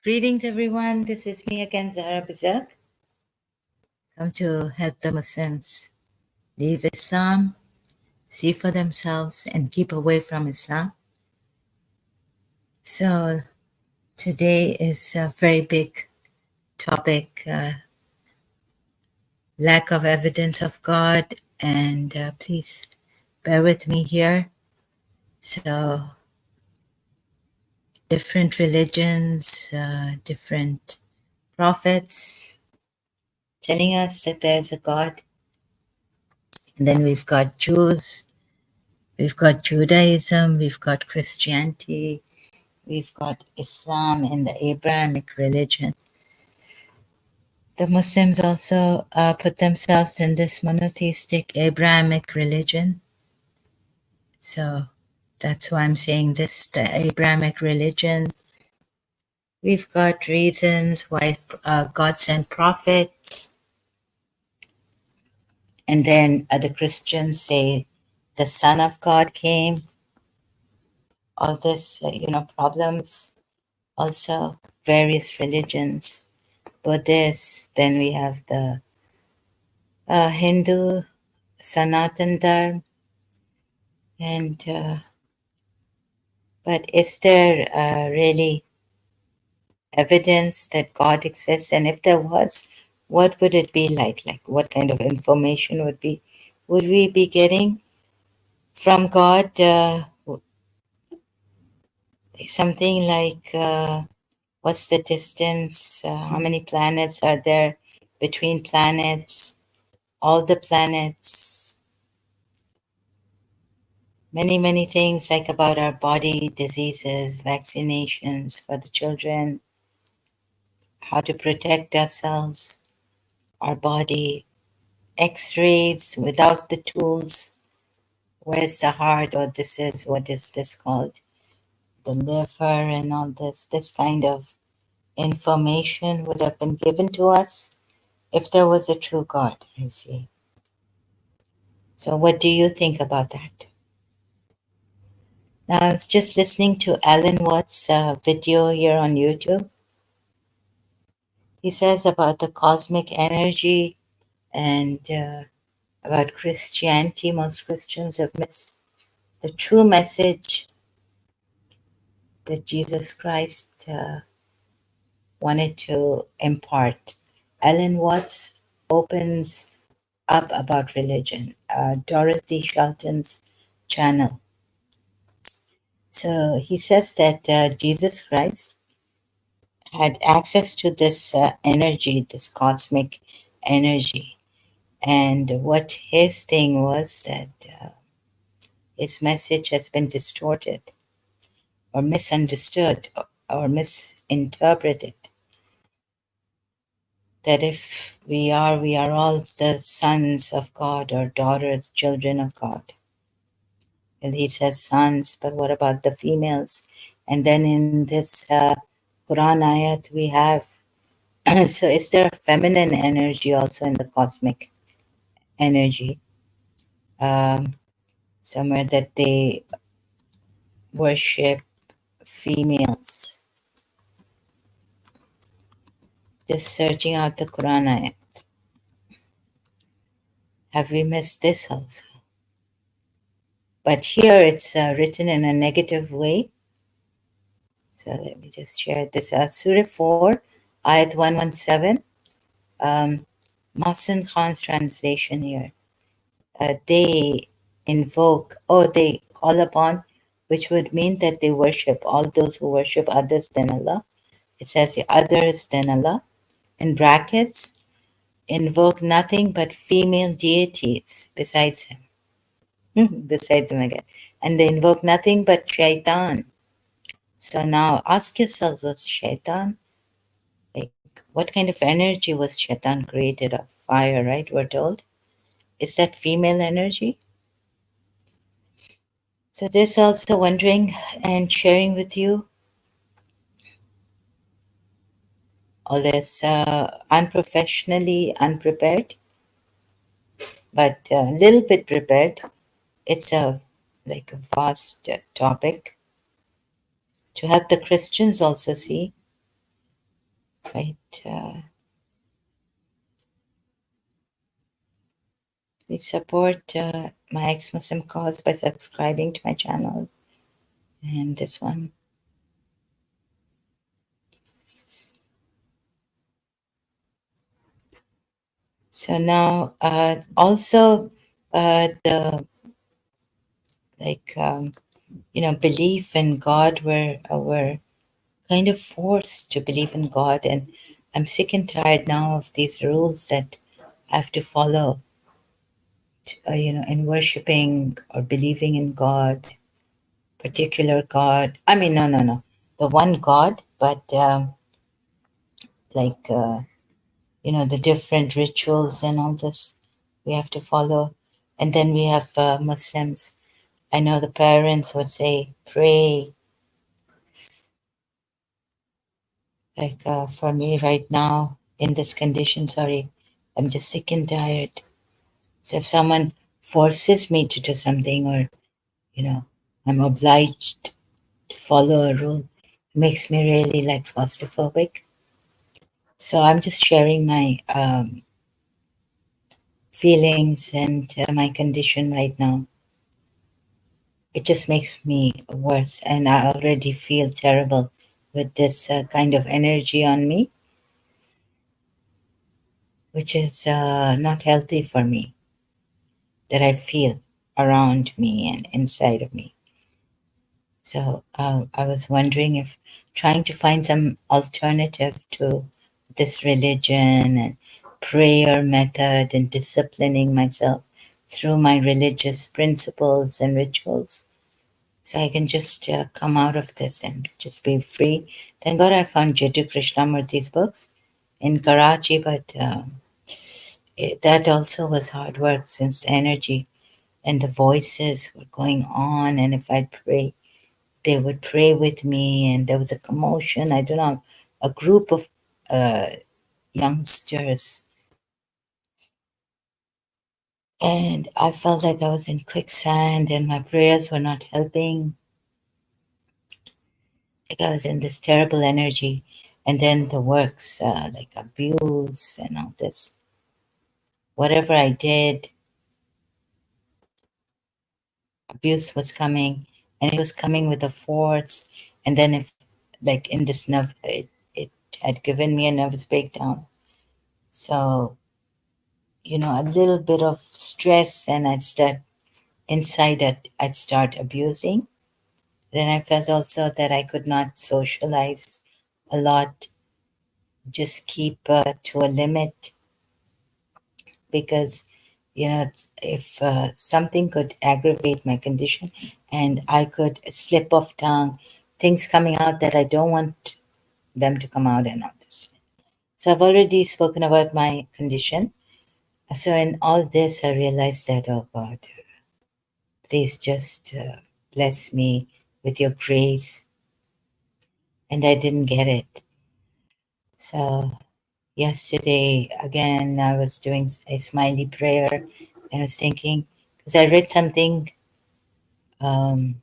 Greetings, everyone. This is me again, Zahra Bazak. Come to help the Muslims leave Islam, see for themselves, and keep away from Islam. So, today is a very big topic, lack of evidence of God, and please bear with me here. So, different religions, different prophets telling us that there's a God. And then we've got Jews, we've got Judaism, we've got Christianity, we've got Islam and the Abrahamic religion. The Muslims also put themselves in this monotheistic Abrahamic religion. So that's why I'm saying this, the Abrahamic religion. We've got reasons why God sent prophets. And then the Christians say the Son of God came. All this, problems. Also, various religions. Buddhists, then we have the Hindu, Sanatan Dharma, and but is there really evidence that God exists? And if there was, what would it be like? Like, what kind of information would we be getting from God? Something like what's the distance? How many planets are there between planets? All the planets. Many things like about our body, diseases, vaccinations for the children, how to protect ourselves, our body, x-rays without the tools, where's the heart, or what is this called, the liver, and all this kind of information would have been given to us if there was a true God, I see. So what do you think about that? Now, I was just listening to Alan Watts' video here on YouTube. He says about the cosmic energy and about Christianity. Most Christians have missed the true message that Jesus Christ wanted to impart. Alan Watts opens up about religion, Dorothy Shelton's channel. So he says that Jesus Christ had access to this energy, this cosmic energy. And what his thing was that his message has been distorted or misunderstood or misinterpreted. That if we are all the sons of God or daughters, children of God. Well, he says sons, but what about the females? And then in this Quran ayat we have, so is there a feminine energy also in the cosmic energy? Somewhere that they worship females. Just searching out the Quran ayat. Have we missed this also? But here it's written in a negative way. So let me just share this. Surah 4, ayat 117. Mohsin Khan's translation here. They they call upon, which would mean that they worship all those who worship others than Allah. It says others than Allah. In brackets, invoke nothing but female deities besides him. Besides him again. And they invoke nothing but shaitan. So now ask yourselves, was shaitan? Like, what kind of energy was shaitan created of? Fire, right? We're told. Is that female energy? So this also wondering and sharing with you. all this unprofessionally unprepared, but a little bit prepared. It's a like a vast topic to help the Christians also see, right? Please support my ex-Muslim cause by subscribing to my channel and this one. So now, also the like belief in God, were kind of forced to believe in God, and I'm sick and tired now of these rules that I have to follow. In worshiping or believing in God, particular God. I mean, no, no, no, the one God, but like the different rituals and all this we have to follow. And then we have Muslims. I know the parents would say pray. Like for me right now in this condition, sorry, I'm just sick and tired. So if someone forces me to do something, or you know I'm obliged to follow a rule, it makes me really like claustrophobic. So I'm just sharing my feelings and my condition right now. It just makes me worse, and I already feel terrible with this kind of energy on me, which is not healthy for me, that I feel around me and inside of me. So I was wondering if trying to find some alternative to this religion and prayer method and disciplining myself through my religious principles and rituals, so I can just come out of this and just be free. Thank God I found Jiddu Krishnamurti's books in Karachi, but that also was hard work, since the energy and the voices were going on. And if I'd pray, they would pray with me, and there was a commotion. I don't know, a group of uh, youngsters, and I felt like I was in quicksand, and my prayers were not helping. Like I was in this terrible energy, and then the works, like abuse and all this. Whatever I did, abuse was coming, and it was coming with a force. And then if, like in this nerve, it had given me a nervous breakdown. So a little bit of stress, and I'd start abusing. Then I felt also that I could not socialize a lot, just keep to a limit, because if something could aggravate my condition, and I could slip of tongue, things coming out that I don't want them to come out, and all this. So I've already spoken about my condition. So in all this, I realized that, oh God, please just bless me with your grace. And I didn't get it. So yesterday, again, I was doing a smiley prayer, and I was thinking, because I read something um,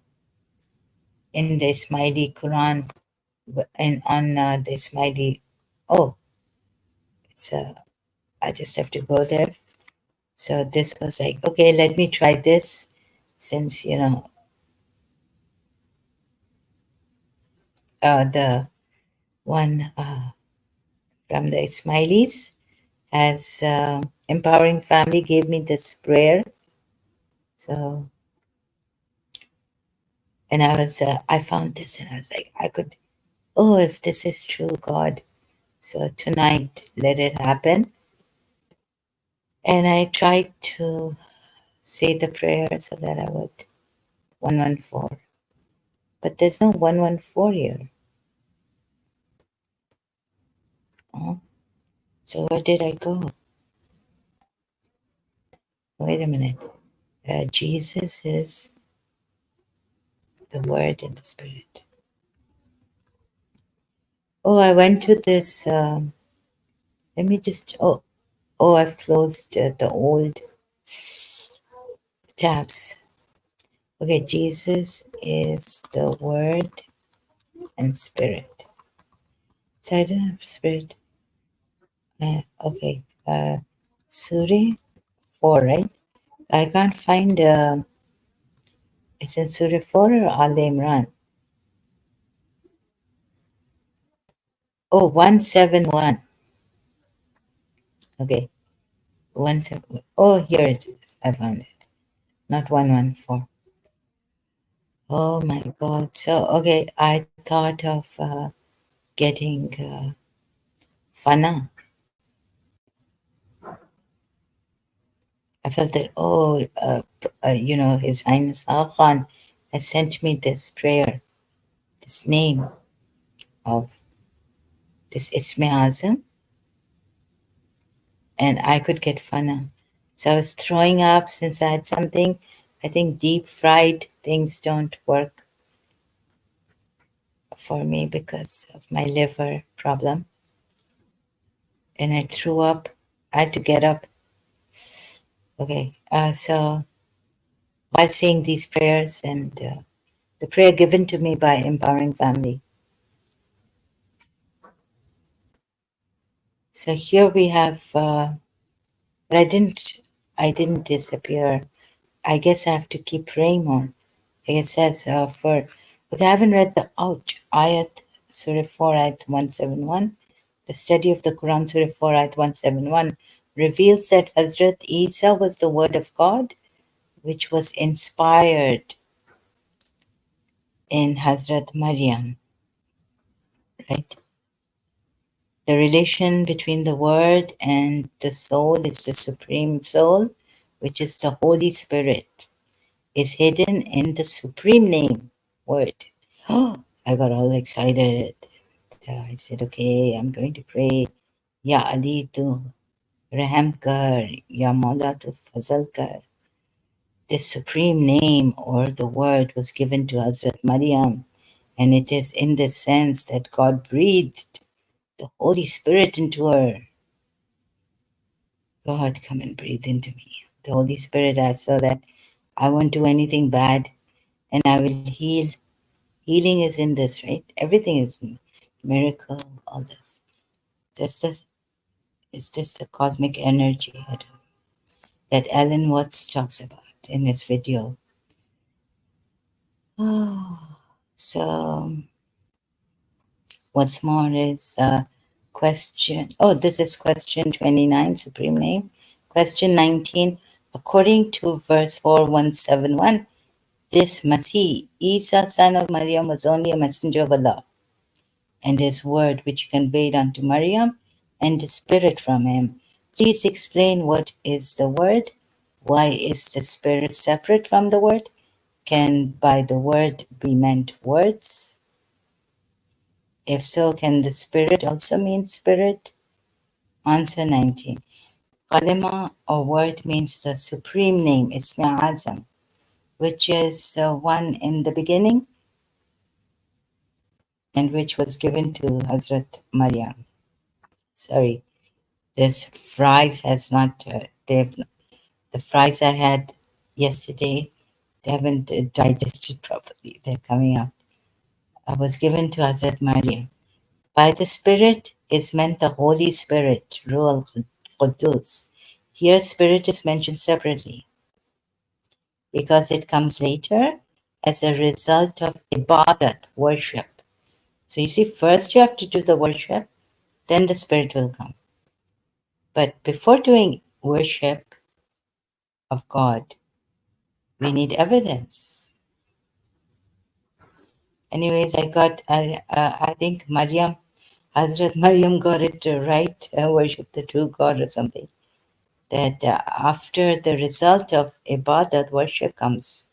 in the Smiley Quran, and on the Smiley, oh, it's I just have to go there. So this was like, okay, let me try this, since the one from the Smileys has Empowering Family gave me this prayer. So, and I found this, and I was like, I could, oh, if this is true, God. So tonight, let it happen. And I tried to say the prayer so that I would 114. But there's no 114 here. Oh, so where did I go? Wait a minute. Jesus is the Word and the Spirit. Oh, I went to this. Let me just. Oh, I've closed the old tabs. Okay, Jesus is the Word and Spirit. So I don't have Spirit. Okay. Surah 4, right? I can't find. It's in Surah 4 or Al Imran? Oh, 171. Okay. 171. Oh, here it is. I found it. Not 114. Oh my God. So, okay, I thought of getting Fana. I felt that, His Highness Aga Khan has sent me this prayer, this name of this Isme Azam, and I could get Fana. So I was throwing up since I had something. I think deep fried things don't work for me because of my liver problem. And I threw up. I had to get up. Okay. So while saying these prayers and the prayer given to me by Empowering Family. So here we have, but I didn't disappear. I guess I have to keep praying more. It says but I haven't read the ayat, Surah 4, ayat 171. The study of the Quran, Surah 4, ayat 171, reveals that Hazrat Isa was the word of God, which was inspired in Hazrat Maryam, right? The relation between the Word and the soul is the Supreme Soul, which is the Holy Spirit, is hidden in the Supreme Name, Word. Oh, I got all excited. I said, okay, I'm going to pray. Ya Ali tu Raham kar, Ya Maula tu Fazal kar. This supreme name or the word was given to Hazrat Maryam, and it is in the sense that God breathed the Holy Spirit into her. God, come and breathe into me. The Holy Spirit, I saw that I won't do anything bad and I will heal. Healing is in this, right? Everything is in miracle, all this. Just as it's just a cosmic energy that Alan Watts talks about in his video. Oh, so what's more is question. Oh, this is question 29, Supreme Name. Question 19. According to verse 4171, this Masih, Isa, son of Maryam, was only a messenger of Allah, and his word which he conveyed unto Maryam, and the spirit from him. Please explain what is the word? Why is the spirit separate from the word? Can by the word be meant words? If so, can the spirit also mean spirit? Answer 19. Kalima or word means the supreme name, Ismi Azam, which is one in the beginning and which was given to Hazrat Maryam. Sorry, this fries has not, the fries I had yesterday, they haven't digested properly. They're coming out. I was given to Hazrat Maryam. By the Spirit is meant the Holy Spirit, Ruh al-Qudus. Here, Spirit is mentioned separately because it comes later as a result of ibadat, worship. So you see, first you have to do the worship, then the Spirit will come. But before doing worship of God, we need evidence. Anyways, I think Hazrat Maryam got it right, worship the true God or something. That after the result of ibadat, worship comes.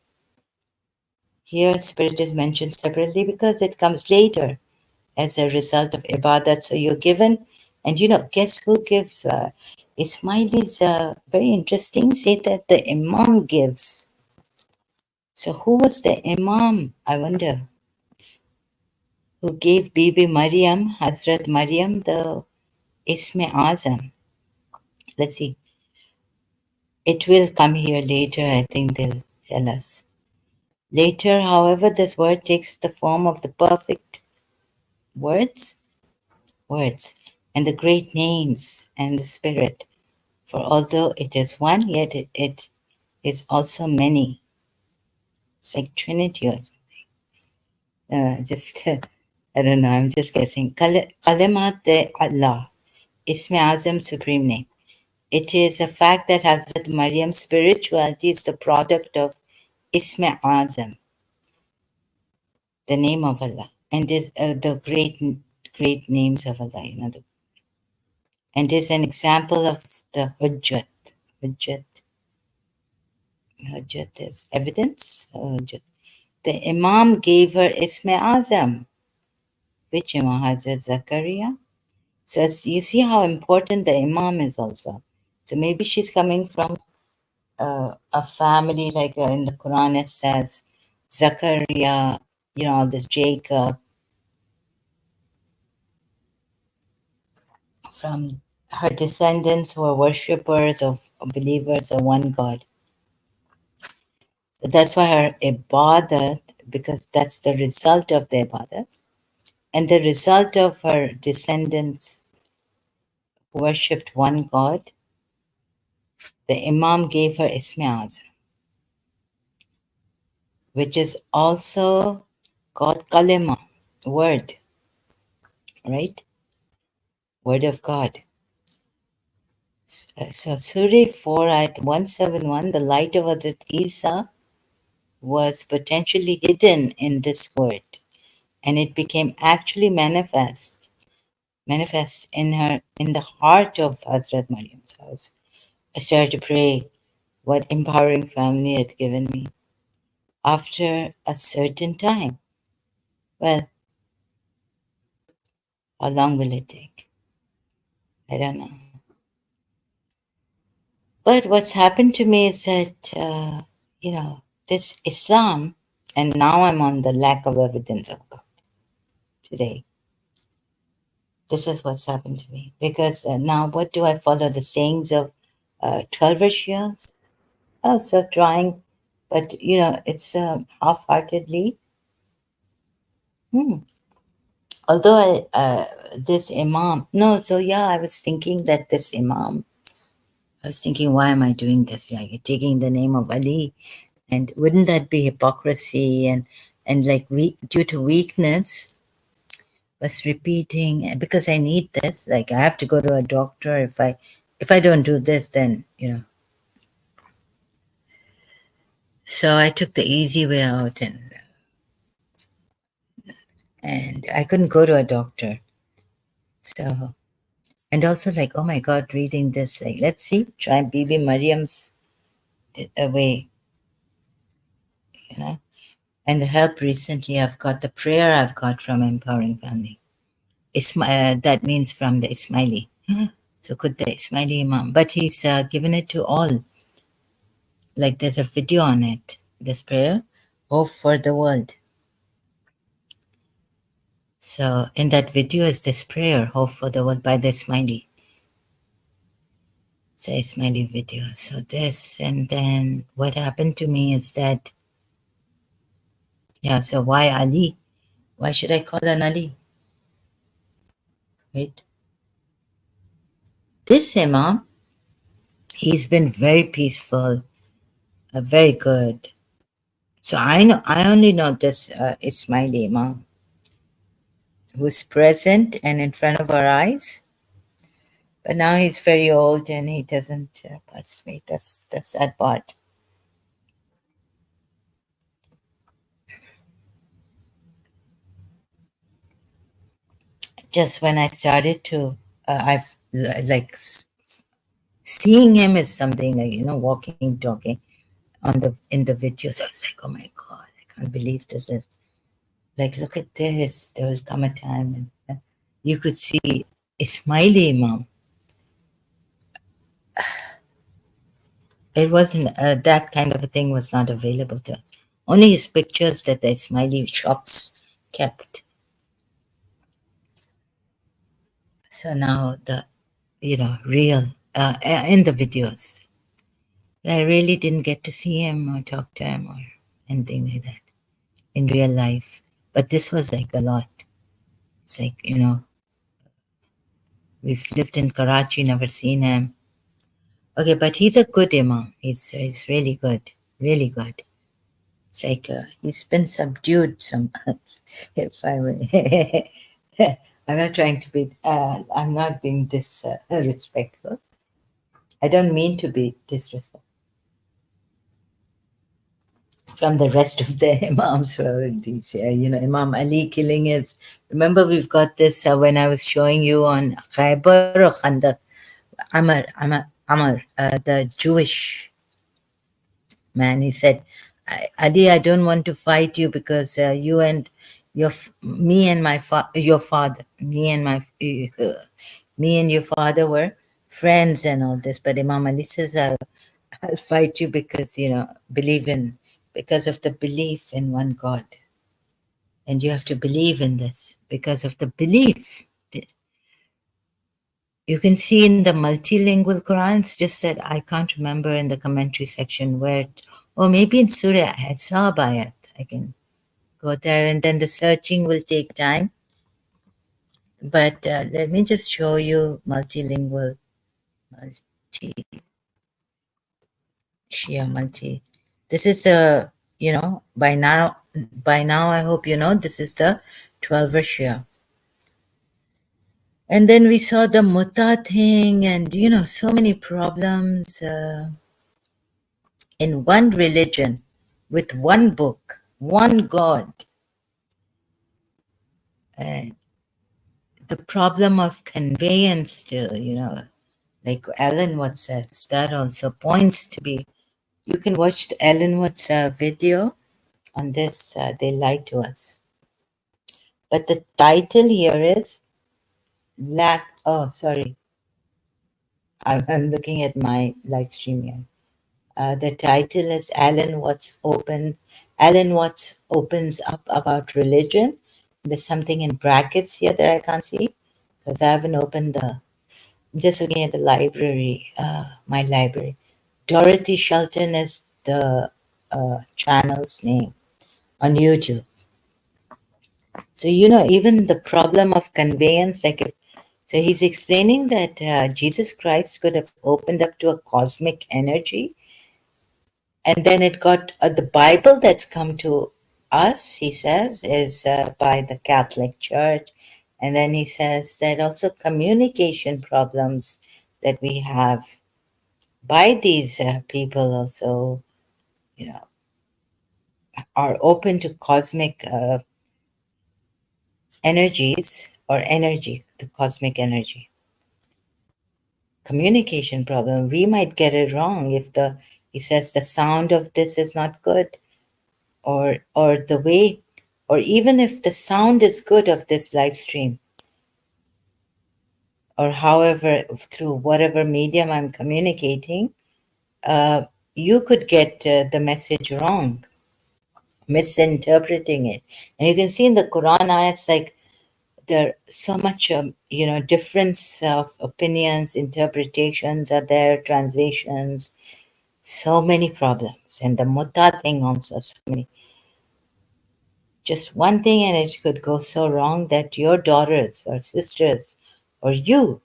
Here, spirit is mentioned separately because it comes later as a result of ibadat. So you're given, and guess who gives? Ismail is very interesting. Say that the Imam gives. So who was the Imam? I wonder. who gave Bibi Maryam, Hazrat Maryam, the Isme Azam. Let's see. It will come here later, I think they'll tell us. Later, however, this word takes the form of the perfect words, words, and the great names and the spirit. For although it is one, yet it is also many. It's like Trinity or just, I don't know, I'm just guessing. Kalimat Allah, Isme Azam, supreme name. It is a fact that Hazrat Maryam's spirituality is the product of Isme Azam, the name of Allah, and is the great names of Allah, and is an example of the Hujjat. Hujjat, Hujjat is evidence. Hujjat. The Imam gave her Isme Azam, which Imam Hazrat Zakaria. So you see how important the Imam is also. So maybe she's coming from a family like in the Quran it says Zakaria, all this Jacob, from her descendants who are worshippers of believers of one God. So that's why her ibadat, because that's the result of the ibadat, and the result of her descendants who worshipped one God, the Imam gave her Isme Azam, which is also called Kalima, word, right? Word of God. So Surah 4 at 171, the light of Hazrat Isa was potentially hidden in this word, and it became actually manifest in the heart of Hazrat Maryam's house. I started to pray what empowering family had given me. After a certain time, well, how long will it take? I don't know. But what's happened to me is that, this Islam, and now I'm on the lack of evidence of God today. This is what's happened to me. Because now, what do I follow? The sayings of 12 years? Oh, so trying, but it's half heartedly. Although this Imam, no, so yeah, I was thinking that this Imam, I was thinking, why am I doing this? Like taking the name of Ali, and wouldn't that be hypocrisy? And like due to weakness, was repeating because I need this. Like I have to go to a doctor. If I don't do this, then So I took the easy way out, and I couldn't go to a doctor. So and also like, oh my God, reading this, like let's see, try Bibi Mariam's way, you know. And the help recently, I've got the prayer I've got from Empowering Family. That means from the Ismaili. So could the Ismaili Imam, but he's given it to all. Like there's a video on it. This prayer, hope for the world. So in that video is this prayer, hope for the world by the Ismaili. It's a Ismaili video. So this, and then what happened to me is that, yeah. So why Ali? Why should I call on Ali? Right? This Imam, he's been very peaceful, very good. So I only know this Ismaili Imam who's present and in front of our eyes. But now he's very old and he doesn't participate. That's the sad part. Just when I started to, I've like seeing him is something like walking, talking on in the videos. I was like, oh my God, I can't believe this is like, look at this. There will come a time and you could see Ismaili Imam. It wasn't that kind of a thing was not available to us. Only his pictures that the Ismaili shops kept. So now the, real, in the videos. I really didn't get to see him or talk to him or anything like that in real life. But this was like a lot. It's like, we've lived in Karachi, never seen him. Okay, but he's a good imam. He's really good, really good. It's like he's been subdued some months, if I may. I'm not trying to be, I'm not being disrespectful. I don't mean to be disrespectful from the rest of the imams. These, Imam Ali killing is. Remember, we've got this when I was showing you on Khaybar or Khandaq, Amr, the Jewish man. He said, Ali, I don't want to fight you because you and me and your father, me and your father were friends and all this. But Imam Ali says, I'll fight you because, because of the belief in one God. And you have to believe in this because of the belief. You can see in the multilingual Qurans, just that I can't remember in the commentary section where, or maybe in Surah Sabayat, I can go there and then the searching will take time. But let me just show you multilingual, multi, Shia multi. This is the, by now I hope you know, this is the 12 Shia. And then we saw the Mutta thing and, so many problems in one religion with one book, one God. And the problem of conveyance to, like Ellen Wood says, that also points to be. You can watch the Ellen Wood's video on this. They lied to us. But the title here is Lack. Oh, sorry. I'm looking at my live stream here. The title is Alan Watts opens up about religion. There's something in brackets here that I can't see because I haven't opened I'm just looking at the library, my library. Dorothy Shelton is the channel's name on YouTube. So, even the problem of conveyance, so he's explaining that Jesus Christ could have opened up to a cosmic energy. And then it got the Bible that's come to us, he says, is by the Catholic Church. And then he says that also communication problems that we have by these people also, are open to cosmic energies or energy, the cosmic energy. Communication problem. We might get it wrong if he says the sound of this is not good or the way, or even if the sound is good of this live stream, or however, through whatever medium I'm communicating, you could get the message wrong, misinterpreting it. And you can see in the Quran ayats, like there so much, difference of opinions, interpretations are there, translations, so many problems. And the mutta thing also, so many. Just one thing and it could go so wrong that your daughters or sisters or you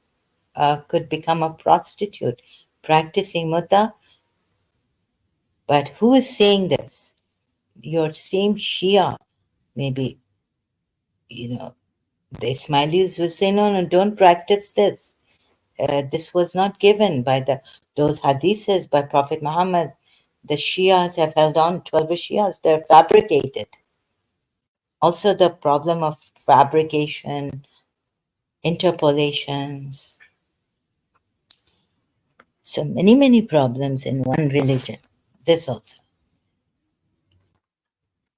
could become a prostitute practicing mutta. But who is saying this? Your same Shia, maybe, the Ismailis will say, no, no, don't practice this. This was not given by those hadiths by Prophet Muhammad. The Shias have held on, 12 Shias, they're fabricated. Also, the problem of fabrication, interpolations. So many, many problems in one religion. This also.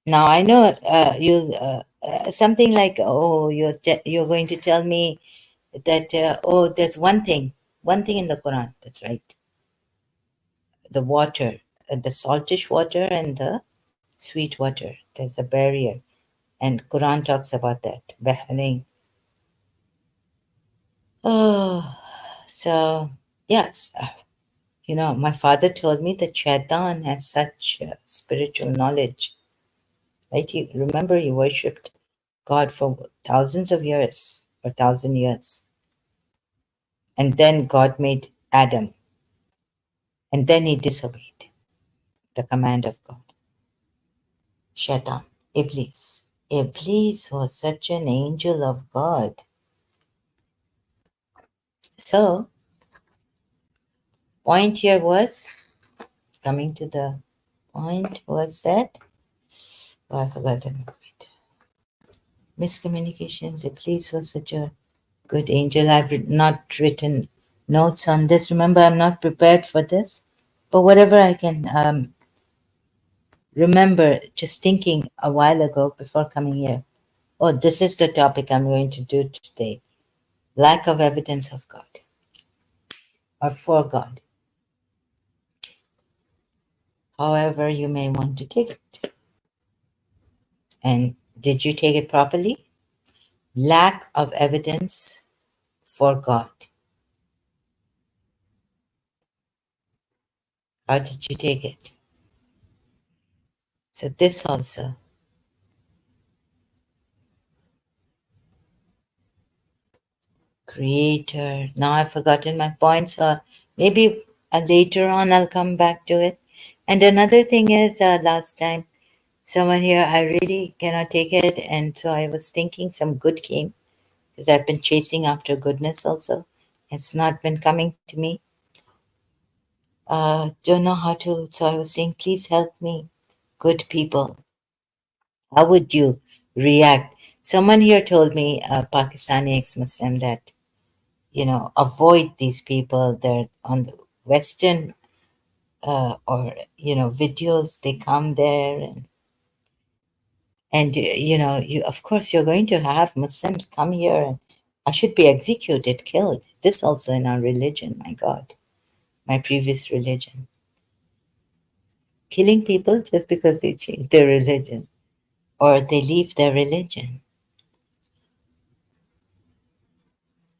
Now I know you something like, oh, you're going to tell me that oh, there's one thing in the Quran. That's right. The water, the saltish water and the sweet water. There's a barrier, and Quran talks about that. Bahrain. Oh, so yes, my father told me that Shaitan has such spiritual knowledge, right? Remember, he worshipped God for thousands of years or 1,000 years. And then God made Adam, and then he disobeyed the command of God. Shaitan, Iblis. Iblis was such an angel of God. So, point here was, coming to the point was that, oh, I forgot the point. Miscommunications. Iblis was such a good angel. I've not written notes on this. Remember, I'm not prepared for this. But whatever I can remember, just thinking a while ago before coming here. Oh, this is the topic I'm going to do today. Lack of evidence of God or for God. However, you may want to take it. And did you take it properly? Lack of evidence for God. How did you take it? So, this also. Creator. Now I've forgotten my point, so maybe later on I'll come back to it. And another thing is, last time someone here, I really cannot take it, and so I was thinking some good came because I've been chasing after goodness also. It's not been coming to me. Don't know how to, so I was saying, please help me, good people. How would you react? Someone here told me, a Pakistani ex-Muslim, that avoid these people. They're on the Western or videos. They come there, and you, of course, you're going to have Muslims come here, and I should be executed, killed. This also in our religion. My God, my previous religion, killing people just because they change their religion or they leave their religion.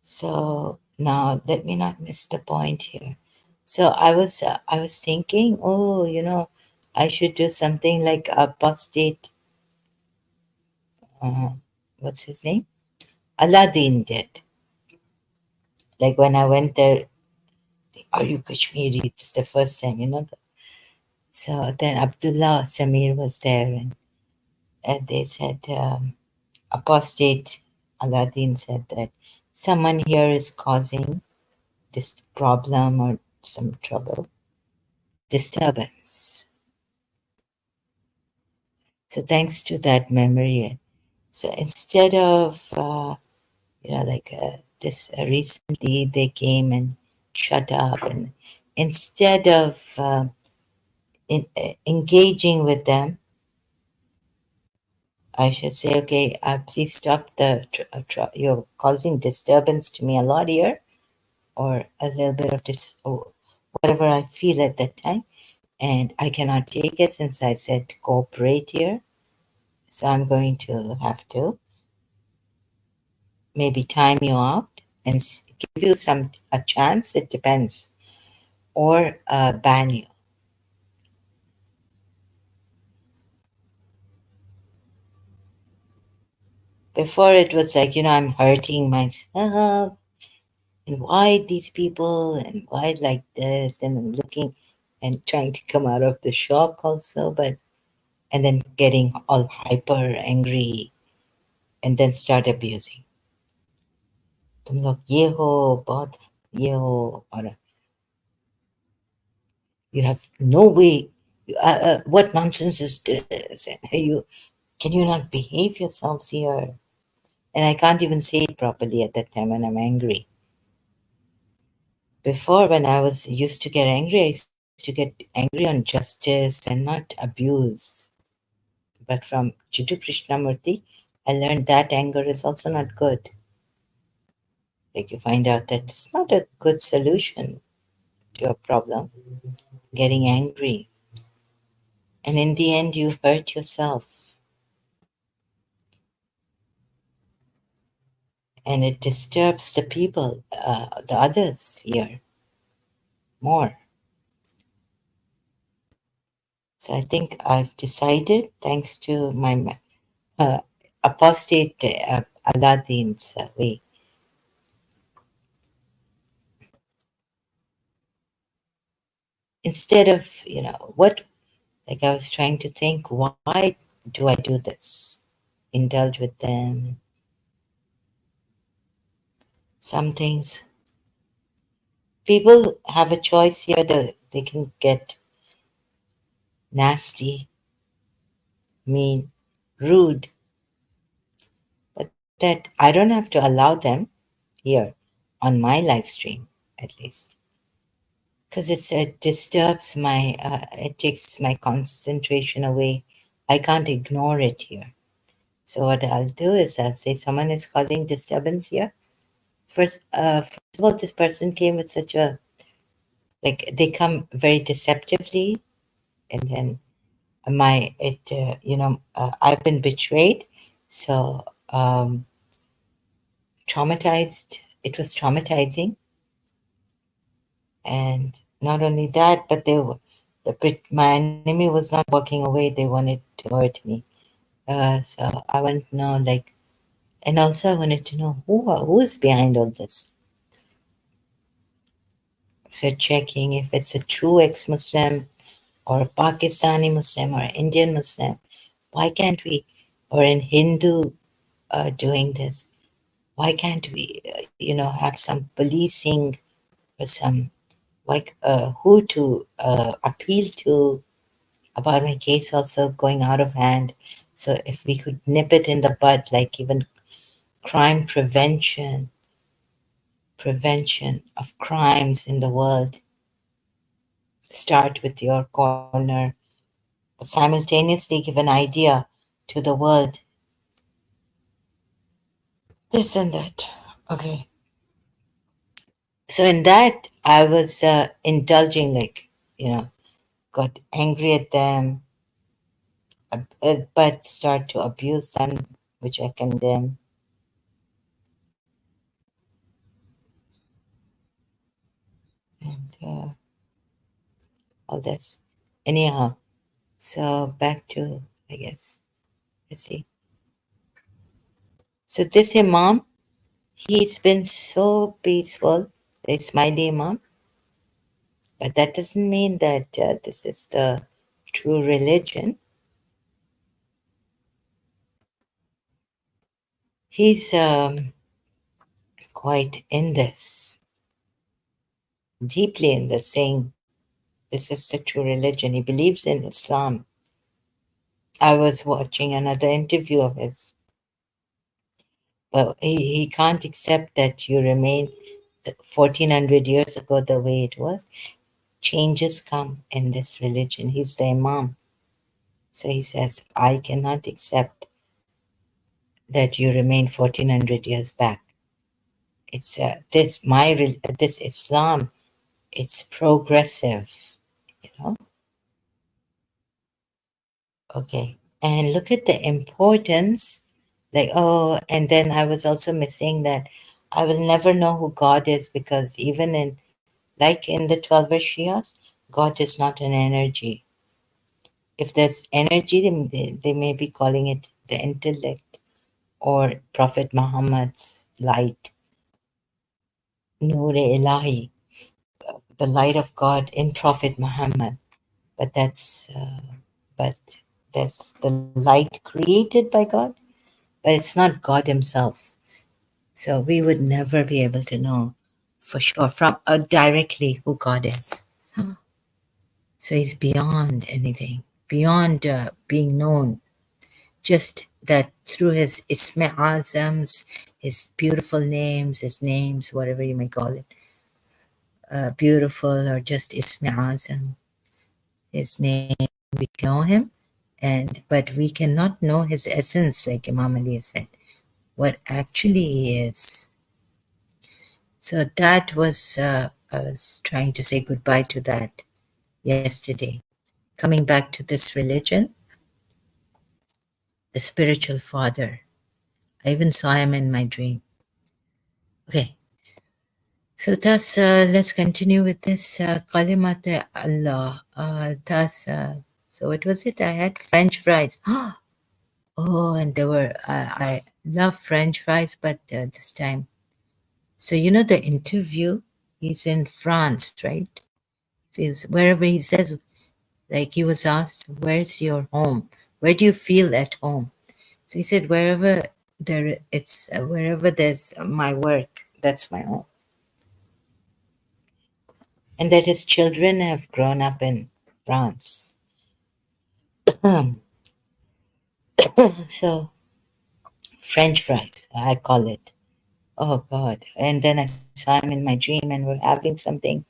So now let me not miss the point here. So I was thinking, oh, I should do something like apostate. What's his name? Aladdin did. Like when I went there, are you Kashmiri? It's the first time, So then Abdullah Samir was there, and they said, apostate Aladdin said that someone here is causing this problem or some trouble, disturbance. So thanks to that memory, so instead of this recently they came and shut up, and instead of engaging with them, I should say, okay, please stop you're causing disturbance to me a lot here, or a little bit of this, or whatever I feel at that time, and I cannot take it since I said cooperate here. So I'm going to have to maybe time you out and give you a chance. It depends, or ban you. Before it was like, I'm hurting myself, and why these people, and why like this, and I'm looking and trying to come out of the shock also, and then getting all hyper angry, and then start abusing. तुम लोग ये हो बहुत ये हो और you have no way. What nonsense is this? And can you not behave yourselves here? And I can't even say it properly at that time when I'm angry. Before, when I was used to get angry, I used to get angry on justice and not abuse. But from Jiddu Krishnamurti, I learned that anger is also not good. Like you find out that it's not a good solution to a problem, getting angry. And in the end, you hurt yourself. and it disturbs the people, the others here more. So I think I've decided, thanks to my uh, apostate Aladdin's way, instead of, what, like I was trying to think, why do I do this? Indulge with them. Some things, people have a choice here that they can get nasty, mean, rude, but that I don't have to allow them here on my live stream, at least. Because it disturbs it takes my concentration away. I can't ignore it here. So what I'll do is I'll say someone is causing disturbance here. First of all, this person came with such a, like, they come very deceptively, and then I've been betrayed, so traumatized. It was traumatizing, and not only that, but my enemy was not walking away. They wanted to hurt me. So I wanted to know, like, and also I wanted to know who is behind all this. So checking if it's a true ex-Muslim or a Pakistani Muslim or an Indian Muslim. Why can't we, or an Hindu doing this? Why can't we, have some policing or some, like, who to appeal to about my case also going out of hand. So if we could nip it in the bud, like even crime prevention of crimes in the world, start with your corner, simultaneously give an idea to the world, this and that. Okay. So in that, I was indulging, like, got angry at them, but start to abuse them, which I condemn. And all this. Anyhow, so back to, I guess, let's see. So this Imam, he's been so peaceful, the Ismaili Imam, but that doesn't mean that this is the true religion. He's quite in this, deeply in this, saying this is the true religion. He believes in Islam. I was watching another interview of his, but he can't accept that you remain 1400 years ago the way it was. Changes come in this religion. He's the Imam. So he says, I cannot accept that you remain 1400 years back. It's this Islam, it's progressive, you know? Okay. And look at the importance. Like, oh, and then I was also missing that I will never know who God is, because even like in the 12 Shias, God is not an energy. If there's energy, then they may be calling it the intellect or Prophet Muhammad's light, Noor Ilahi, the light of God in Prophet Muhammad. But but that's the light created by God, but it's not God Himself. So we would never be able to know for sure from directly who God is. So He's beyond anything, beyond being known. Just that through His Isme Azams, His beautiful names, His names, whatever you may call it, beautiful or just Isme Azam, His name, we can know Him, but we cannot know His essence, like Imam Ali said, what actually He is. So that was, I was trying to say goodbye to that yesterday. Coming back to this religion, the spiritual father, I even saw him in my dream. Okay, so thus let's continue with this Kalimat Allah. Thus, so what was it? I had French fries. Oh, and there were, I love French fries, but this time. So, you know, the interview, he's in France, right? He's wherever he says, like he was asked, where's your home? Where do you feel at home? So he said, wherever wherever there's my work, that's my home. And that his children have grown up in France. So French fries, I call it. Oh God. And then I saw him in my dream and we're having something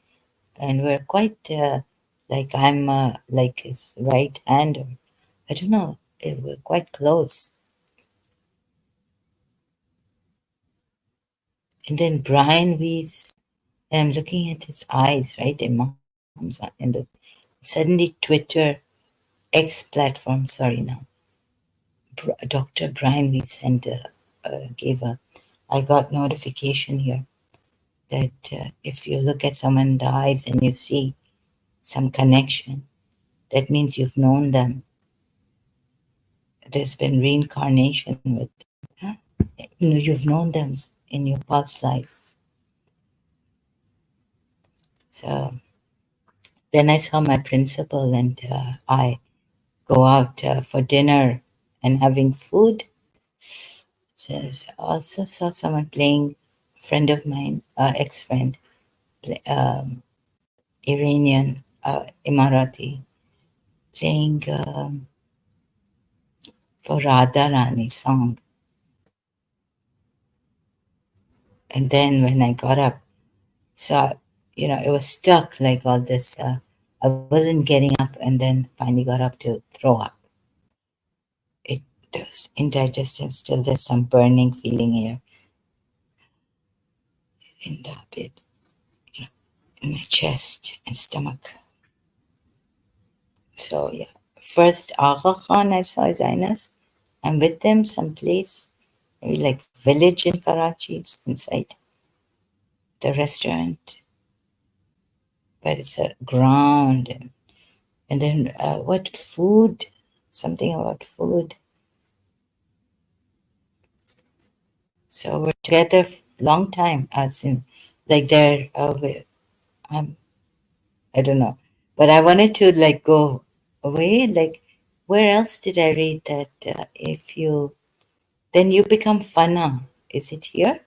and we're quite like I'm like his right hand or I don't know. We're quite close. And then Brian Weiss, and I'm looking at his eyes, right? Imam's in the suddenly Twitter X platform. Sorry now, Dr. Brian Weiss sent gave a. I got notification here that if you look at someone in the eyes and you see some connection, that means you've known them. There's been reincarnation with, you've known them in your past life. So then I saw my principal and I go out for dinner and having food. Says also saw someone playing, a friend of mine, ex-friend, Iranian, Emirati, playing for Radha Rani song. And then when I got up, so it was stuck like all this. I wasn't getting up, and then finally got up to throw up. It was indigestion. Still, there's some burning feeling here in the bit, in my chest and stomach. So yeah, first Aga Khan I saw his Highness. I'm with them someplace, maybe like village in Karachi. It's inside the restaurant, but it's a ground. And then what food? Something about food. So we're together long time, as in like there. I don't know, but I wanted to like go away. Like where else did I read that if you then you become fana? Is it here?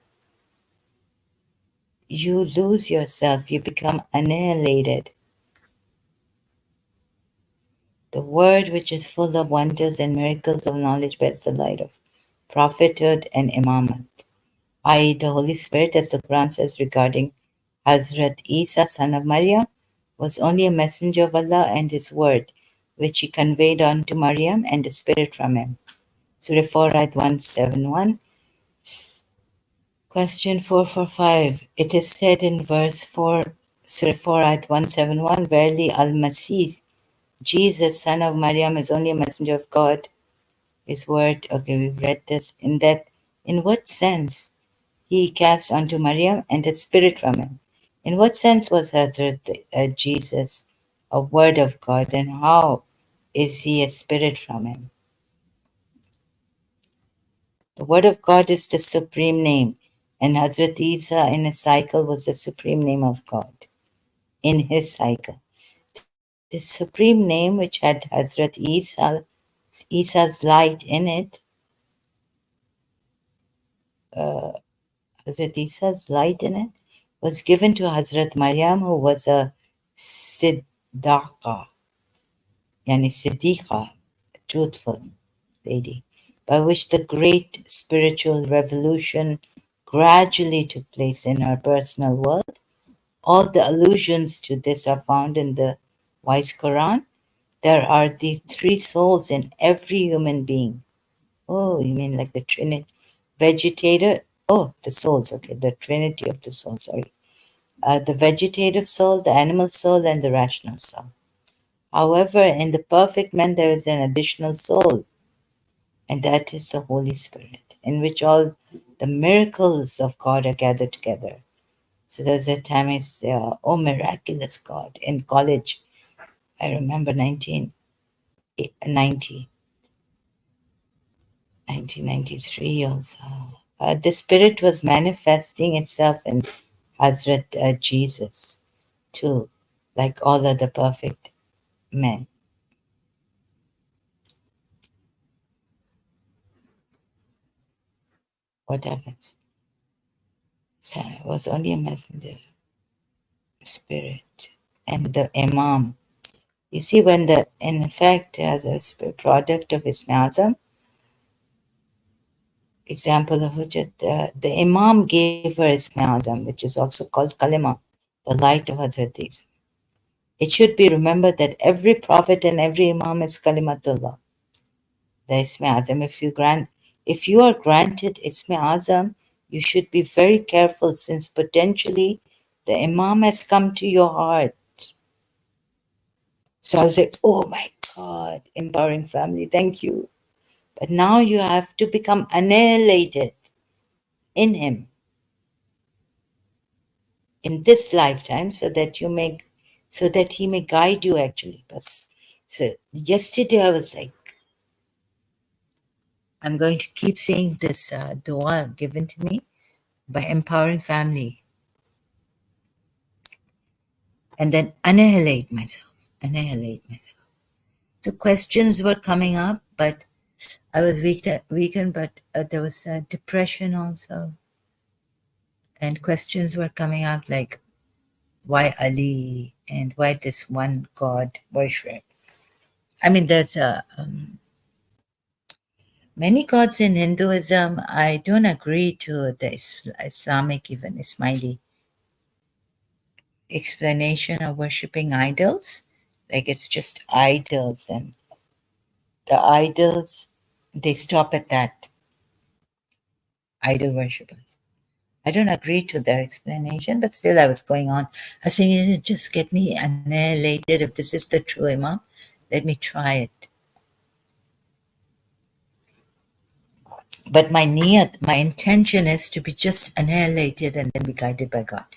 You lose yourself. You become annihilated. The word, which is full of wonders and miracles of knowledge, bears the light of prophethood and imamate, i.e., the Holy Spirit, as the Quran says regarding Hazrat Isa, son of Maryam, was only a messenger of Allah and His word, which He conveyed unto Maryam, and the Spirit from Him. Surah 4, Ayat 171. Question 445. It is said in verse 4, Surah 4, Ayat 171, Verily Al-Masih, Jesus, son of Maryam, is only a messenger of God. His word, okay, we've read this. In what sense? He cast unto Maryam and a spirit from him. In what sense was Hazrat Jesus a word of God, and how is he a spirit from him? The word of God is the supreme name, and Hazrat Isa in his cycle was the supreme name of God in his cycle. The supreme name, which had Hazrat Isa's light in it, Hazrat Isa's light in it, was given to Hazrat Maryam, who was a Siddaqa, yani Siddiqa, truthful lady, by which the great spiritual revolution gradually took place in her personal world. All the allusions to this are found in the wise Quran. There are the three souls in every human being. Oh, you mean like the Trinity? Vegetator? Oh, the souls. Okay, the Trinity of the soul. Sorry. The vegetative soul, the animal soul, and the rational soul. However, in the perfect man, there is an additional soul, and that is the Holy Spirit, in which all the miracles of God are gathered together. So there's a time I say, oh, miraculous God. In college, I remember 1993 also. The Spirit was manifesting itself in Hazrat Jesus too, like all other perfect men. What happens? So I was only a messenger, Spirit, and the Imam. You see, when in fact, the product of Ismail Azam, example of which the Imam gave her Ismail Azam, which is also called Kalima, the light of Hazrat Isa. It should be remembered that every prophet and every Imam is Kalimatullah, the Ismail Azam. If you are granted Ismail Azam, you should be very careful since potentially the Imam has come to your heart. So I was like, oh my God, empowering family, thank you. But now you have to become annihilated in him in this lifetime so that he may guide you actually. But so yesterday I was like, I'm going to keep saying this dua given to me by empowering family and then annihilate myself. Annihilate myself. So questions were coming up, but I was weakened, but there was depression also. And questions were coming up like, why Ali and why this one God worship? I mean, there's many gods in Hinduism. I don't agree to the Islamic, even Ismaili explanation of worshipping idols. Like it's just idols, and the idols, they stop at that, idol worshippers. I don't agree to their explanation, but still I was going on. I was saying, just get me annihilated. If this is the true Imam, let me try it. But my niyat, my intention is to be just annihilated and then be guided by God,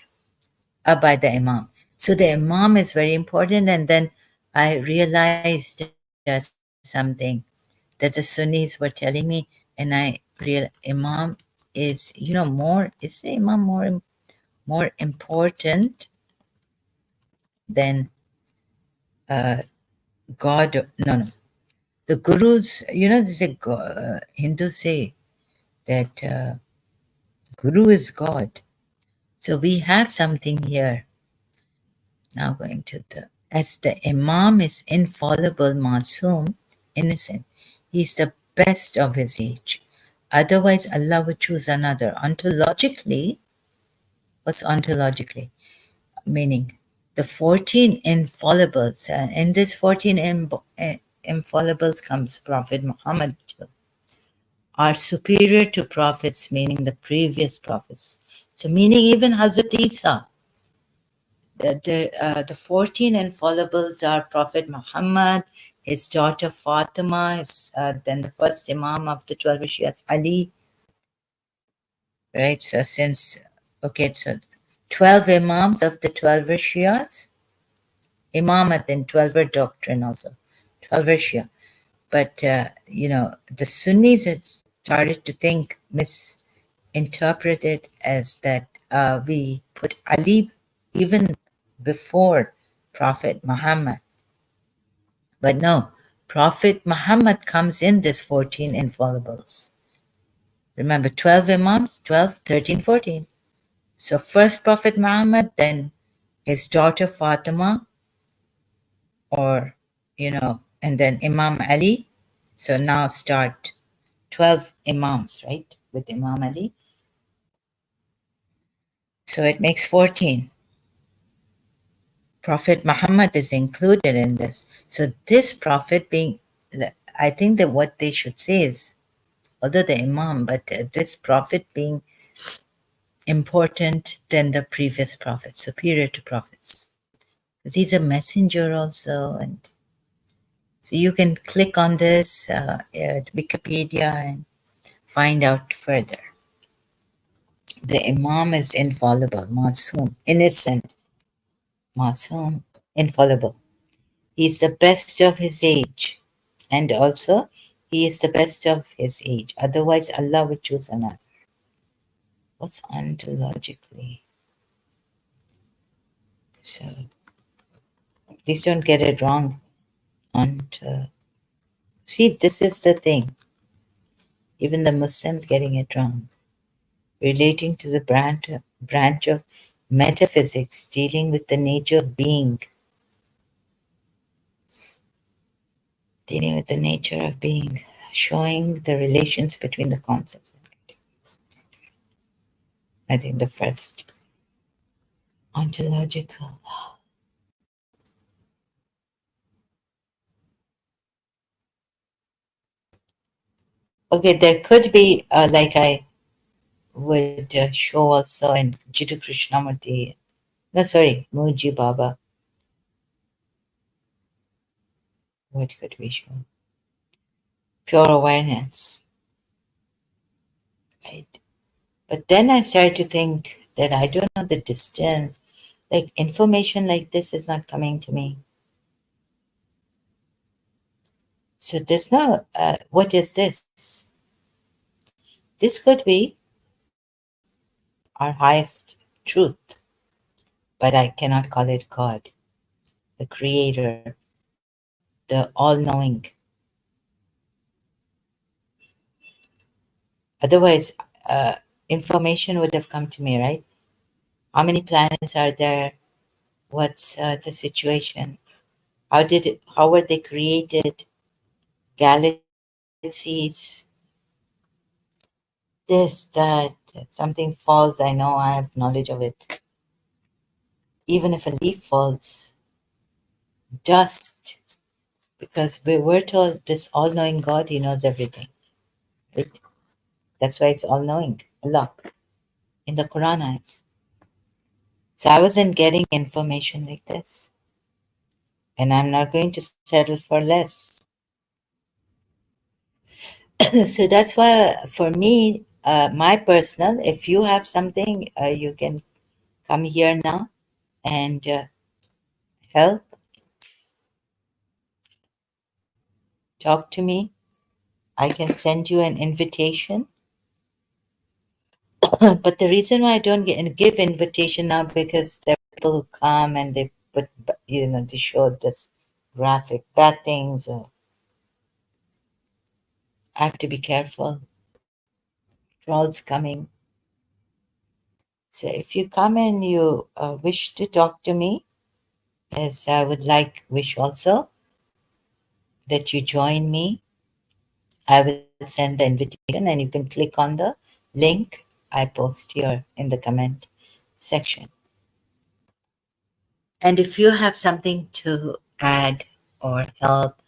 by the Imam. So the Imam is very important. And then I realized something that the Sunnis were telling me, and I realized Imam is, is the Imam more important than God? No, no. The gurus, Hindus say that Guru is God. So we have something here. Now going to as the Imam is infallible, masoom, innocent. He's the best of his age. Otherwise, Allah would choose another. Ontologically, what's ontologically? Meaning the 14 infallibles. And in this 14 infallibles comes Prophet Muhammad too, are superior to prophets, meaning the previous prophets. So meaning even Hazrat Isa, the 14 infallibles are Prophet Muhammad, his daughter Fatima, then the first Imam of the 12 Shias, Ali, right? So so 12 Imams of the 12 Shias, Imamat and 12 doctrine also, 12 Shia. But, the Sunnis had started to misinterpret it as that we put Ali even before Prophet Muhammad. But no, Prophet Muhammad comes in this 14 infallibles. Remember, 12 Imams, 12, 13, 14. So first Prophet Muhammad, then his daughter Fatima, or, and then Imam Ali. So now start 12 Imams, right, with Imam Ali. So it makes 14. Prophet Muhammad is included in this. So this prophet being, I think that what they should say is, although the Imam, but this prophet being important than the previous prophets, superior to prophets. Because he's a messenger also. And so you can click on this at Wikipedia and find out further. The Imam is infallible, Masoom, innocent, Masoom, infallible. He is the best of his age. And also, he is the best of his age. Otherwise, Allah would choose another. What's ontologically? So, please don't get it wrong. See, this is the thing. Even the Muslims getting it wrong. Relating to the branch of metaphysics dealing with the nature of being. Dealing with the nature of being. Showing the relations between the concepts and categories. I think the first ontological. Okay, there could be, like I would show also in Jiddu Krishnamurti. No, sorry, Muji Baba. What could we show? Pure awareness, right? But then I started to think that I don't know the distance. Like information like this is not coming to me. So there's no, what is this? This could be our highest truth, but I cannot call it God, the creator, the all knowing. Otherwise, information would have come to me, right? How many planets are there? What's the situation? How were they created? Galaxies, this, that, something falls, I know I have knowledge of it. Even if a leaf falls, dust, because we were told this all knowing God, He knows everything, right? That's why it's all knowing, Allah. In the Quran, it's. So I wasn't getting information like this, and I'm not going to settle for less. So that's why, for me, my personal, if you have something, you can come here now and help, talk to me. I can send you an invitation. But the reason why I don't give invitation now, because there are people who come and they put, they show this graphic bad things. Or I have to be careful. Trolls coming. So if you come and you wish to talk to me, as I would wish also that you join me, I will send the invitation and you can click on the link I post here in the comment section. And if you have something to add or help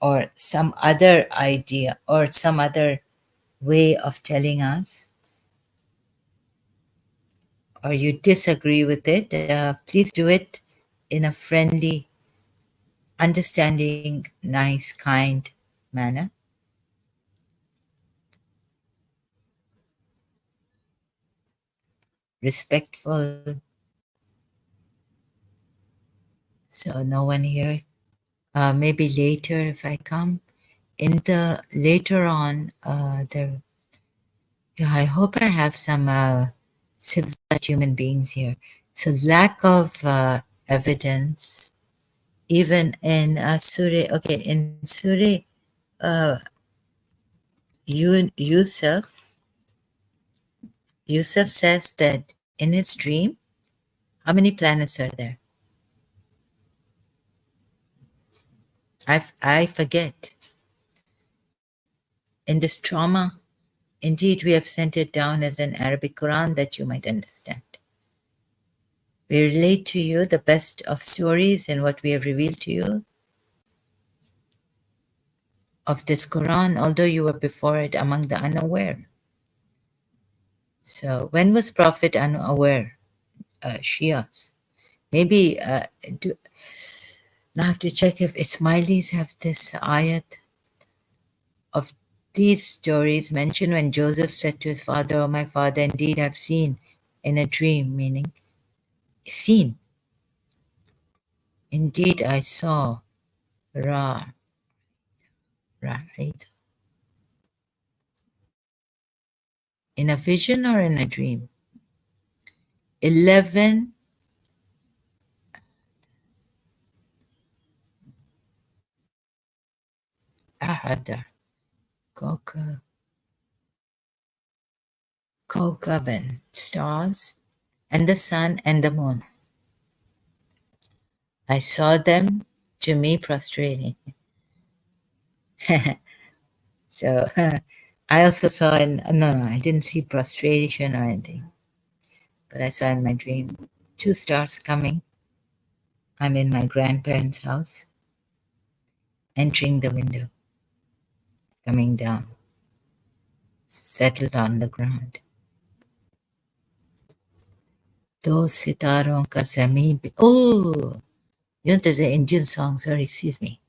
or some other idea or some other way of telling us, or you disagree with it, please do it in a friendly, understanding, nice, kind manner. Respectful. So no one here. Maybe later if I come. In the later on, there. Yeah, I hope I have some civilized human beings here. So lack of evidence, even in Surah. Okay, in Surah Yusuf, Yusuf says that in his dream, how many planets are there? I forget. In this trauma, indeed, we have sent it down as an Arabic Quran that you might understand. We relate to you the best of stories and what we have revealed to you of this Quran, although you were before it among the unaware. So when was Prophet unaware? Shias. Maybe now I have to check if Ismailis have this ayat of These stories mention when Joseph said to his father, "Oh, my father, indeed I've seen in a dream," meaning seen. Indeed I saw Ra, right? In a vision or in a dream. 11 Ahada, Kaukaban, stars, and the sun and the moon. I saw them to me prostrating. So I also saw in, no, I didn't see prostration or anything, but I saw in my dream two stars coming. I'm in my grandparents' house, entering the window, coming down, settled on the ground. दो सितारों का ज़मीं पे, oh, you know, there's an Indian song, sorry, excuse me.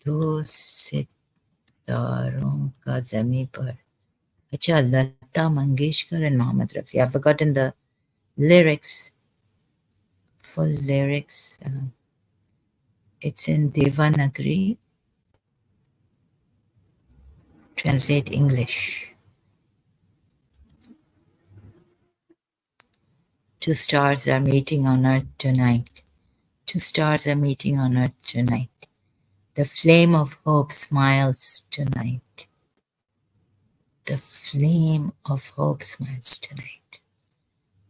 दो सितारों का ज़मीं पर. Acha, Lata Mangeshkar and Mohammed Rafi. I've forgotten the lyrics, full lyrics. It's in Devanagari. Translate English. Two stars are meeting on earth tonight. Two stars are meeting on earth tonight. The flame of hope smiles tonight. The flame of hope smiles tonight.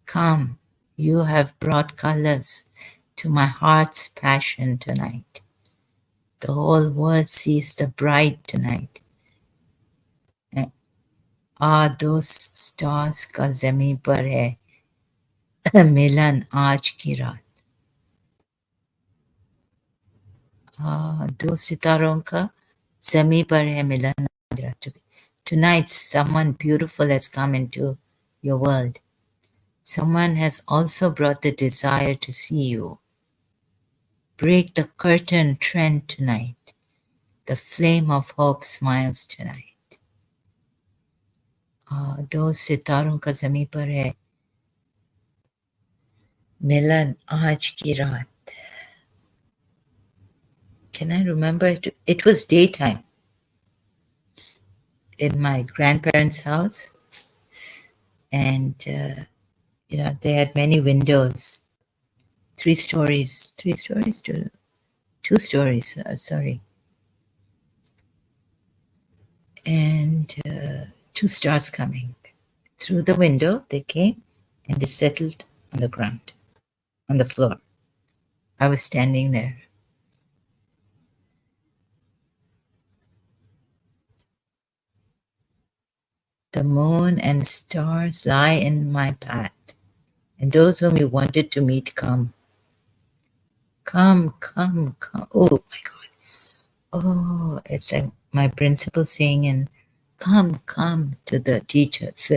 Come, you have brought colors to my heart's passion tonight. The whole world sees the bride tonight. दो stars का ज़मीं पर है मिलन आज की रात. दो सितारों का ज़मीं पर है मिलन आज की रात. Tonight someone beautiful has come into your world. Someone has also brought the desire to see you. Break the curtain trend tonight. The flame of hope smiles tonight. दो सितारों का ज़मीं पर है मिलन आज की रात. Can I remember it? It was daytime in my grandparents' house, and you know, they had many windows, three stories to two stories, sorry, and two stars coming through the window. They came and they settled on the ground, on the floor. I was standing there. The moon and stars lie in my path, and those whom you wanted to meet come. Come, come, come. Oh my God. Oh, it's like my principal saying in, come, come to the teachers.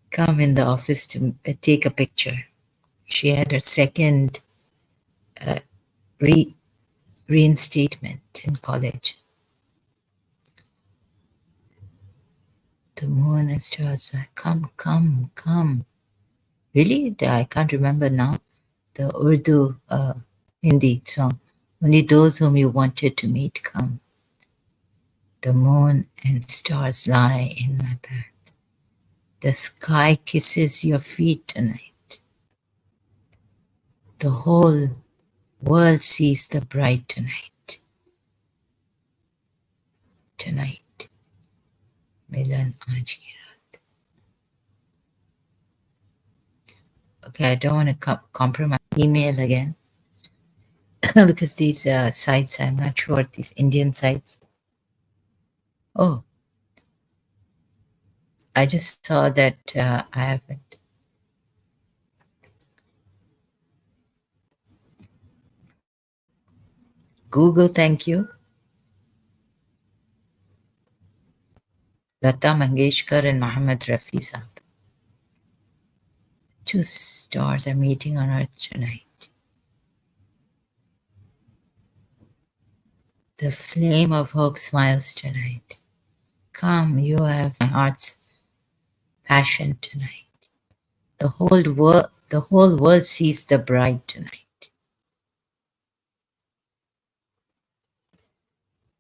Come in the office to take a picture. She had her second reinstatement in college. The moon and stars, come, come, come. Really? I can't remember now. The Urdu Hindi song. Only those whom you wanted to meet come. The moon and stars lie in my path. The sky kisses your feet tonight. The whole world sees the bride tonight. Tonight. Milan aaj ki raat. Okay, I don't want to compromise email again because these sites, I'm not sure, these Indian sites. Oh, I just saw that I haven't. Google, thank you. Lata Mangeshkar and Mohammed Rafi Saab. Two stars are meeting on earth tonight. The flame of hope smiles tonight. Come, you have my heart's passion tonight. The whole world sees the bride tonight.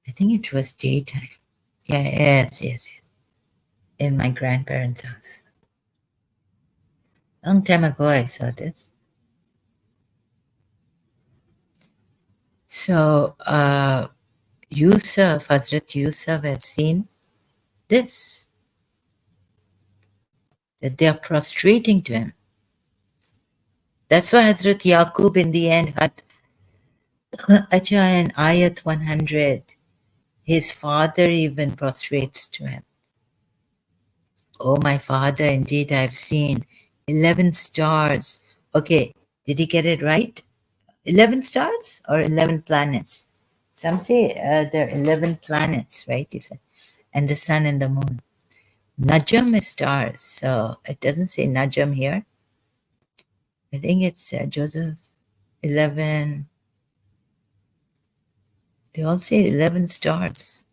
I think it was daytime. Yeah, yes. In my grandparents' house. Long time ago I saw this. So Yusuf, Hazrat Yusuf had seen this, that they are prostrating to him. That's why Hazrat Yaqub in the end had Acha in Ayat 100. His father even prostrates to him. Oh, my father, indeed I've seen 11 stars. Okay, did he get it right? 11 stars or 11 planets? Some say there are 11 planets, right? He said, and the sun and the moon. Najam is stars, so it doesn't say Najam here. I think it's Joseph 11. They all say 11 stars.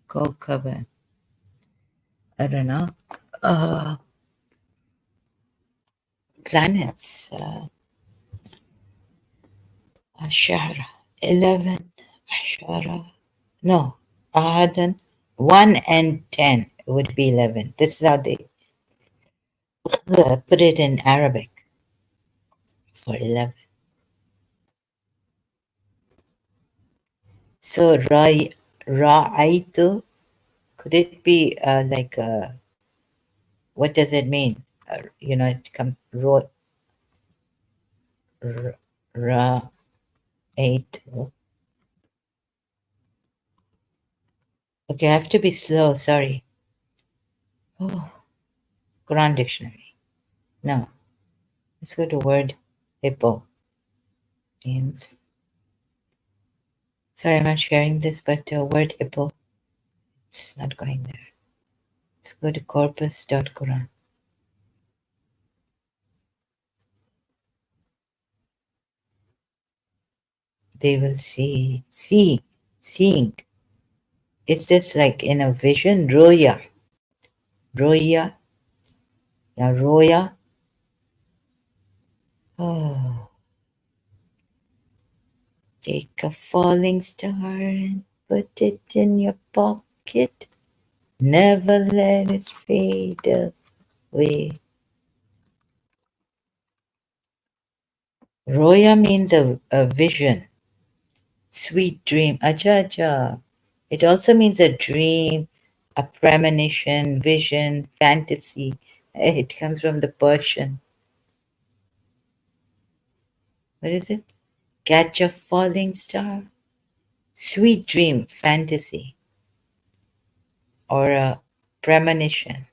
Kokaba. I don't know. Uh, Planets. Ashara. 11. Ashara. No. Ahadan. 1 and 10 would be 11. This is how they put it in Arabic for 11. So, Ra'aitu, could it be like, what does it mean? It comes, Ra'aitu. Okay, I have to be slow, sorry. Oh, Quran Dictionary. No, let's go to word hippo. Means, sorry, I'm not sharing this, but word hippo, it's not going there. Let's go to corpus.quran. They will seeing. Is this like in a vision? Roya, yeah, Roya. Oh, take a falling star and put it in your pocket. Never let it fade away. Roya means a vision, sweet dream. Acha, acha. It also means a dream, a premonition, vision, fantasy. It comes from the Persian. What is it? Catch a falling star. Sweet dream, fantasy, or a premonition,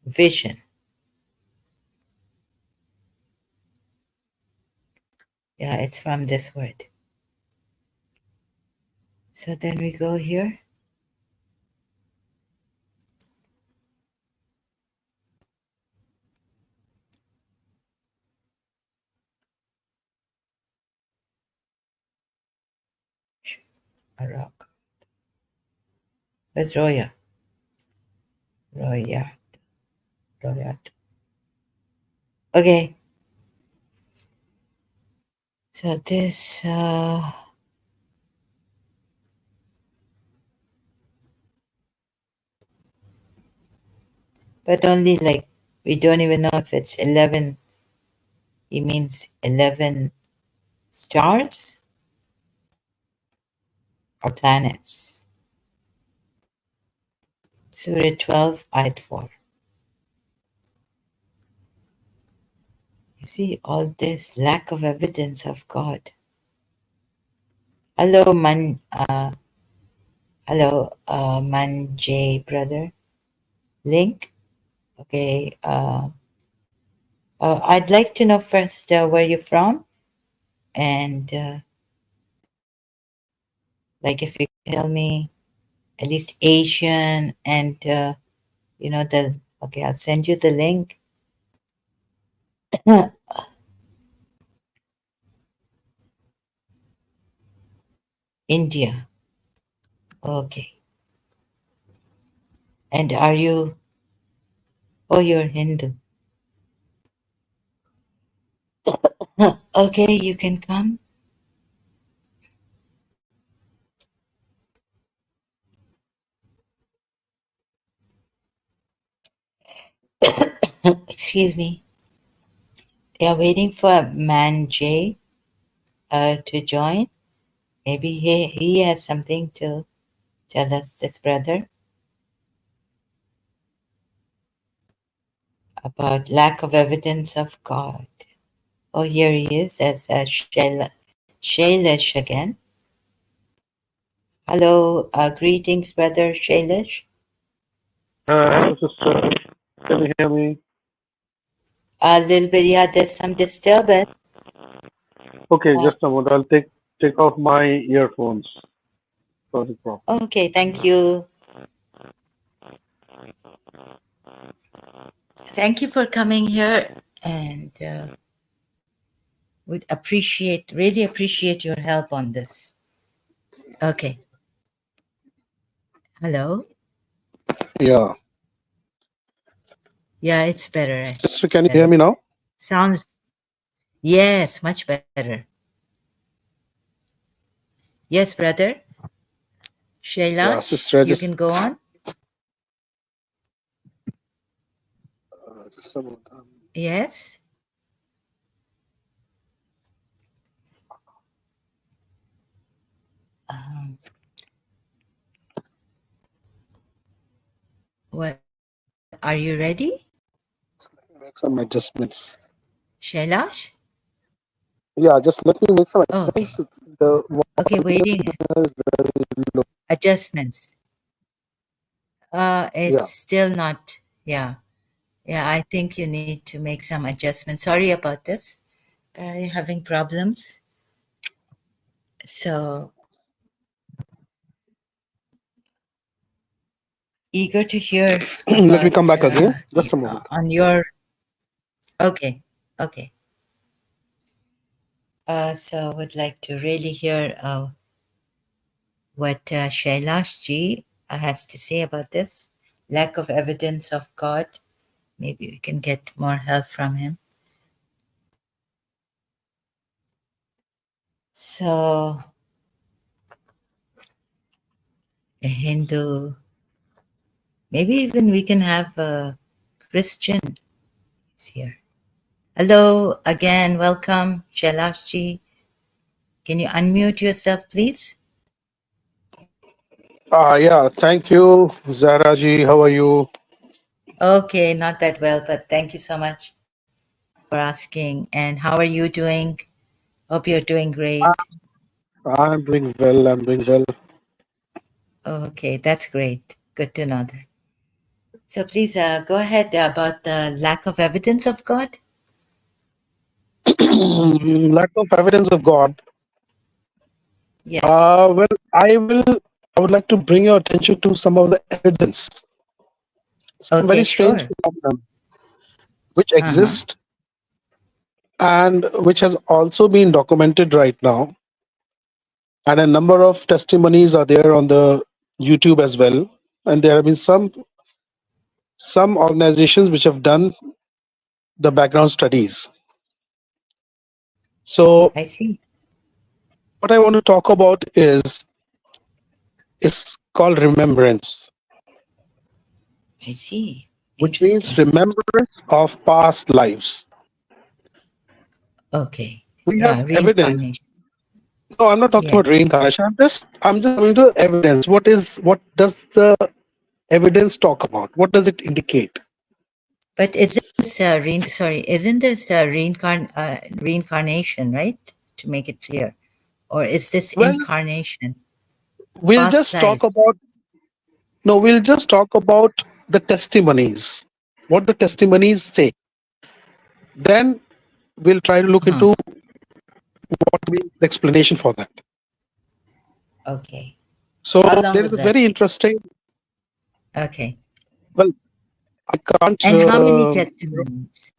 vision. Yeah, it's from this word. So then we go here. A rock. Where's Roya? Roya. Roya. Okay. So this, but only like, we don't even know if it's 11. He means 11 stars or planets. Surah 12, Ayat 4. You see all this lack of evidence of God. Hello, Manjay brother. Link. Okay. I'd like to know first where you're from, and like if you could tell me at least Asian and the. Okay, I'll send you the link. India. Okay. And are you, oh, you're Hindu. Okay, you can come. Excuse me. They are waiting for Man J to join. Maybe he has something to tell us, this brother, about lack of evidence of God. Oh, here he is as Shailesh again. Hello, greetings, brother Shailesh. Hello, sister. Can you hear me? A little bit, yeah, there's some disturbance. Okay, Uh, just a moment. I'll take off my earphones. Sorry, problem. okay, thank you. Thank you for coming here, and would appreciate, really appreciate your help on this. Okay, hello. Yeah, Yeah, it's better. sister, It's can you hear better. me now? Sounds, yes, much better. Yes, brother. Yeah, Shailash, sister. I you just can go on. just a moment. Yes. Um, what are you ready, Make some adjustments. Shailash? Yeah, just let me make some Oh, okay. adjustments. The Okay, waiting. volume is very low. Adjustments. It's Yeah. still not. Yeah. Yeah, I think you need to make some adjustments. Sorry about this. Having problems. So eager to hear Let me come about back again. Just a moment. on your. Okay. Okay. So would like to really hear what Shailash ji has to say about this lack of evidence of God. Maybe we can get more help from him. So a Hindu, maybe even we can have a Christian here. Hello again, welcome, Shailash ji. Can you unmute yourself, please? Yeah, thank you, Zara ji. How are you? Okay, not that well, but thank you so much for asking. And how are you doing? Hope you're doing great. I'm doing well. I'm doing well. Okay, that's great. Good to know that. So please go ahead about the lack of evidence of God. Lack of evidence of God. Yes. Well, I would like to bring your attention to some of the evidence, some very Okay, strange sure. phenomenon which Uh-huh. exist and which has also been documented right now. And a number of testimonies are there on the YouTube as well. And there have been some organizations which have done the background studies. So I see. what I want to talk about is called remembrance, I see. which means Interesting. remembrance of past lives. Okay. We have Yeah, evidence. reincarnation. No, I'm not talking Yeah. about reincarnation. I'm just going to evidence. What does the evidence talk about? What does it indicate? But isn't this isn't this reincarnation, right? To make it clear. Or is this Well, incarnation? we'll Past just talk lives. about no, we'll just talk about the testimonies. What the testimonies say. Then we'll try to look Huh. into what will be the explanation for that. Okay. So How long there will is a that very take? interesting. Okay. Well, I can't. And how many testimonies?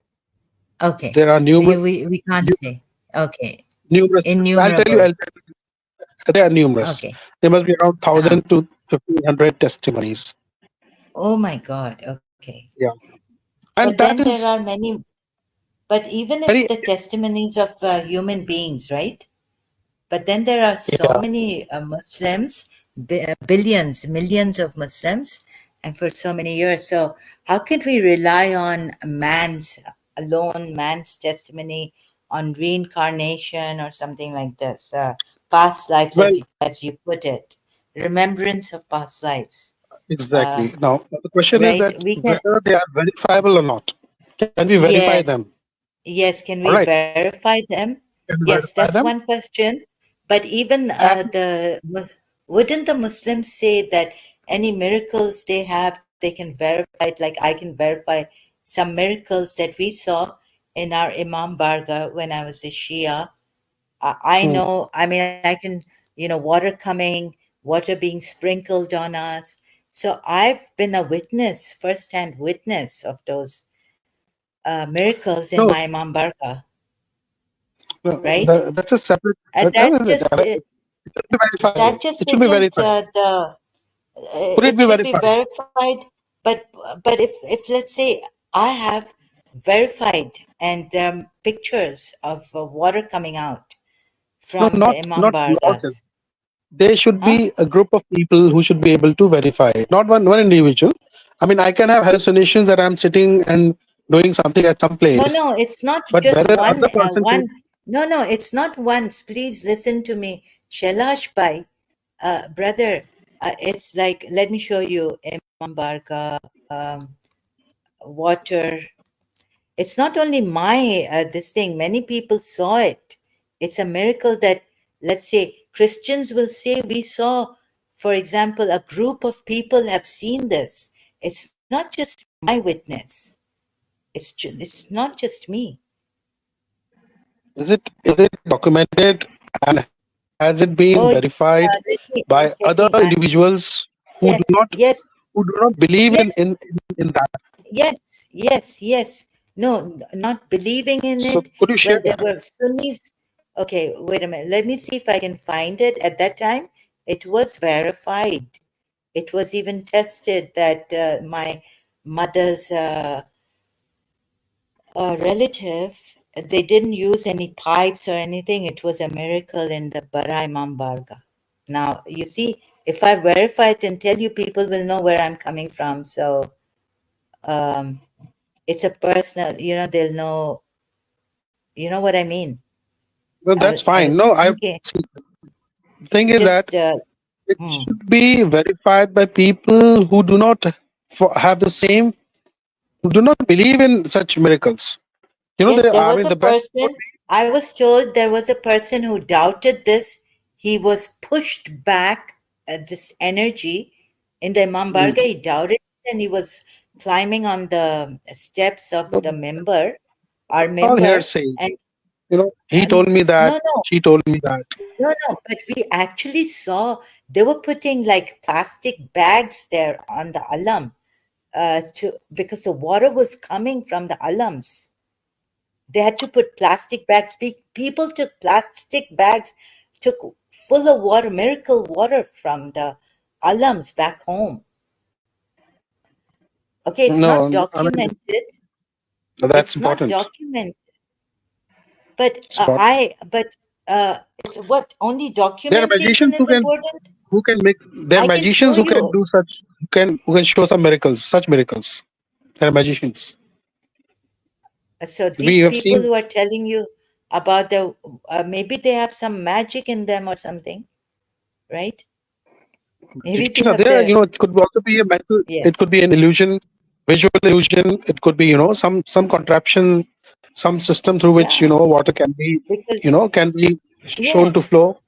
Okay. There are numerous, We can't say. Okay. numerous. I'll tell you. Innumerable. They are numerous. Okay. There must be around Uh-huh. 1,000 to 1,500 testimonies. Oh my God. Okay. Yeah, But and then that there is are many, but even if very the testimonies of human beings, right? But then there are so yeah. many Muslims, billions, millions of Muslims, and for so many years. So, how can we rely on man's alone, man's testimony on reincarnation or something like this? Past lives, Well, as you put it, remembrance of past lives. Uh, exactly. Now the question is right? that We can, whether they are verifiable or not. Can we verify yes, them? yes, can All we right. verify them? Can we Yes, verify that's them? one question. But even And wouldn't the Muslims say that any miracles they have, they can verify it, like I can verify some miracles that we saw in our Imam Barga when I was a Shia. I mm, know, I mean, I can, water coming, water being sprinkled on us. So I've been a witness, first-hand witness of those miracles in no, my Imam Barga, right? that's a separate. And That it should be verifiable. that just It should be isn't verified. the Could it it be should be verified? verified, but if let's say I have verified and there are pictures of water coming out No, from the Imam not lodges. Bargas, There should huh? be a group of people who should be able to verify it, not one individual. I mean, I can have hallucinations that I'm sitting and doing something at some No, place, no, it's not but just whether other person can. one. No, no, it's not once. Please listen to me. Shailash Bhai, brother, it's like, let me show you Imam Barga, water. It's not only my this thing, many people saw it. It's a miracle that, let's say, Christians will say, we saw, for example, a group of people have seen this. It's not just my witness. It's not just me. Is it documented, and has it been Oh, verified let by me, other okay, individuals who do yes, not yes, believe yes, in that? yes. No, not believing in So it. could you share Well, there that? were Sunnis. Okay, wait a minute. Let me see if I can find it. At that time, it was verified. It was even tested that my mother's relative, they didn't use any pipes or anything. It was a miracle in the Bara Imam Barga. Now, you see, if I verify it and tell you, people will know where I'm coming from. So um, it's a personal, they'll know, you know what I mean. No, that's I fine. was No, I thinking, see, the thing is that just, it hmm. should be verified by people who do not have the same, who do not believe in such miracles. Yes, there I was mean, a the best would person, I was told there was a person who doubted this. He was pushed back, this energy in the Imam be. Barga. He doubted it and he was climbing on the steps of No, the member, our that's all member. hearsay. And He told me that. no, no, She told me that. but we actually saw they were putting like plastic bags there on the alam to because the water was coming from the alams. They had to put plastic bags. People took plastic bags, took full of water, miracle water from the alams back home. Okay, it's not No, I mean, documented. that's It's not important. documented. But It's important. it's what only There are documentation magicians is important. who can make. There are I can show magicians who can you. do such. Who can show some miracles. Such miracles. There are magicians. So We these have people seen who are telling you about the maybe they have some magic in them or something, right? Maybe they magicians are have there. their It could also be a mental. It yes, could be an illusion, visual illusion. It could be some contraption, some system through which yeah, water can be because can be yeah, shown to flow.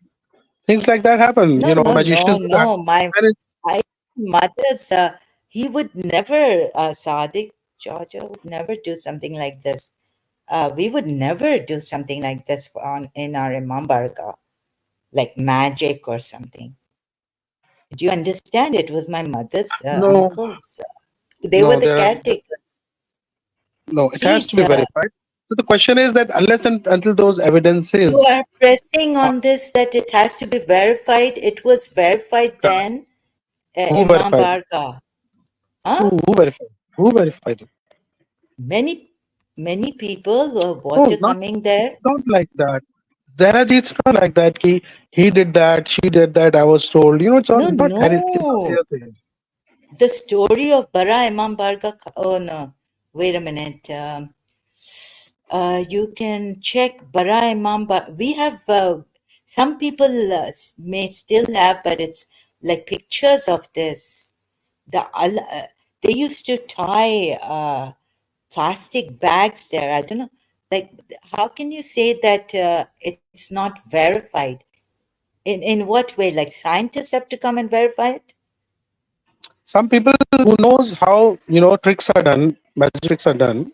Things like that happen. no, no, Magicians no, do that. no. And I mother's he would never Sadiq Georgia would never do something like this. We would never do something like this on in our Imam Baraka, like magic or something. Do you understand? It was my mother's no, uncles. They were no, the there are caretakers. no. It has to Please, be verified. So the question is that unless and until those You evidences are pressing are on this that it has to be verified. It was verified correct, then, who Imam verified it? Barga. Huh? Who verified? Who verified it? Many, many people, No, water coming there. not like that. Zahraji, it's not like that. He did that, she did that. I was told. It's all No, not heresy. It's not no. hearsay. The story of Bara Imam Barga. Oh, no. Wait a minute. You can check Bara Imam. We have some people may still have, but it's like pictures of this. They used to tie plastic bags there. I don't know. Like, how can you say that it's not verified? In what way? Like scientists have to come and verify it? Some people who knows how tricks are done, magic tricks are done,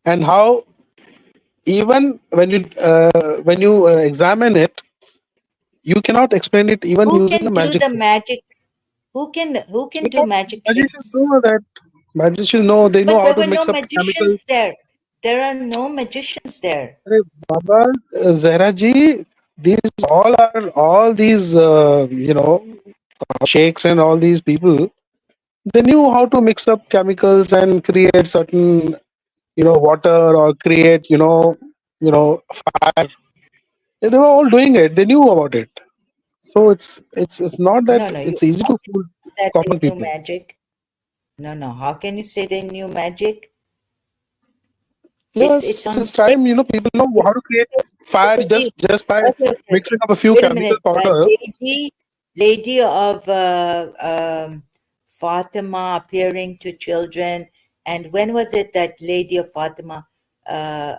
and how even when you examine it, you cannot explain it even Who using a can do magic the trick. magic? Who can do magic Magicians tricks? know that. Magicians know, they know But how there to were no mix up chemicals. magicians there. There are no magicians there. Arey Baba, Zehra ji, these all these sheikhs and all these people, they knew how to mix up chemicals and create certain water, or create fire. They were all doing it. They knew about it. So it's not that No, no. it's easy How to can fool you say that they common knew people. magic? No, no. How can you say they knew magic? It's Yes, on since tape. time, people know how to create fire Okay, just by okay, okay, mixing okay. up a few Wait a chemical minute. powder. Lady of Fatima appearing to children. And when was it that Lady of Fatima uh,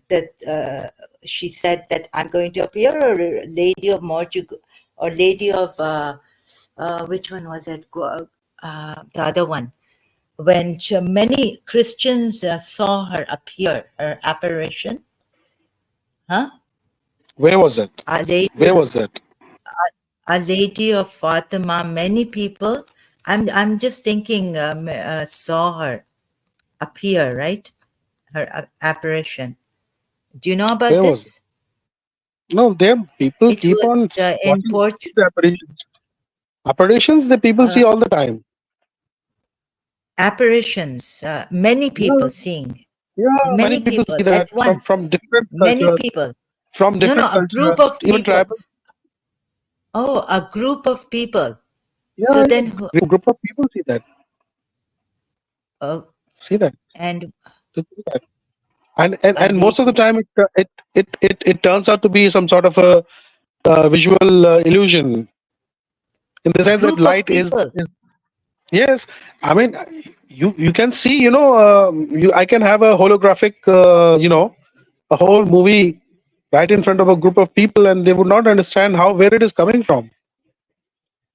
that she said that I'm going to appear, or Lady of Morjuk, or Lady of which one was it? The other one. When many Christians saw her appear, her apparition, huh? Where was it? A lady Where was it? A Lady of Fatima, many people, I'm just thinking, saw her appear, right? Her apparition. Do you know about Where was it? this? No, there people It keep was on in watching Portugal. the apparitions. Apparitions that people see all the time. Apparitions, many Yeah, people seeing, yeah. Many many people people see at that from once, different many cultures, people. from No, no, different a group cultures, of even people. tribal. Oh, a group of people. Yeah, So yeah. then, Group of people see that. uh, See that. and They see that. And a most of the lady, time, it turns out to be some sort of a visual illusion, in the sense that group of light people. is yes. I mean, you can see, I can have a holographic, a whole movie right in front of a group of people, and they would not understand how where it is coming from.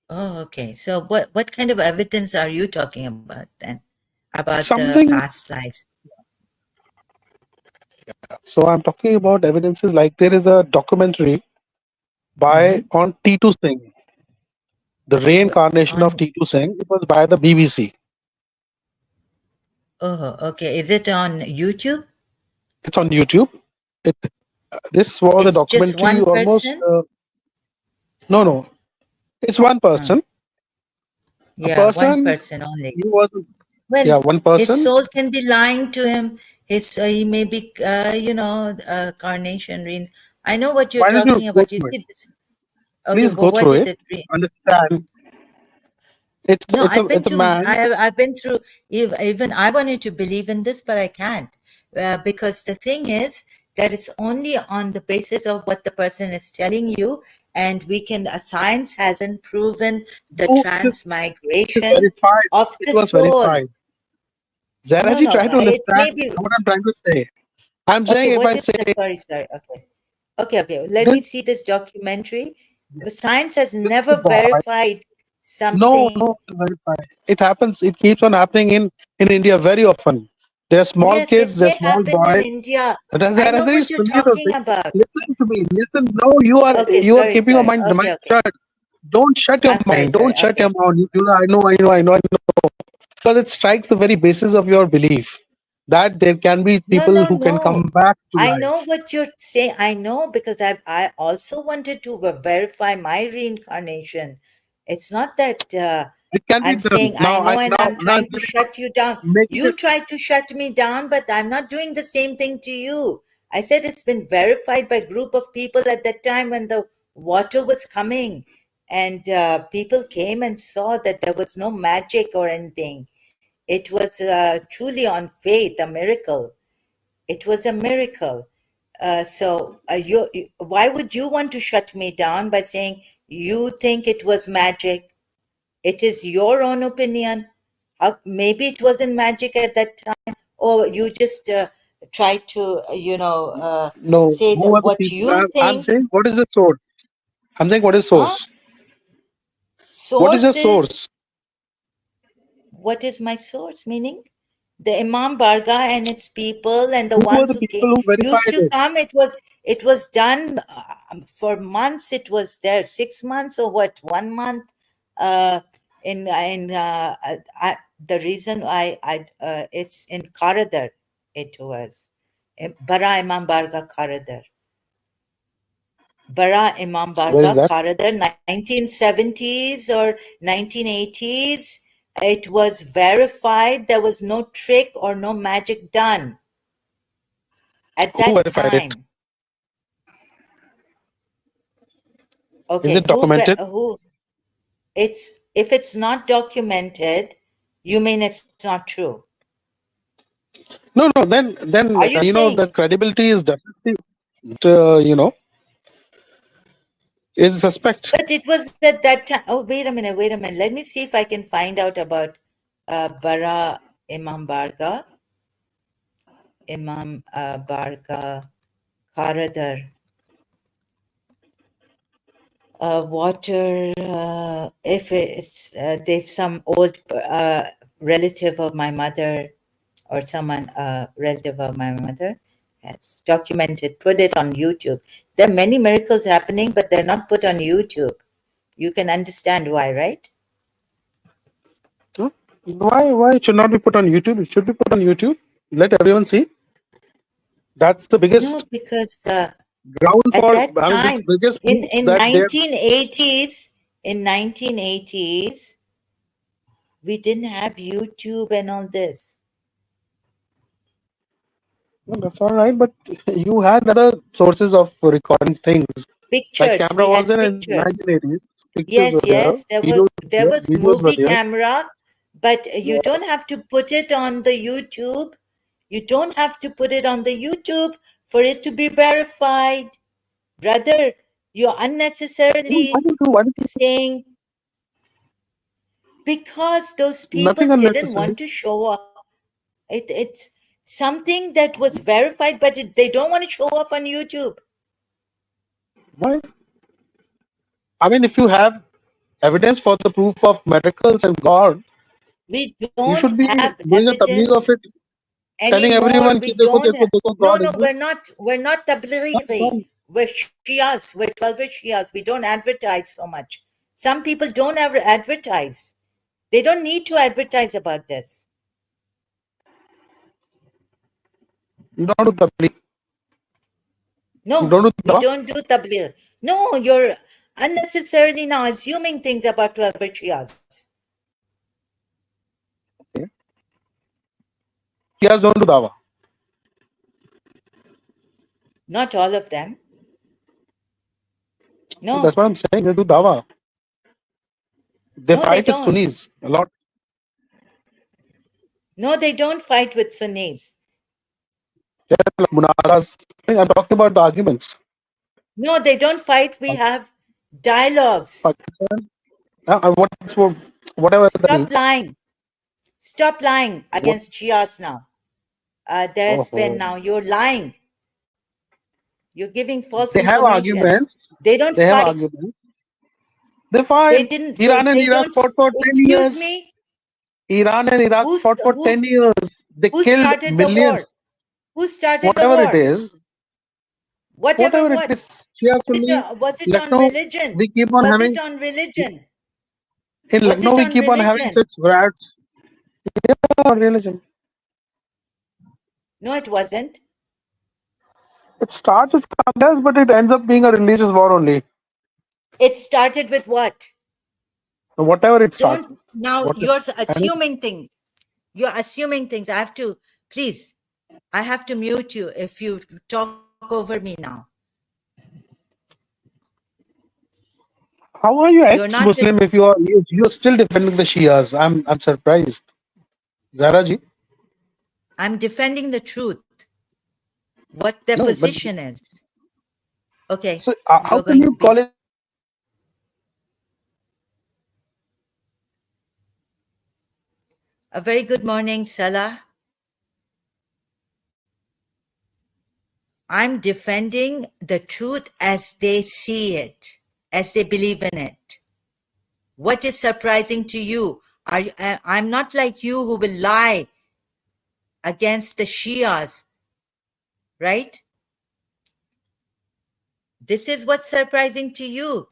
Oh, okay. So what kind of evidence are you talking about then? About the Something. past lives? So I'm talking about evidences, like there is a documentary by Mm-hmm. on T2 Singh, the reincarnation of On T2 Singh. It was by the BBC. Oh, okay. Is it on YouTube? It's on YouTube. It This was a It's just documentary one almost. person? No, it's one Uh, person. A yeah, one person. person only. He was, Well, yeah, one his person. soul can be lying to him. He may be, carnation. I know what you're Why don't you talking go about. You through it? see this? Okay, Please but go what through is it. it? Understand. It's No, it's a I've been it's a to, man. I've been through, even I wanted to believe in this, but I can't. Because the thing is that it's only on the basis of what the person is telling you, and science hasn't proven the No, it is transmigration verified. of It the was soul. verified. No, Zaraji, no, try to it understand may be. what I'm trying to say. I'm Okay, saying, if what I is say the, sorry, okay. Okay, let this, me see this documentary. Science has this is the never boy. verified No, something. no, it's verified. It happens. It keeps on happening in India very often. There are small Yes, kids. it There are may small happen in boys. India. I know Zaraji, what you're talking about. listen to me. Listen. No, Okay, you are sorry, keeping your sorry. mind Okay, okay. shut. Don't shut your I'm sorry, mind. sorry. Don't shut your Okay. mouth. I know. Because it strikes the very basis of your belief. that there can be No, people no, who can come no. back to I know life. what you're saying. I know because I also wanted to verify my reincarnation. It's not that It can be I'm done. saying I know and I'm Now trying to shut you down. making You it. tried to shut me down, but I'm not doing the same thing to you. I said it's been verified by a group of people at that time when the water was coming, and people came and saw that there was no magic or anything. It was truly on faith, a miracle. It was a miracle. Why would you want to shut me down by saying you think it was magic? It is your own opinion. Maybe it wasn't magic at that time, or you just try to, No, say who that are the what people? you I'm think. saying, what is the source? I'm saying, what is Huh? source? What is the Source is, source? what is my source? Meaning? The Imam Barga and its people and the Who are ones the who people who used verified to it? come. It was done for months. It was there 6 months or what? 1 month. The reason it's in Karadar. It was Bara Imam Barga Karadar. Bara Imam Where is Barga that? Karadar, 1970s or 1980s. It was verified. There was no trick or no magic done at Who that verified it? time. Is Okay, it documented? who? It's if it's not documented, you mean it's not true? No, no. Then Are you the saying? credibility is definitely, is suspect. But it was at that time. Oh, wait a minute, wait a minute. Let me see if I can find out about Bara Imam Barga, Imam Barga Karadar. Water, if it's there's some old relative of my mother or someone relative of my mother has documented, put it on YouTube. There are many miracles happening, but they're not put on YouTube. You can understand why, right? Huh? Why it should not be put on YouTube? It should be put on YouTube. Let everyone see. That's the No, biggest because ground at for. that I mean, time, biggest in proof in that there. 1980s, in 1980s, we didn't have YouTube and all this. Well, that's all right, but you had other sources of recording things. Like Pictures, camera we was had there in pictures. 1980s. Pictures Yes, were there. yes, there were Videos were there there. was Videos were movie there. camera, but you don't have to put it on the YouTube. You don't have to put it on the YouTube for it to be verified. Brother, you're Why unnecessarily don't you? Why don't you? saying because those people Nothing didn't unnecessary. want to show off. It's something that was verified, but they don't want to show off on YouTube. Why? I mean, if you have evidence for the proof of miracles and God, We you don't should be have doing a tabligh evidence of it, telling anymore. everyone, We ki dekho, don't dekho, dekho, no, God no, exists. we're not That's tablighi. fine. We're Shias. We're 12 Shias. We don't advertise so much. Some people don't ever advertise. They don't need to advertise about this. You don't do tabligh. You No, don't do we dawah. don't do tabligh. No, you're unnecessarily now assuming things about 12 Shias. Okay. Shias don't do dawah. Not all of them. That's No, what I'm saying. They do dawah. They no, they fight with don't. Sunnis a lot. No, they don't fight with Sunnis. Yeah, like munaras. I'm talking about the arguments. No, they don't fight. We have dialogues. Pakistan, whatever that Stop means. lying. Stop lying What? against Shias now. There has been Oh, now, you're lying. You're giving false they have information. arguments. They don't They have fight. arguments. They fight. They didn't, Iran and they Iraq don't, fought for 10 excuse years. me, Iran and Iraq who's, fought for who, 10 years. They who killed started the millions. war? Who started the Whatever it war? is, Whatever whatever it what? is, Shia Sunni, Was it on Lucknow, religion? we keep on Was it having, on religion? in Was Lucknow, it we on keep on having religion? such riots on religion. No, it wasn't. It starts with contest, but it ends up being a religious war only. It started with what? Whatever it starts Don't with. now What? you're And assuming things. You're assuming things. I have to, please, I have to mute you if you talk over me now. how are you You're not ex-Muslim if you're still defending the Shias? I'm surprised. Zara ji. I'm defending the truth, what their No, but position is. Okay, so how you're can going to you be call it? a very good morning, Salah. I'm defending the truth as they see it, as they believe in it. What is surprising to you? I'm not like you who will lie against the Shias, right? This is what's surprising to you,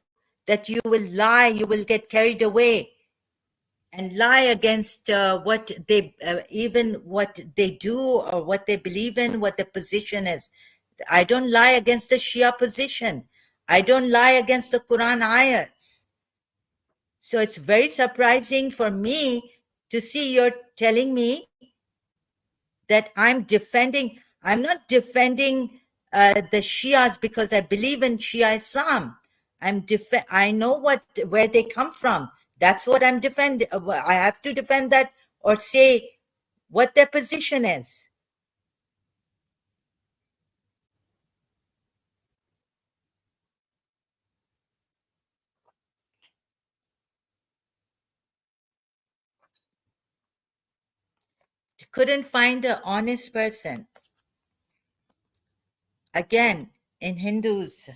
that you will lie, you will get carried away and lie against what they, even what they do or what they believe in, what the position is. I don't lie against the Shia position. I don't lie against the Quran ayats. So it's very surprising for me to see you're telling me that I'm not defending the Shias because I believe in Shia Islam. I know where they come from. That's what I'm defending. I have to defend that or say what their position is. Couldn't find an honest person. Again, in Hindus,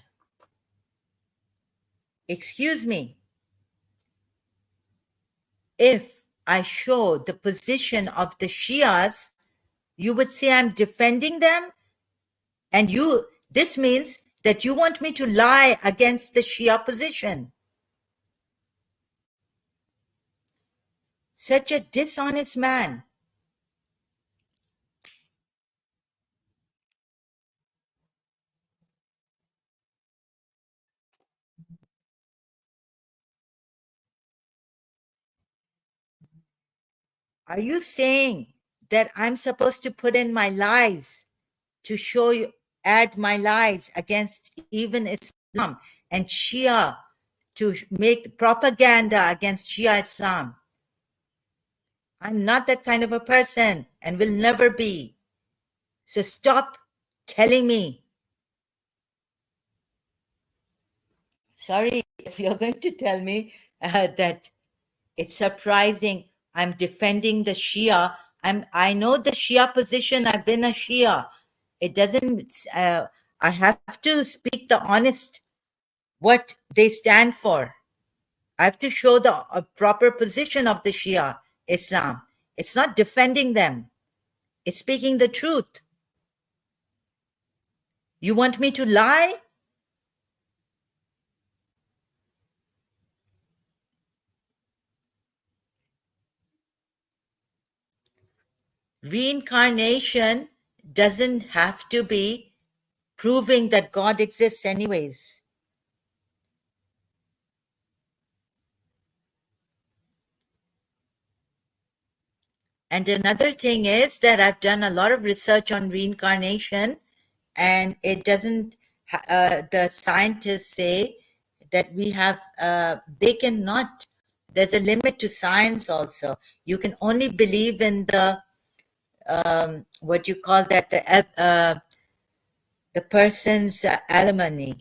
excuse me, if I show the position of the Shias, you would say I'm defending them, and this means that you want me to lie against the Shia position. Such a dishonest man. Are you saying that I'm supposed to put in my lies to show you, add my lies against even Islam and Shia to make propaganda against Shia Islam? I'm not that kind of a person and will never be. So stop telling me. Sorry if you're going to tell me that it's surprising I'm defending the Shia. I know the Shia position. I've been a Shia. It doesn't. I have to speak the honest what they stand for. I have to show the proper position of the Shia Islam. It's not defending them. It's speaking the truth. You want me to lie? Reincarnation doesn't have to be proving that God exists, anyways. And another thing is that I've done a lot of research on reincarnation, and it doesn't, the scientists say that they cannot, there's a limit to science also. You can only believe in what you call that, the person's alimony,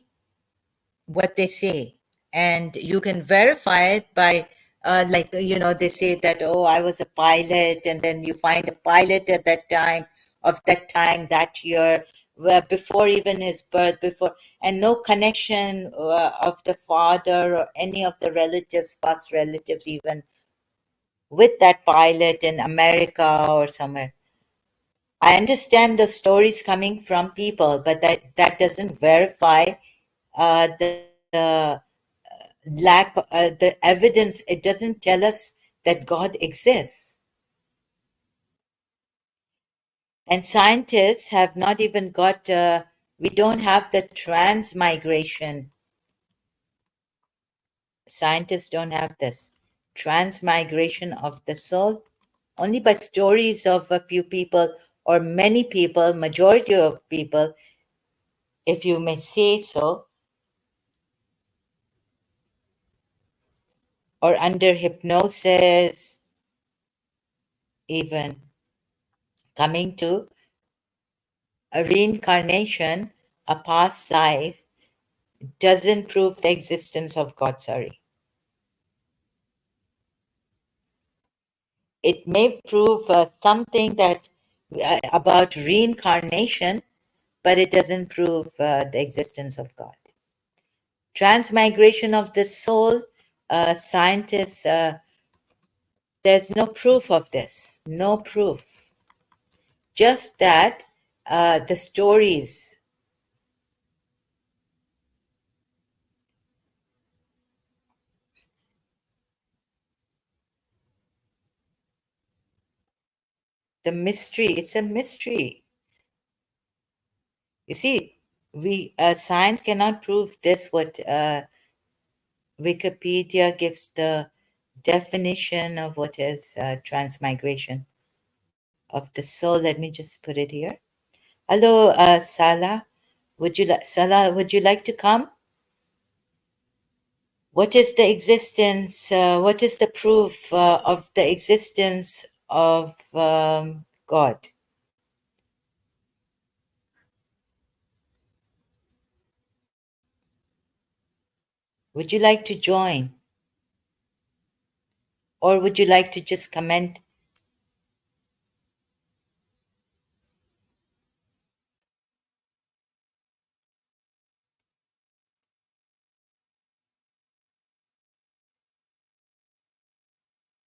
what they say, and you can verify it by they say that, oh, I was a pilot, and then you find a pilot at that time, that year, before even his birth, before, and no connection of the father or any of the relatives, past relatives even, with that pilot in America or somewhere. I understand the stories coming from people, but that doesn't verify the lack the evidence. It doesn't tell us that God exists. And scientists have not even got, we don't have the transmigration. Scientists don't have this transmigration of the soul. Only by stories of a few people or many people, majority of people, if you may say so, or under hypnosis, even coming to a reincarnation, a past life, doesn't prove the existence of God. Sorry. It may prove something that about reincarnation, but it doesn't prove the existence of God. Transmigration of the soul, scientists, there's no proof of this. No proof. Just that the stories, the mystery, it's a mystery. You see, we science cannot prove this. What Wikipedia gives the definition of what is transmigration of the soul. Let me just put it here. Hello, Salah. Salah? Would you like to come? What is the existence? What is the proof of the existence of God? Would you like to join, or would you like to just comment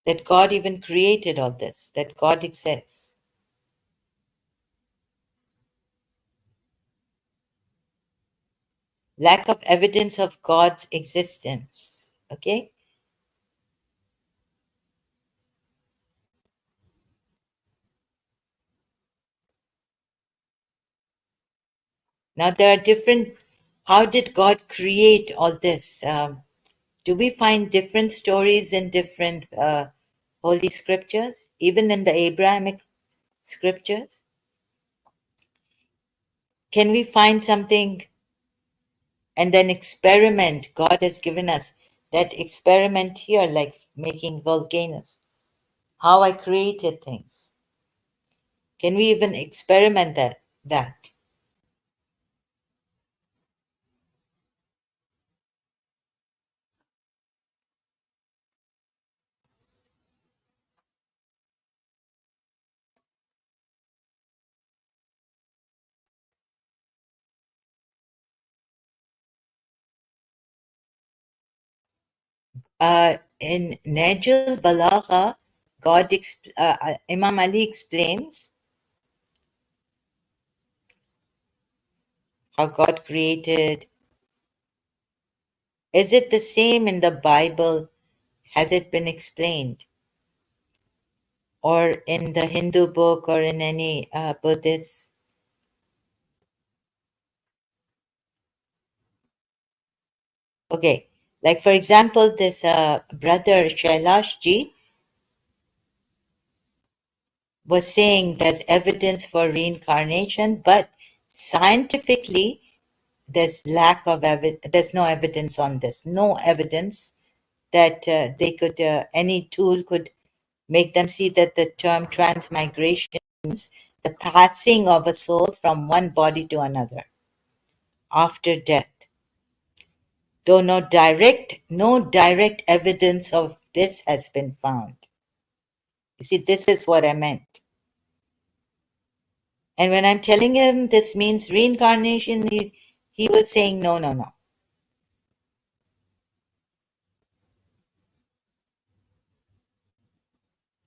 that God even created all this? That God exists? Lack of evidence of God's existence. Okay. Now there are different. How did God create all this? Do we find different stories in different holy scriptures, even in the Abrahamic scriptures? Can we find something and then experiment? God has given us that experiment here, like making volcanoes. How I created things. Can we even experiment that? In Najul Balagha, Imam Ali explains how God created. Is it the same in the Bible? Has it been explained? Or in the Hindu book or in any Buddhist? Okay, like for example, this brother Shailash ji was saying there's evidence for reincarnation, but scientifically there's lack of there's no evidence on this. No evidence that they could any tool could make them see that the term transmigration means the passing of a soul from one body to another after death. Though no direct evidence of this has been found. You see, this is what I meant. And when I'm telling him this means reincarnation, he was saying, no, no, no.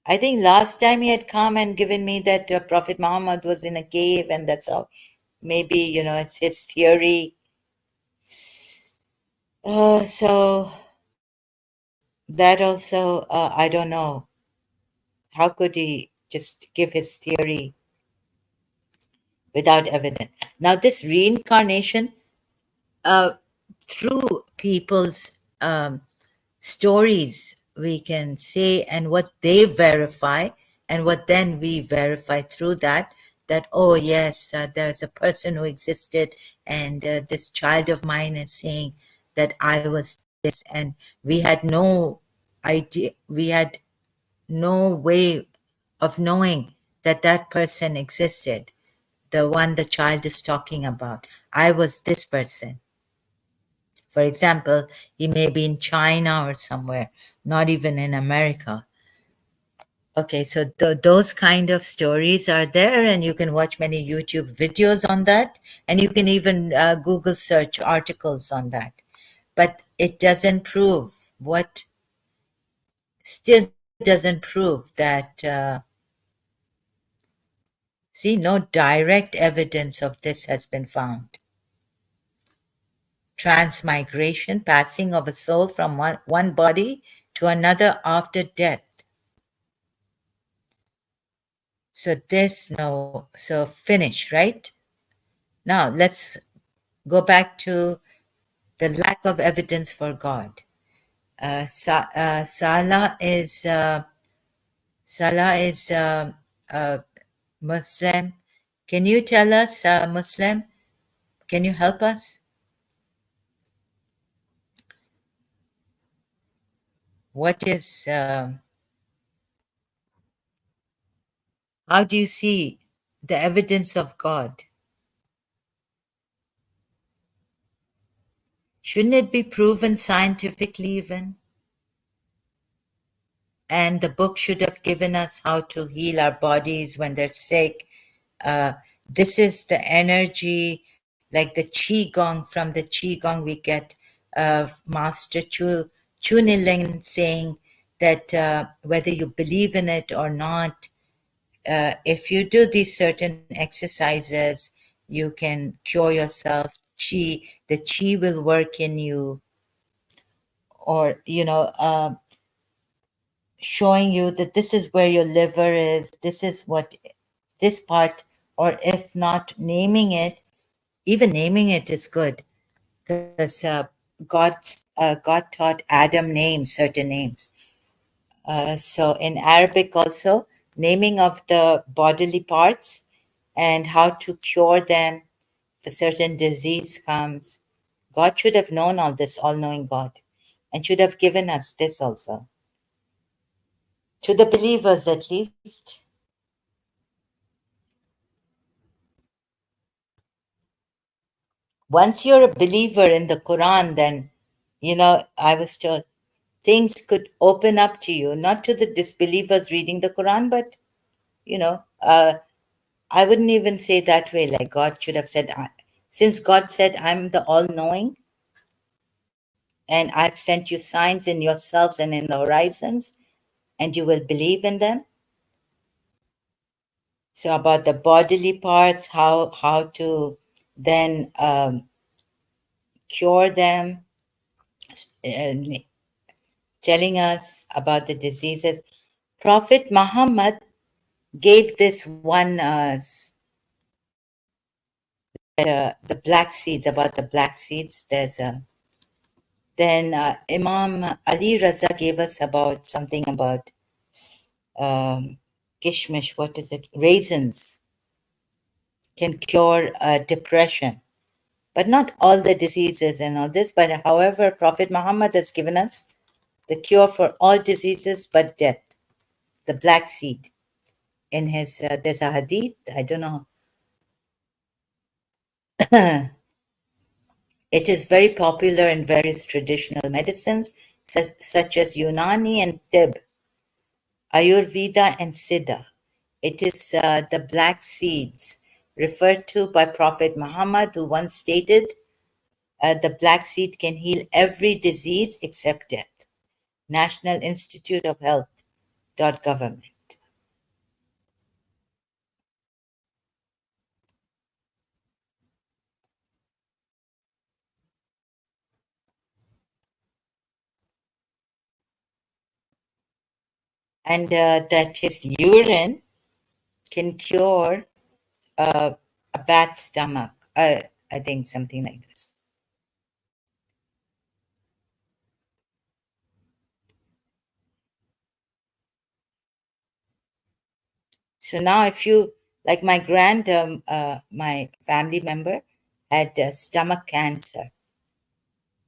I think last time he had come and given me that Prophet Muhammad was in a cave, and that's how maybe, it's his theory. So that also, I don't know. How could he just give his theory? without evidence. Now, this reincarnation, uh, through people's stories, we can say, and what they verify, and what then we verify through that, that, oh, yes, there's a person who existed, and this child of mine is saying that I was this, and we had no idea, we had no way of knowing that that person existed, the one the child is talking about. I was this person. For example, he may be in China or somewhere, not even in America. Okay, so those kind of stories are there, and you can watch many YouTube videos on that, and you can even Google search articles on that. But it doesn't prove what, still doesn't prove that, see, no direct evidence of this has been found. Transmigration, passing of a soul from one body to another after death. So this, no, so finish, right? Now let's go back to the lack of evidence for God. Salah is Muslim. Can you tell us, Muslim? Can you help us? What is, how do you see the evidence of God? Shouldn't it be proven scientifically even? And the book should have given us how to heal our bodies when they're sick. Uh, this is the energy, like the qi gong. From the qi gong, we get Master Chu Niling saying that whether you believe in it or not, if you do these certain exercises, you can cure yourself. Qi, the qi will work in you, or showing you that this is where your liver is, this is what this part, or if not naming it, even naming it is good, because God taught Adam names, certain names. So in Arabic also, naming of the bodily parts and how to cure them if a certain disease comes. God should have known all this, all-knowing God, and should have given us this also. To the believers at least. Once you're a believer in the Quran, then, I was told things could open up to you, not to the disbelievers reading the Quran, but, I wouldn't even say that way. Like God should have said, since God said, I'm the all knowing, and I've sent you signs in yourselves and in the horizons, and you will believe in them. So, about the bodily parts, how to then cure them, and telling us about the diseases. Prophet Muhammad gave this one, the black seeds, about the black seeds. Then Imam Ali Raza gave us about something about kishmish, what is it? Raisins can cure depression, but not all the diseases and all this. But however, Prophet Muhammad has given us the cure for all diseases but death, the black seed. In his, there's a hadith, I don't know. It is very popular in various traditional medicines, such as Unani and Tib, Ayurveda and Siddha. It is the black seeds referred to by Prophet Muhammad, who once stated, the black seed can heal every disease except death. National Institute of Health .government. And that his urine can cure a bad stomach. I think something like this. So now, if you like, my family member had stomach cancer.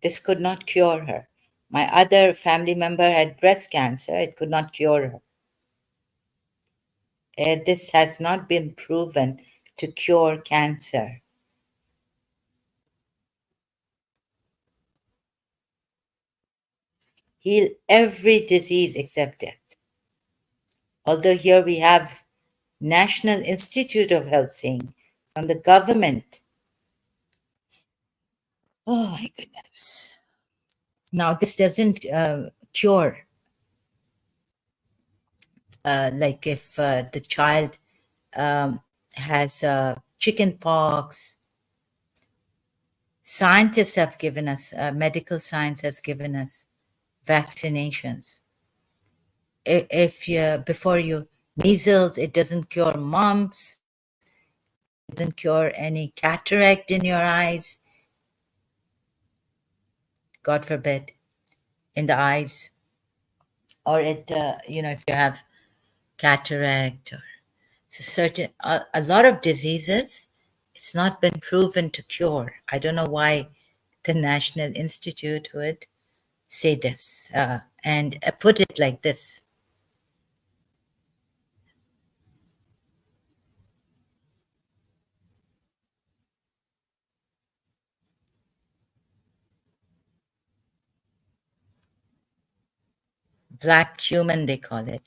This could not cure her. My other family member had breast cancer. It could not cure her. This has not been proven to cure cancer. Heal every disease except death. Although here we have National Institute of Health saying from the government. Oh my goodness. Now, this doesn't cure, like if the child um, has chicken pox. Scientists have given us, medical science has given us vaccinations. If you, before you, measles, it doesn't cure mumps, it doesn't cure any cataract in your eyes, God forbid, in the eyes. Or if you have cataract or certain, a lot of diseases, it's not been proven to cure. I don't know why the National Institute would say this and put it like this. Black human, they call it.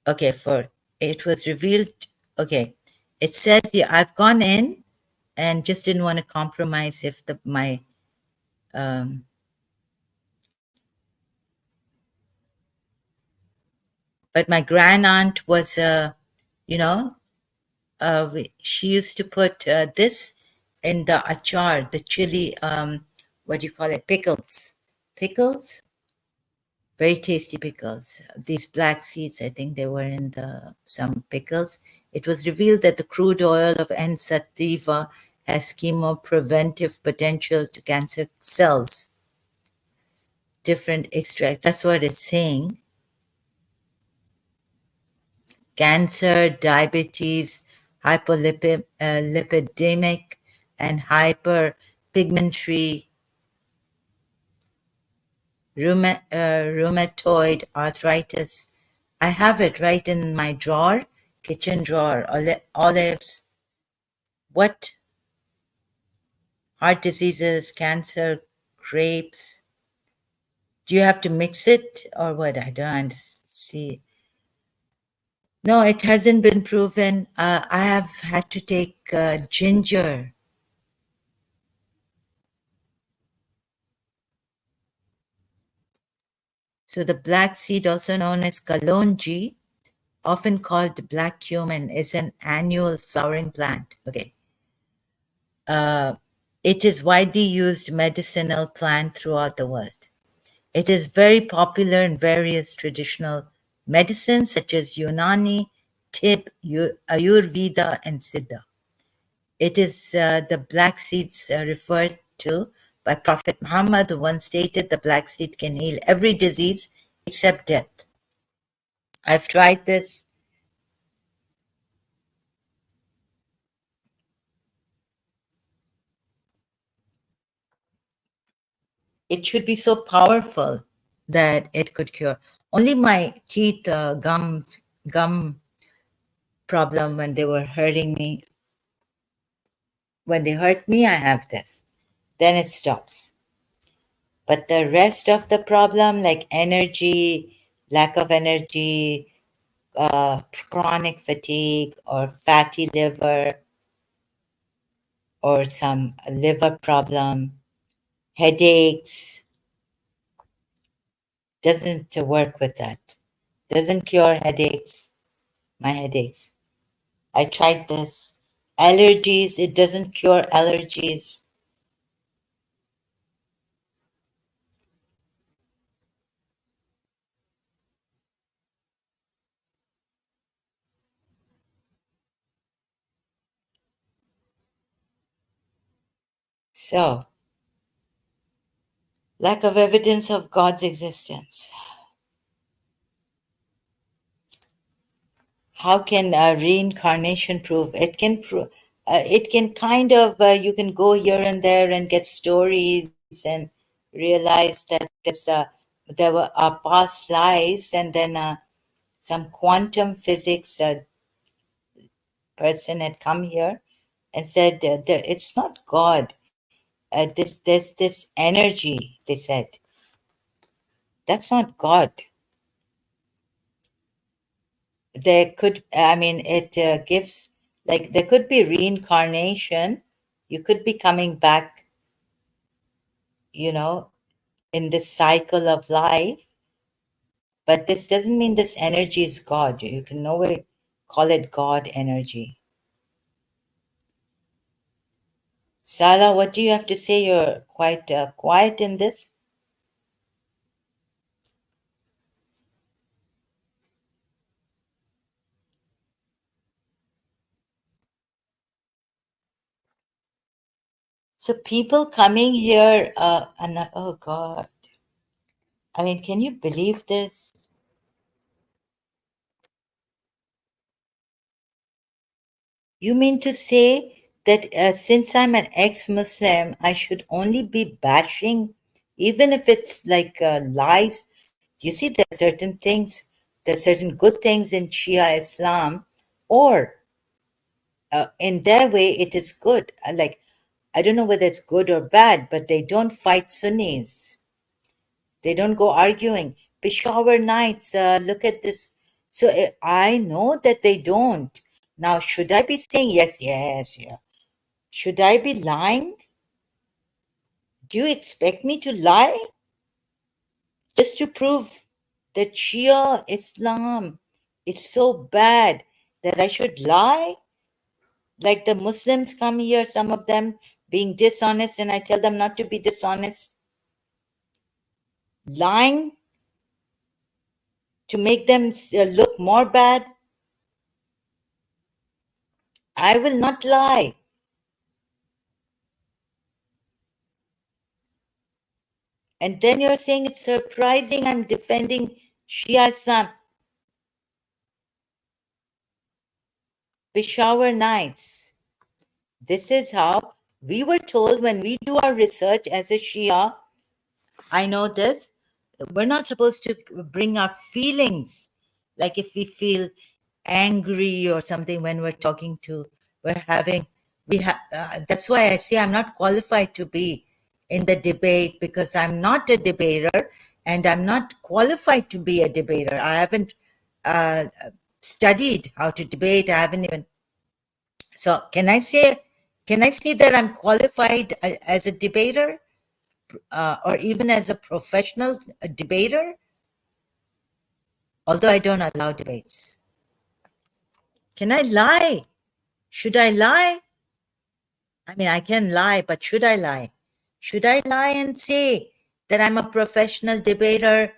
Okay, for it was revealed. Okay, it says here, I've gone in and just didn't want to compromise if my um, but my grand aunt was you know she used to put this in the achar, the chili, what do you call it, pickles, very tasty pickles. These black seeds, I think they were in the some pickles. It was revealed that the crude oil of N sativa has chemopreventive potential to cancer cells. Different extract. That's what it's saying. Cancer, diabetes, hypolipidemic, and hyperpigmentary rheumatoid arthritis. I have it right in my drawer, kitchen drawer. Olives, what? Heart diseases, cancer, grapes. Do you have to mix it or what? I don't see. No, it hasn't been proven. I have had to take ginger. So the black seed, also known as kalonji, often called black cumin, is an annual flowering plant. Okay. Uh, it is widely used medicinal plant throughout the world. It is very popular in various traditional medicines such as Unani, Tib, Ayurveda, and Siddha. It is the black seeds referred to by Prophet Muhammad, who once stated the black seed can heal every disease except death. I've tried this. It should be so powerful that it could cure. Only my teeth, gum problem when they were hurting me. When they hurt me, I have this. Then it stops. But the rest of the problem, like energy, lack of energy, chronic fatigue, or fatty liver, or some liver problem, headaches, doesn't work with that. Doesn't cure headaches, my headaches. I tried this. Allergies, it doesn't cure allergies. So, lack of evidence of God's existence. How can reincarnation prove? It can prove. It can kind of. You can go here and there and get stories and realize that there were past lives, and then some quantum physics person had come here and said it's not God. There's this energy. They said that's not God. There could, I mean, it gives, like, there could be reincarnation. You could be coming back, you know, in this cycle of life, but this doesn't mean this energy is God. You can nowhere call it God energy. Sala, what do you have to say? You're quite quiet in this. So people coming here, and oh God, I mean, can you believe this? You mean to say that since I'm an ex-Muslim, I should only be bashing, even if it's like lies? You see, there are certain things, there are certain good things in Shia Islam, or in their way, it is good. Like, I don't know whether it's good or bad, but they don't fight Sunnis. They don't go arguing. Peshawar Nights, look at this. So I know that they don't. Now, should I be saying yes, yes, yeah? Should I be lying? Do you expect me to lie? Just to prove that Shia Islam is so bad that I should lie? Like the Muslims come here, some of them being dishonest, and I tell them not to be dishonest. Lying to make them look more bad? I will not lie. And then you're saying it's surprising I'm defending Shia Islam. Peshawar Nights. This is how we were told when we do our research as a Shia. I know this. We're not supposed to bring our feelings. Like if we feel angry or something when we're talking to, we're having, that's why I say I'm not qualified to be in the debate, because I'm not a debater and I'm not qualified to be a debater. I haven't uh, studied how to debate. I haven't even. So can I say that I'm qualified as a debater, or even as a professional debater? Although I don't allow debates. Can I lie? Should I lie? I mean, I can lie, but should I lie? Should I lie and say that I'm a professional debater?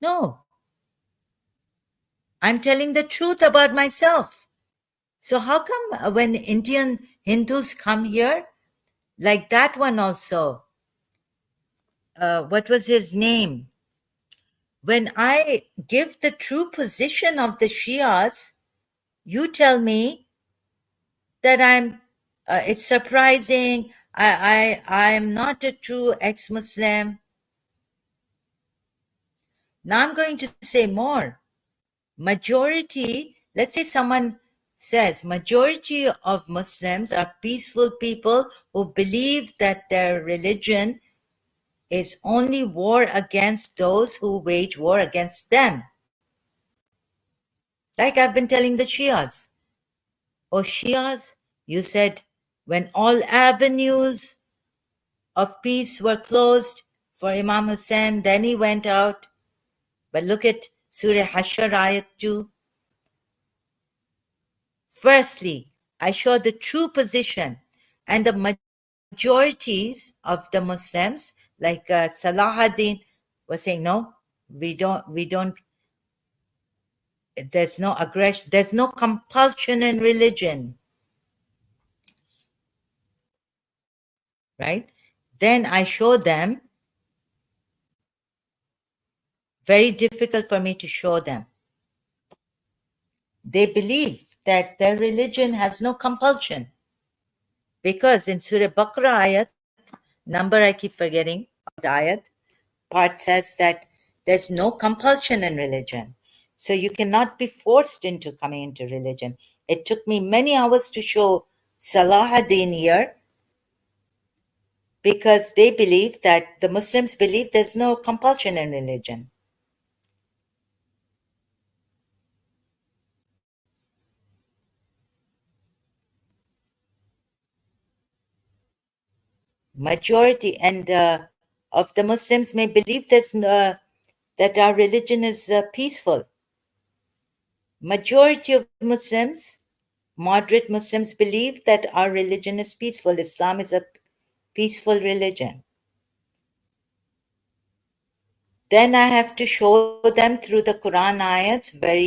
No, I'm telling the truth about myself. So how come when Indian Hindus come here, like that one also, what was his name? When I give the true position of the Shias, you tell me that it's surprising. I'm not a true ex-Muslim. Now I'm going to say more. Majority, let's say someone says majority of Muslims are peaceful people who believe that their religion is only war against those who wage war against them. Like I've been telling the Shias. Oh, Shias, you said when all avenues of peace were closed for Imam Hussein, then he went out. But look at Surah Hashar Ayat 2. Firstly, I show the true position, and the majorities of the Muslims, like Salahuddin, was saying, no, we don't, there's no aggression, there's no compulsion in religion, right? Then I show them, very difficult for me to show them. They believe that their religion has no compulsion because in Surah Baqarah ayat, number I keep forgetting of the ayat, part says that there's no compulsion in religion. So you cannot be forced into coming into religion. It took me many hours to show Salahuddin here because they believe that the Muslims believe there's no compulsion in religion. Majority and of the Muslims may believe that our religion is peaceful. Majority of Muslims, moderate Muslims, believe that our religion is peaceful. Islam is a peaceful religion. Then I have to show them through the Quran ayats but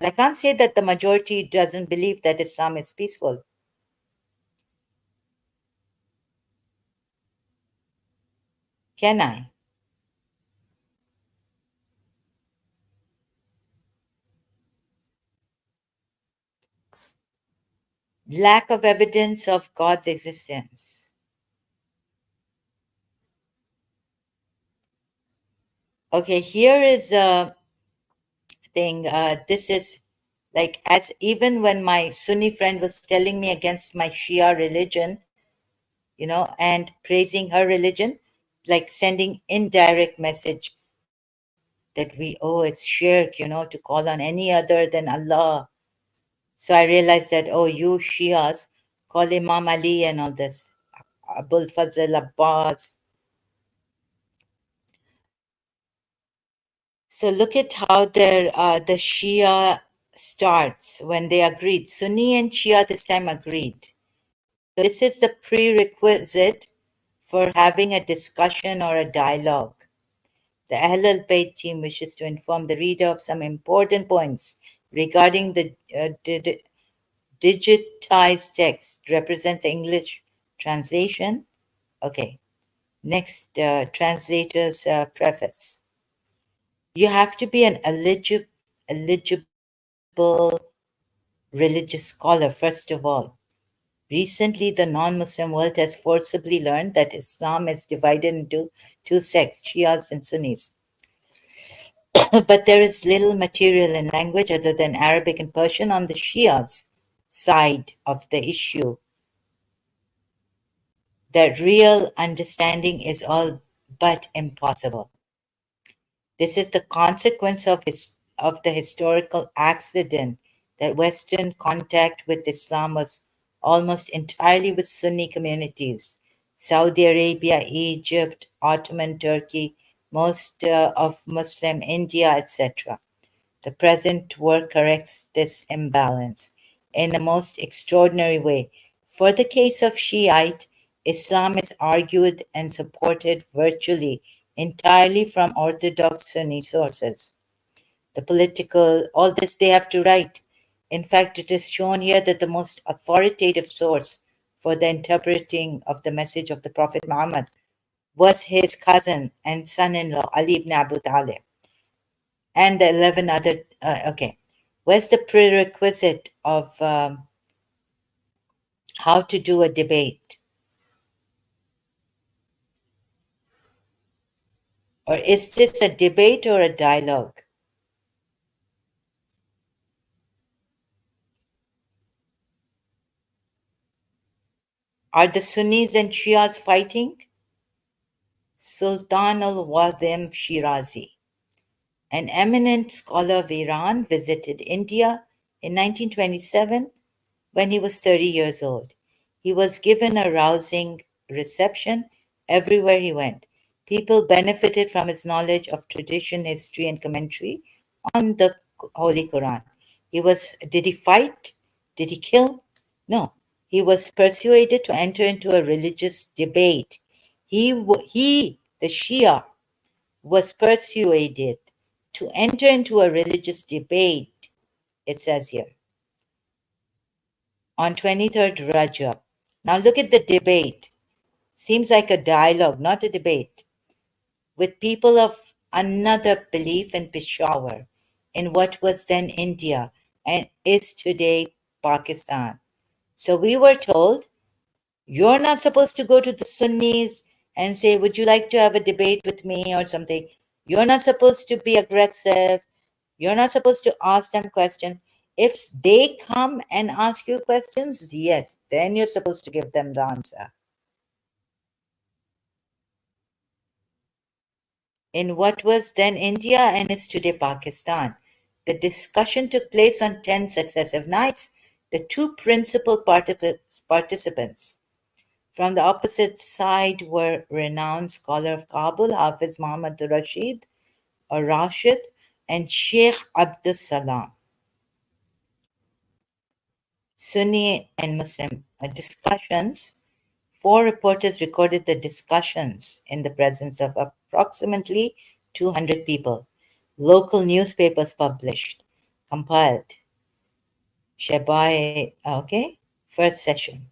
I can't say that the majority doesn't believe that Islam is peaceful. Can I? Lack of evidence of God's existence. Okay, here is a thing. This is like, as even when my Sunni friend was telling me against my Shia religion, and praising her religion, like sending indirect message that it's shirk, to call on any other than Allah. So I realized that, you Shias call Imam Ali and all this, Abul Fazl Abbas. So look at how the Shia starts when they agreed. Sunni and Shia this time agreed. This is the prerequisite for having a discussion or a dialogue. The Ahlul Bayt team wishes to inform the reader of some important points regarding the digitized text. Represents the English translation. Okay, next, translator's preface. You have to be an eligible religious scholar, first of all. Recently, the non Muslim world has forcibly learned that Islam is divided into two sects, Shias and Sunnis. But there is little material in language other than Arabic and Persian on the Shias' side of the issue. That real understanding is all but impossible. This is the consequence of the historical accident that Western contact with Islam was almost entirely with Sunni communities. Saudi Arabia, Egypt, Ottoman Turkey, most of Muslim India, etc. The present work corrects this imbalance in the most extraordinary way. For the case of Shiite, Islam is argued and supported virtually entirely from orthodox Sunni sources. The political, all this they have to write. In fact, it is shown here that the most authoritative source for the interpreting of the message of the Prophet Muhammad was his cousin and son-in-law, Ali ibn Abu Talib, and the 11 other, okay. Where's the prerequisite of how to do a debate? Or is this a debate or a dialogue? Are the Sunnis and Shias fighting? Sultan al-Wadhim Shirazi, an eminent scholar of Iran, visited India in 1927 when he was 30 years old. He was given a rousing reception everywhere he went. People benefited from his knowledge of tradition, history, and commentary on the Holy Quran. Did he fight? Did he kill? No. He was persuaded to enter into a religious debate. The Shia, was persuaded to enter into a religious debate, it says here, on 23rd Rajab. Now look at the debate. Seems like a dialogue, not a debate, with people of another belief in Peshawar, in what was then India and is today Pakistan. So we were told, you're not supposed to go to the Sunnis and say, would you like to have a debate with me or something? You're not supposed to be aggressive. You're not supposed to ask them questions. If they come and ask you questions, yes, then you're supposed to give them the answer. In what was then India and is today Pakistan, the discussion took place on 10 successive nights. The two principal participants from the opposite side were renowned scholar of Kabul, Hafiz Muhammad Rashid or Rashid, and Sheikh Abdus Salam. Sunni and Muslim discussions. Four reporters recorded the discussions in the presence of approximately 200 people. Local newspapers published, compiled. Shabai, okay, first session.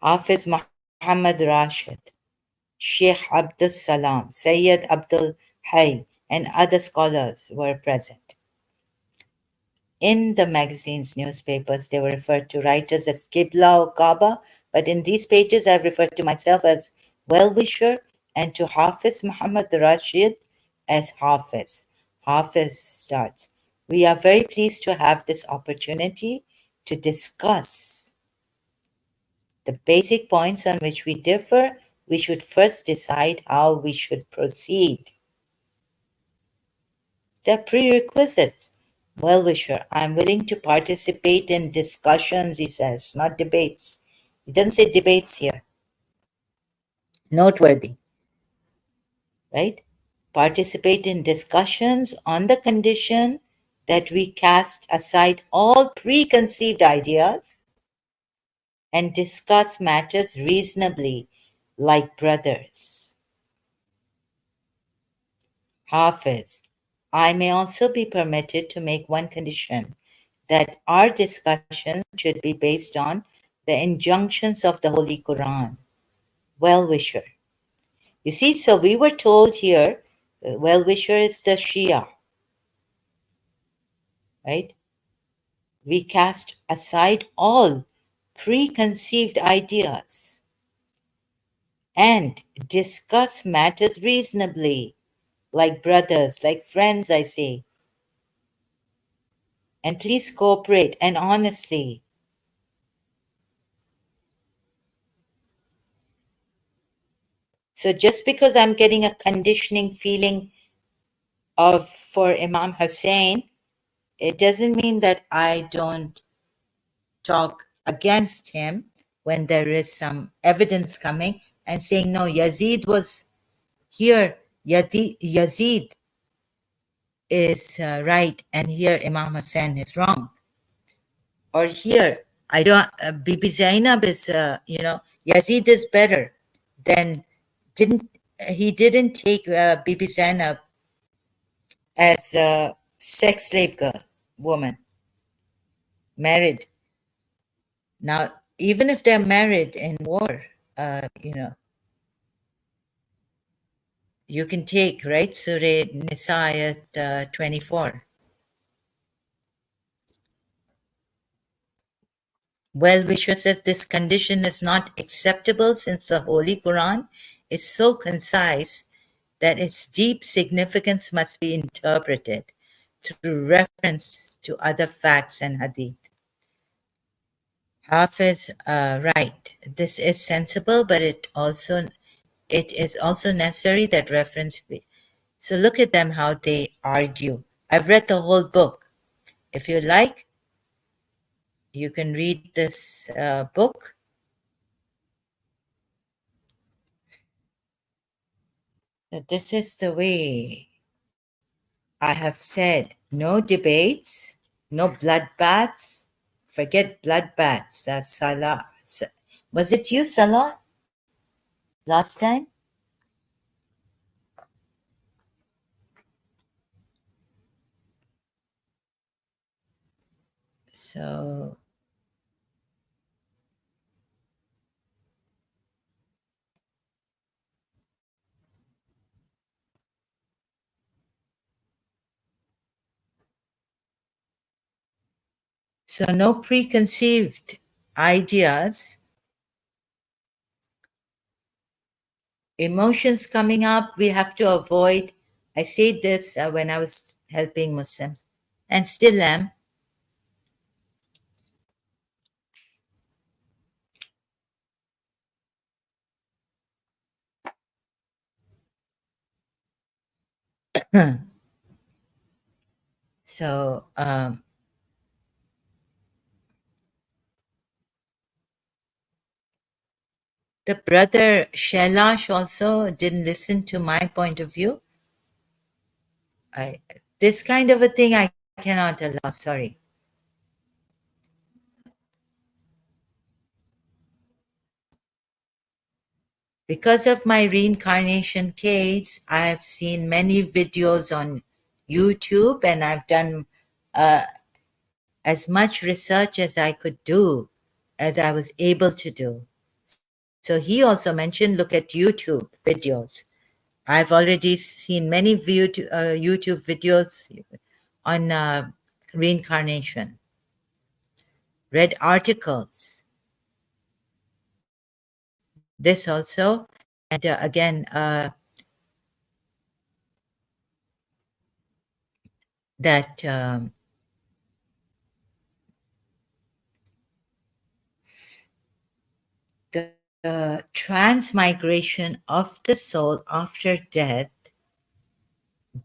Hafiz Muhammad Rashid, Sheikh Abdul Salam, Sayyid Abdul Hay, and other scholars were present. In the magazines, newspapers, they were referred to writers as Qibla or Kaaba, but in these pages I've referred to myself as well-wisher and to Hafiz Muhammad Rashid as Hafiz. Hafiz starts. We are very pleased to have this opportunity to discuss the basic points on which we differ. We should first decide how we should proceed. The prerequisites. Well-wisher, I'm willing to participate in discussions, he says, not debates. He doesn't say debates here. Noteworthy, right? Participate in discussions on the condition that we cast aside all preconceived ideas and discuss matters reasonably like brothers. Hafiz, I may also be permitted to make one condition, that our discussions should be based on the injunctions of the Holy Quran. Well-wisher. You see, so we were told here, well-wisher is the Shia, right? We cast aside all preconceived ideas and discuss matters reasonably, like brothers, like friends, I say. And please cooperate and honestly. So just because I'm getting a conditioning feeling of for Imam Hussein, it doesn't mean that I don't talk against him when there is some evidence coming and saying, no, Yazid was here, Yazid is right, and here Imam Hussein is wrong. Or here, I don't, Bibi Zainab is, Yazid is better than, he didn't take Bibi Zainab as a sex slave girl, woman, married. Now, even if they're married in war, you can take, right, Surah Nisa ayat 24. Well-wisher says this condition is not acceptable since the Holy Quran is so concise that its deep significance must be interpreted through reference to other facts and hadith. Hafiz, right, this is sensible, but it is also necessary that reference be. So look at them how they argue. I've read the whole book. If you like, you can read this book. So this is the way I have said, no debates, no bloodbaths. Forget bloodbaths. Salah. Was it you, Salah, last time? So So no preconceived ideas, emotions coming up, we have to avoid. I said this when I was helping Muslims and still am. So the brother Shailash also didn't listen to my point of view. I, this kind of a thing I cannot allow, sorry. Because of my reincarnation case, I've seen many videos on YouTube and I've done uh, as much research as I could do, as I was able to do. So he also mentioned look at YouTube videos. I've already seen many YouTube videos on reincarnation, read articles, this also. And again, that the transmigration of the soul after death,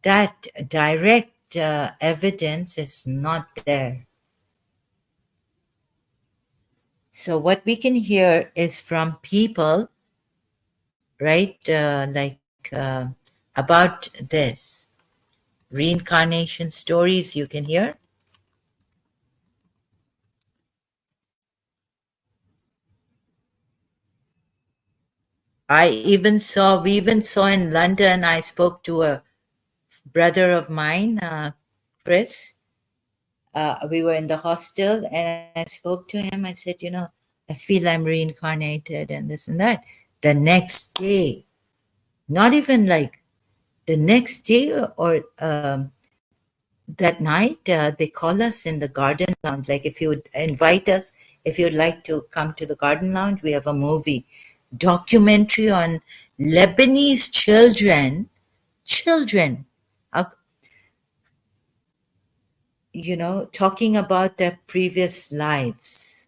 that direct evidence is not there. So what we can hear is from people, right? Like about this reincarnation stories you can hear. We even saw in London, I spoke to a brother of mine, Chris. We were in the hostel and I spoke to him. I said, I feel I'm reincarnated and this and that. The next day, not even like the next day or that night, they call us in the garden lounge. Like if you would invite us, if you'd like to come to the garden lounge, we have a movie documentary on Lebanese children, uh, talking about their previous lives.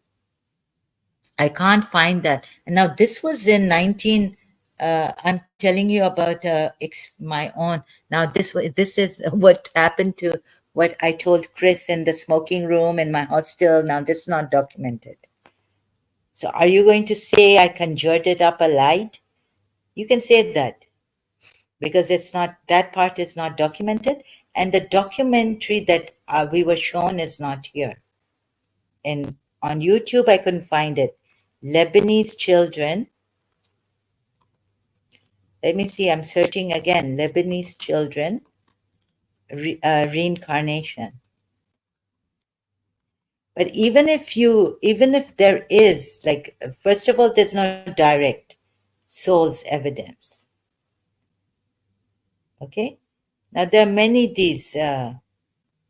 I can't find that. And now this was in 19. I'm telling you about my own. Now this is what happened to what I told Chris in the smoking room in my hostel. Now this is not documented. So are you going to say I conjured it up a light? You can say that because it's not, that part is not documented, and the documentary that we were shown is not here. And on YouTube, I couldn't find it. Lebanese children. Let me see, I'm searching again. Lebanese children, reincarnation. But even if there is, like, first of all, there's no direct soul's evidence. Okay? Now, there are many these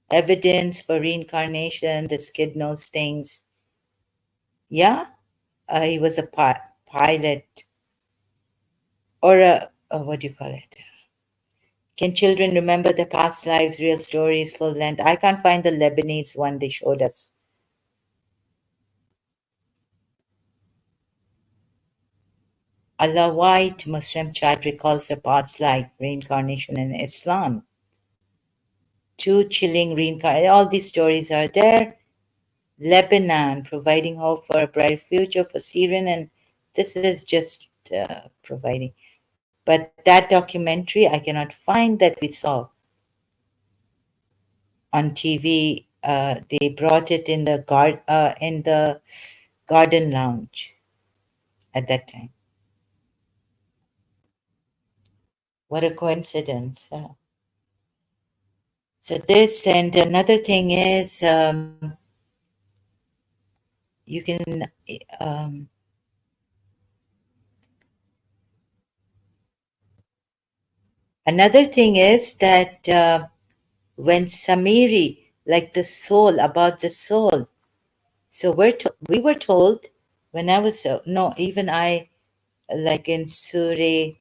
evidence for reincarnation. This kid knows things. Yeah? He was a pilot or what do you call it? Can children remember their past lives, real stories, full length? I can't find the Lebanese one they showed us. Allah white Muslim child recalls their past life, reincarnation in Islam. Two chilling reincarnation. All these stories are there. Lebanon, providing hope for a bright future for Syrian, and this is just providing. But that documentary, I cannot find that we saw on TV. They brought it in in the garden lounge at that time. What a coincidence! So this and another thing is, you can. Um, Another thing is that when Samiri, like the soul, about the soul, So we were told when I was, no, even I, like in Surah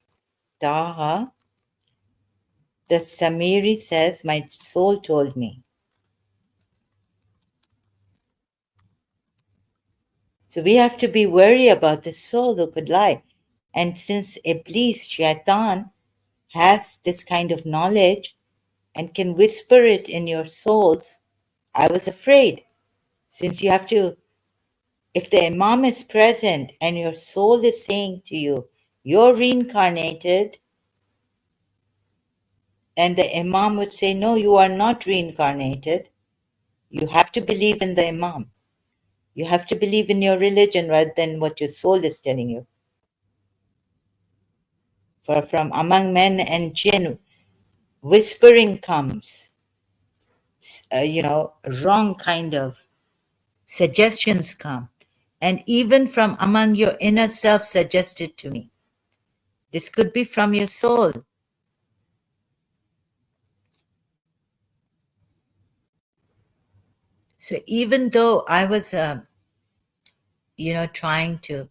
Taha, the Samiri says, my soul told me. So we have to be wary about the soul who could lie. And since Iblis, Shaitan, has this kind of knowledge and can whisper it in your souls, I was afraid. Since you have to, if the Imam is present and your soul is saying to you, you're reincarnated, and the Imam would say, no, you are not reincarnated, you have to believe in the Imam. You have to believe in your religion rather than what your soul is telling you. For from among men and jinn, whispering comes, wrong kind of suggestions come. And even from among your inner self suggested to me. This could be from your soul. So even though I was, trying to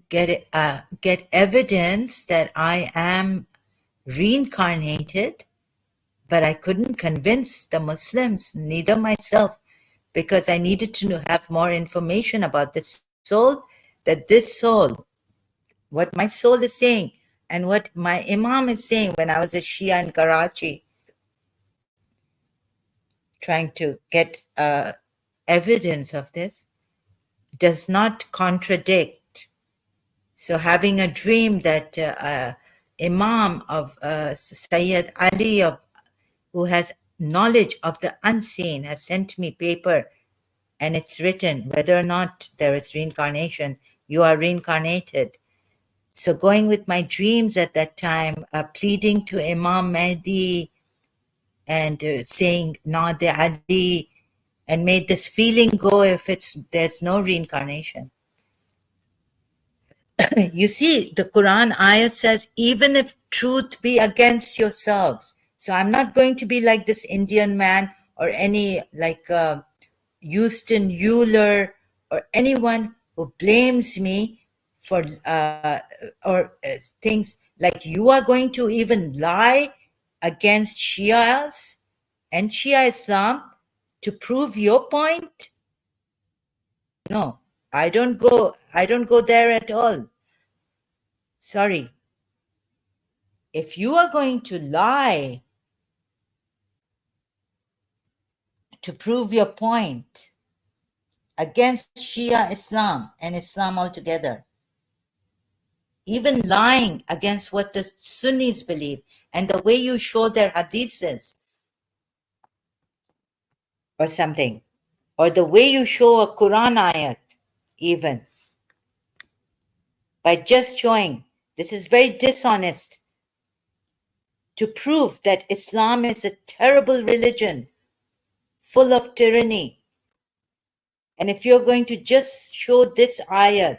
get evidence that I am reincarnated, but I couldn't convince the Muslims, neither myself, because I needed to have more information about this soul, that this soul, what my soul is saying, and what my Imam is saying when I was a Shia in Karachi, trying to get evidence of this, does not contradict. So having a dream that Imam of Sayyid Ali, who has knowledge of the unseen, has sent me paper and it's written whether or not there is reincarnation, you are reincarnated. So going with my dreams at that time, pleading to Imam Mahdi and saying Naad Ali, and made this feeling go if there's no reincarnation. You see, the Quran ayah says, even if truth be against yourselves. So I'm not going to be like this Indian man or any like Houston Euler or anyone who blames me for things like you are going to even lie against Shias and Shia Islam to prove your point. No, I don't go there at all. Sorry. If you are going to lie to prove your point against Shia Islam and Islam altogether, even lying against what the Sunnis believe and the way you show their hadiths or something, or the way you show a Quran ayat, even by just showing this is very dishonest to prove that Islam is a terrible religion full of tyranny. And if you're going to just show this ayat,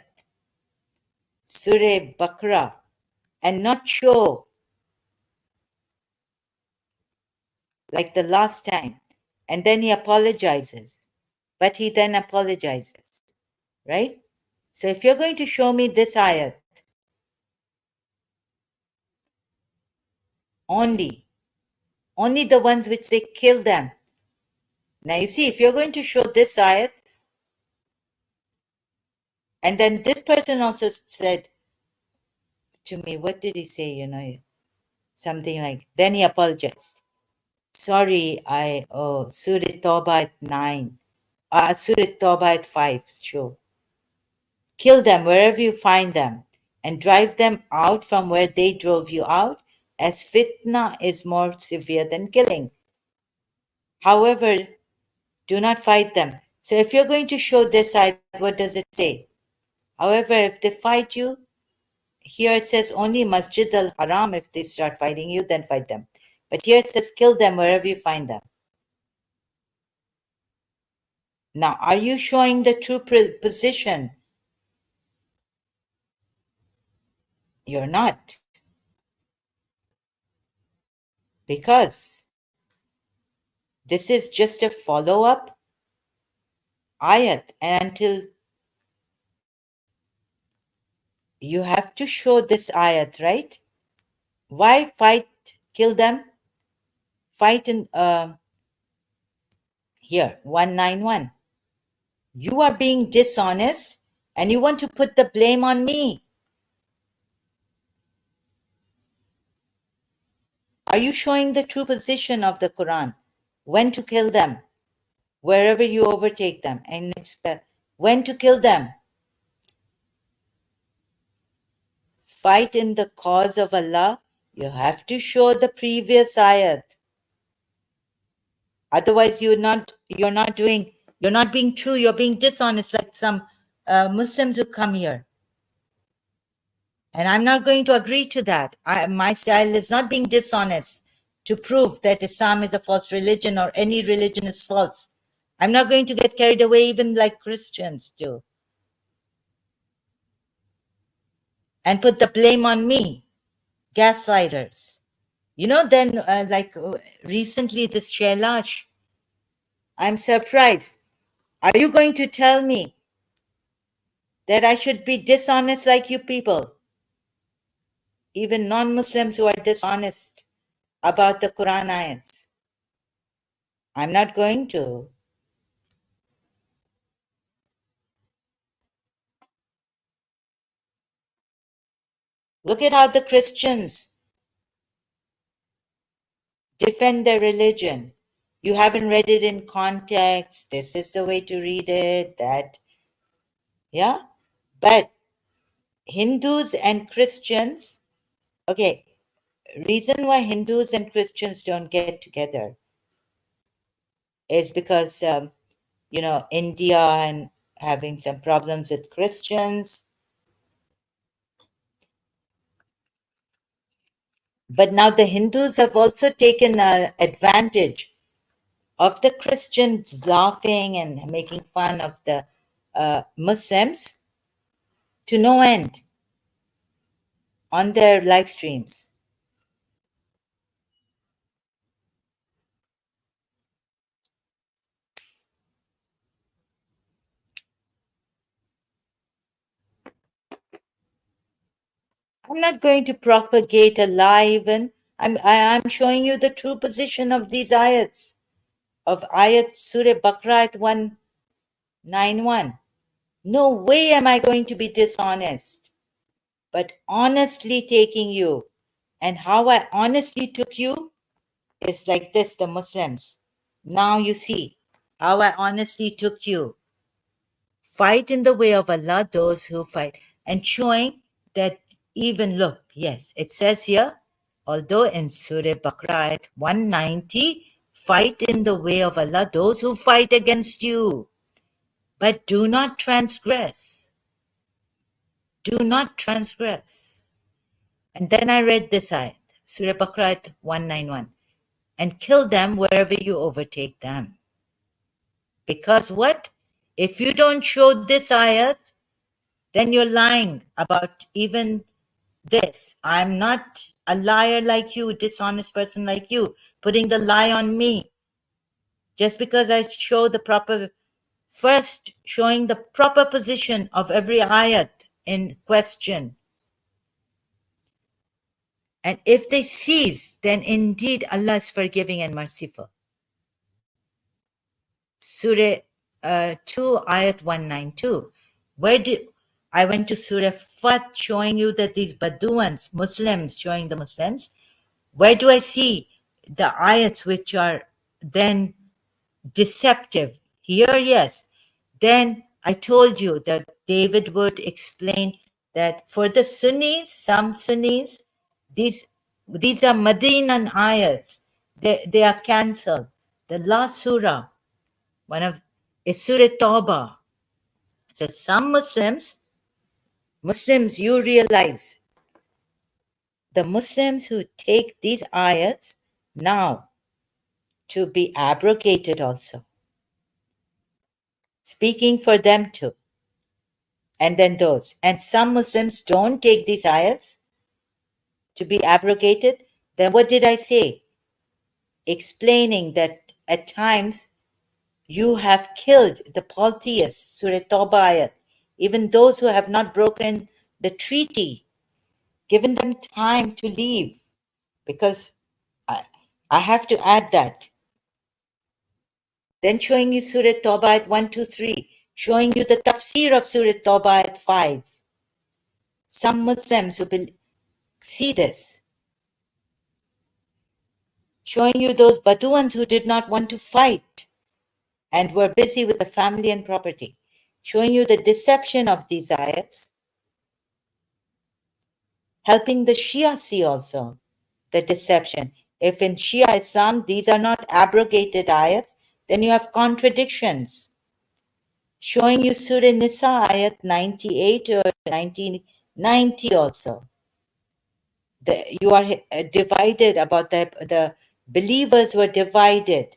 Surah Baqarah, and not show like the last time, and then he apologizes, but he then apologizes, right? So if you're going to show me this ayat only, only the ones which they kill them. Now you see, if you're going to show this ayat, and then this person also said to me, what did he say? Something like, then he apologized. Sorry, Surah Tawbah at 9, Surah Tawbah at 5, show. Kill them wherever you find them, and drive them out from where they drove you out, as fitna is more severe than killing. However, do not fight them. So if you're going to show this side, what does it say? However, if they fight you, here it says only Masjid al-Haram, if they start fighting you, then fight them. But here it says kill them wherever you find them. Now, are you showing the true position? You're not. Because This is just a follow-up ayat, and until you have to show this ayat, right? Why fight, kill them? Fight in here, 191. You are being dishonest and you want to put the blame on me. Are you showing the true position of the Quran? When to kill them, wherever you overtake them, and when to kill them. Fight in the cause of Allah. You have to show the previous ayat. Otherwise, you're not being true. You're being dishonest, like some Muslims who come here. And I'm not going to agree to that. My style is not being dishonest to prove that Islam is a false religion or any religion is false. I'm not going to get carried away, even like Christians do, and put the blame on me, gaslighters. Then recently, this Shailash, I'm surprised. Are you going to tell me that I should be dishonest like you people? Even non Muslims who are dishonest about the Quran ayats. I'm not going to. Look at how the Christians defend their religion. You haven't read it in context. This is the way to read it. That, yeah. But Hindus and Christians, okay, reason why Hindus and Christians don't get together is because, India and having some problems with Christians. But now the Hindus have also taken advantage of the Christians laughing and making fun of the Muslims to no end on their live streams. I'm not going to propagate a lie even. I'm showing you the true position of these ayats, of ayat Surah Baqarah at 191. No way am I going to be dishonest, but honestly taking you. And how I honestly took you is like this, the Muslims. Now you see how I honestly took you. Fight in the way of Allah, those who fight. And showing that even look, yes, it says here, although in Surah Baqarah at 190, fight in the way of Allah, those who fight against you. But do not transgress. Do not transgress. And then I read this ayat, Surah Baqarah at 191, and kill them wherever you overtake them. Because what? If you don't show this ayat, then you're lying about even this. I'm not a liar like you, dishonest person like you, putting the lie on me. Just because I show the proper, first showing the proper position of every ayat in question. And if they cease, then indeed Allah is forgiving and merciful. Surah 2, ayat 192. Where did I went to Surah Fat showing you that these Baduans, Muslims, showing the Muslims, where do I see the ayats which are then deceptive? Here, yes. Then I told you that David would explain that for the Sunnis, some Sunnis, these are Madinan ayats. They are cancelled. The last surah, one of is Surah Tawbah. So some Muslims, you realize, the Muslims who take these ayats now to be abrogated also, speaking for them too, and then those. And some Muslims don't take these ayats to be abrogated. Then what did I say? Explaining that at times you have killed the polytheists, Surah Tawbah ayat, even those who have not broken the treaty, given them time to leave, because I, I have to add that. Then showing you Surah Tawbah at 1, 2, 3, showing you the tafsir of Surah Tawbah at 5. Some Muslims who will see this, showing you those Baduans who did not want to fight and were busy with the family and property, showing you the deception of these ayats, helping the Shia see also the deception. If in Shia Islam these are not abrogated ayats, then you have contradictions. Showing you Surah Nisa ayat 98 or 1990 also. You are divided about the believers were divided.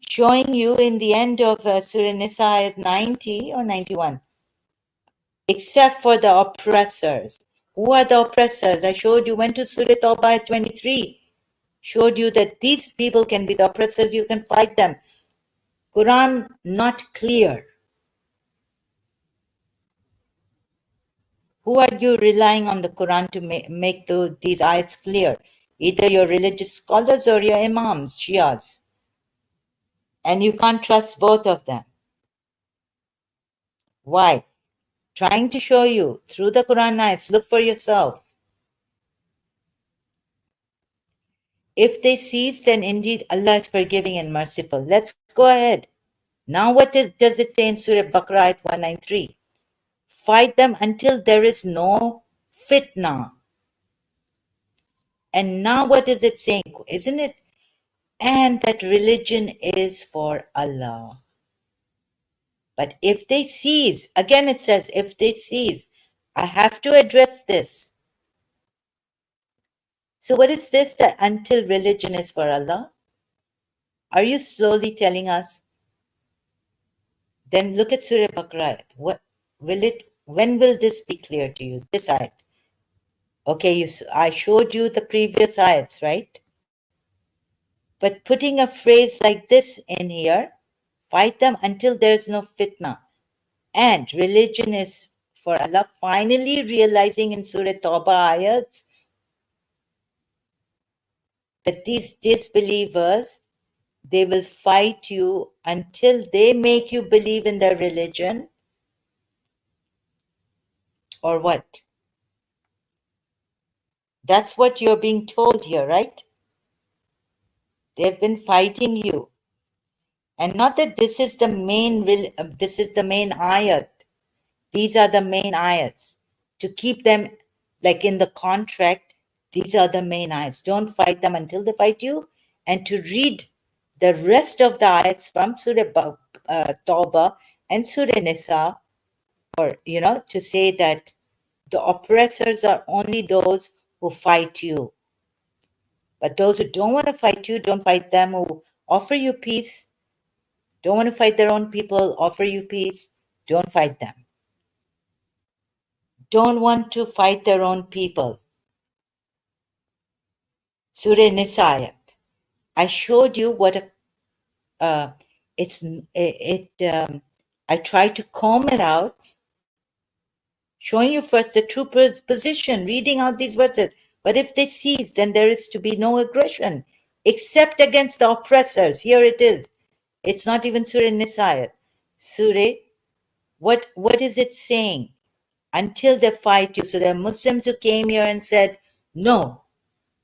Showing you in the end of Surah Nisa ayat 90 or 91, except for the oppressors. Who are the oppressors? I showed you, went to Surah Tawbah at 23, showed you that these people can be the oppressors, you can fight them. Quran not clear. Who are you relying on the Quran to make these ayats clear? Either your religious scholars or your imams, Shias. And you can't trust both of them. Why? Trying to show you through the Quran ayats, look for yourself. If they cease, then indeed Allah is forgiving and merciful. Let's go ahead. Now does it say in Surah Baqarah ayat 193? Fight them until there is no fitna. And now what is it saying? Isn't it? And that religion is for Allah. But if they cease, again it says, if they cease, I have to address this. So what is this, that until religion is for Allah? Are you slowly telling us? Then look at Surah Baqarah. When will this be clear to you? This ayat. Okay, I showed you the previous ayats, right? But putting a phrase like this in here, fight them until there is no fitna. And religion is for Allah, finally realizing in Surah Tawbah ayats that these disbelievers, they will fight you until they make you believe in their religion, or what? That's what you're being told here, right? They've been fighting you. And not that this is the main ayat. These are the main ayats. To keep them like in the contract, these are the main ayats. Don't fight them until they fight you. And to read the rest of the ayats from Surah Tawbah and Surah Nisa, or, to say that the oppressors are only those who fight you. But those who don't want to fight you, don't fight them. Who offer you peace, don't want to fight their own people, offer you peace, don't fight them. Don't want to fight their own people. Surah Nisa. I showed you what I tried to comb it out, showing you first the true position, reading out these verses. But if they cease, then there is to be no aggression, except against the oppressors. Here it is. It's not even Surah Nisa. Surah, what is it saying? Until they fight you. So there are Muslims who came here and said, no,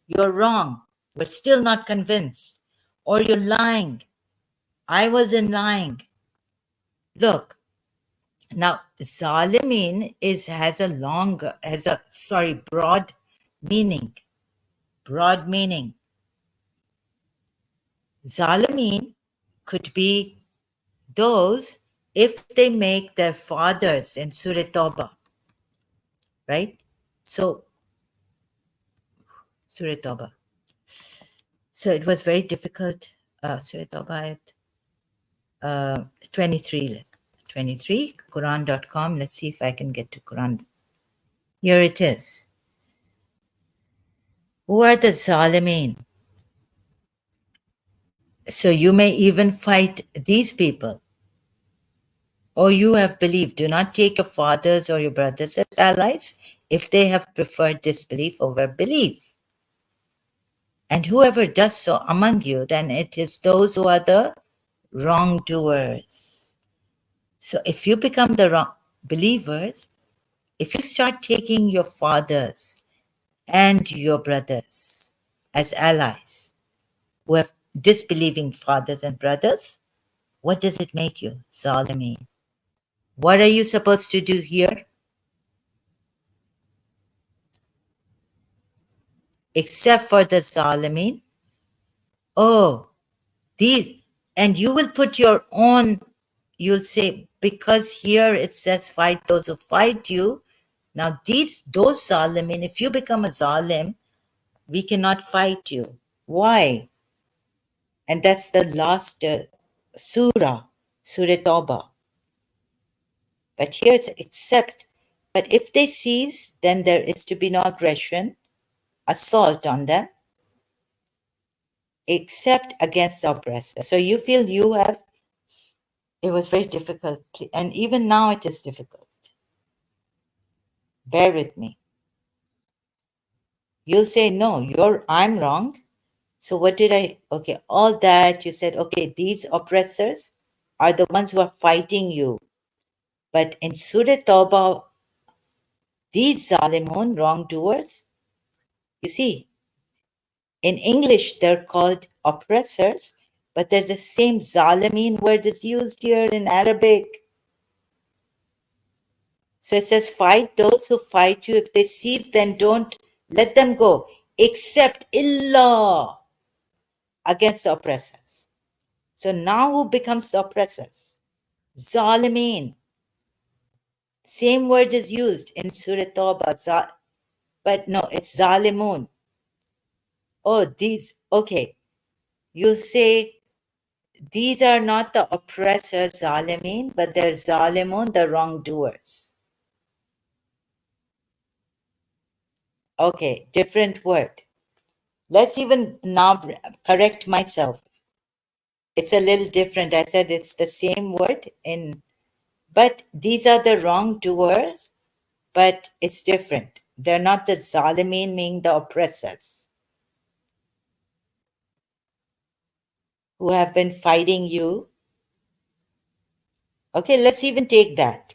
you're wrong. We're still not convinced. Or you're lying. I wasn't lying. Look, now Zalimin has a broad meaning. Broad meaning. Zalimin could be those if they make their fathers in Surah Tawbah, right? So, Surah Tawbah. So it was very difficult. Surah Tawbah 23. 23, Quran.com. Let's see if I can get to Quran. Here it is. Who are the Zalimin? So you may even fight these people. Or you have believed, do not take your fathers or your brothers as allies if they have preferred disbelief over belief. And whoever does so among you, then it is those who are the wrongdoers. So if you become the wrong believers, if you start taking your fathers and your brothers as allies who have disbelieving fathers and brothers, what does it make you? Zalimin. What are you supposed to do here? Except for the Zalimin. Oh, these, and you will put your own, you'll say, because here it says fight those who fight you. Now those Zalimin, if you become a Zalim, we cannot fight you. Why? And that's the last surah, Surah Tawbah. But here it's except. But if they cease, then there is to be no aggression, assault on them, except against the oppressor. So you feel you have, it was very difficult. And even now it is difficult. Bear with me. You'll say, no, I'm wrong. So what did okay, all that you said, okay, these oppressors are the ones who are fighting you. But in Surah Tawbah, these zalimun, wrongdoers, you see, in English they're called oppressors, but there's the same zalimin word is used here in Arabic. So it says, fight those who fight you. If they cease, then don't let them go, except illah, against the oppressors. So now who becomes the oppressors? Zalimin. Same word is used in Surah Tawbah, but no, it's zalimun. Oh, these, okay. You say these are not the oppressors, zalimin, but they're zalimun, the wrongdoers. Okay, different word. Let's even now correct myself. It's a little different. I said it's the same word but these are the wrongdoers, but it's different. They're not the zalimin, meaning the oppressors who have been fighting you. Okay, let's even take that.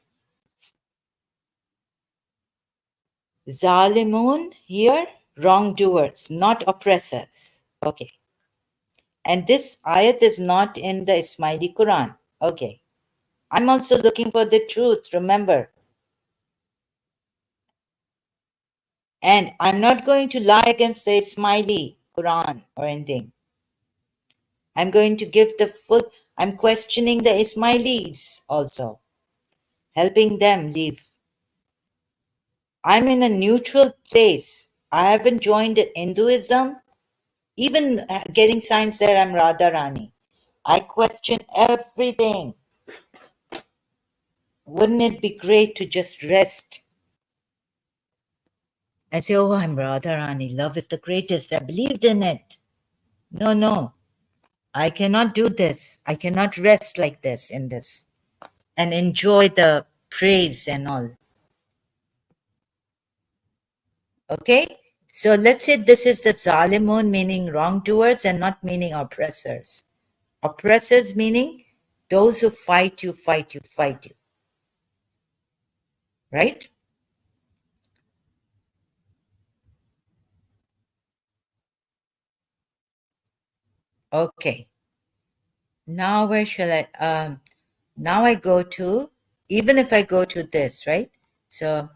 Zalimun here, wrongdoers, not oppressors. Okay. And this ayat is not in the Ismaili Quran. Okay. I'm also looking for the truth, remember. And I'm not going to lie against the Ismaili Quran or anything. I'm going to give the full, I'm questioning the Ismailis also, helping them live. I'm in a neutral place. I haven't joined Hinduism, even getting signs there I'm Radharani. I question everything. Wouldn't it be great to just rest and say, oh, I'm Radharani, love is the greatest, I believed in it. No, no, I cannot do this. I cannot rest like this in this and enjoy the praise and all. Okay? So let's say this is the zalimun, meaning wrongdoers, and not meaning oppressors. Oppressors meaning those who fight you, fight you, fight you. Right? Okay. Now where shall I now I go to, even if I go to this, right? So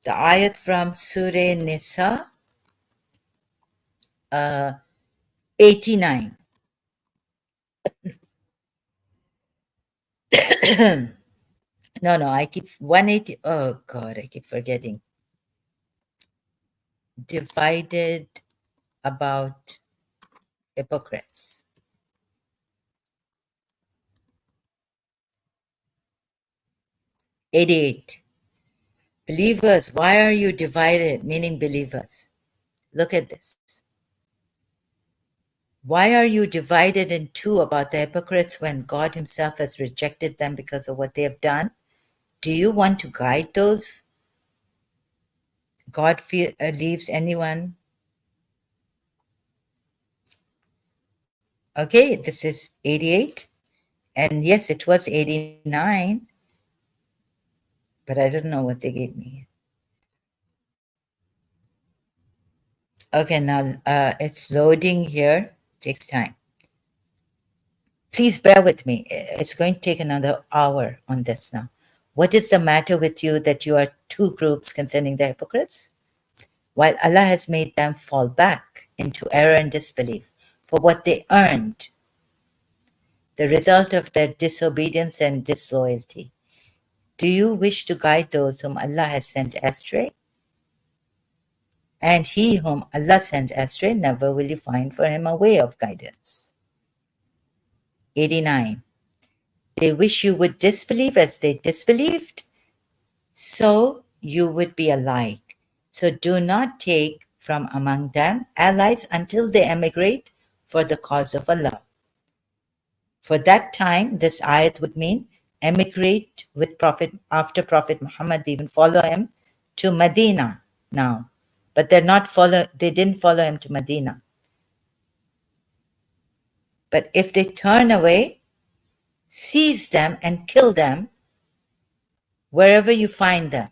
the ayat from Surah Nisa 89. No, I keep 180. Oh God, I keep forgetting. Divided about hypocrites. 88. Believers, why are you divided? Meaning believers. Look at this. Why are you divided in two about the hypocrites when God himself has rejected them because of what they have done? Do you want to guide those? God leaves anyone. Okay, this is 88. And yes, it was 89, but I don't know what they gave me. Okay, now it's loading here. Takes time. Please bear with me. It's going to take another hour on this now. What is the matter with you that you are two groups concerning the hypocrites? While Allah has made them fall back into error and disbelief for what they earned, the result of their disobedience and disloyalty. Do you wish to guide those whom Allah has sent astray? And he whom Allah sends astray, never will you find for him a way of guidance. 89. They wish you would disbelieve as they disbelieved, so you would be alike. So do not take from among them allies until they emigrate for the cause of Allah. For that time, this ayat would mean emigrate with Prophet after Prophet Muhammad, they even follow him to Medina now. But they didn't follow him to Medina. But if they turn away, seize them and kill them wherever you find them.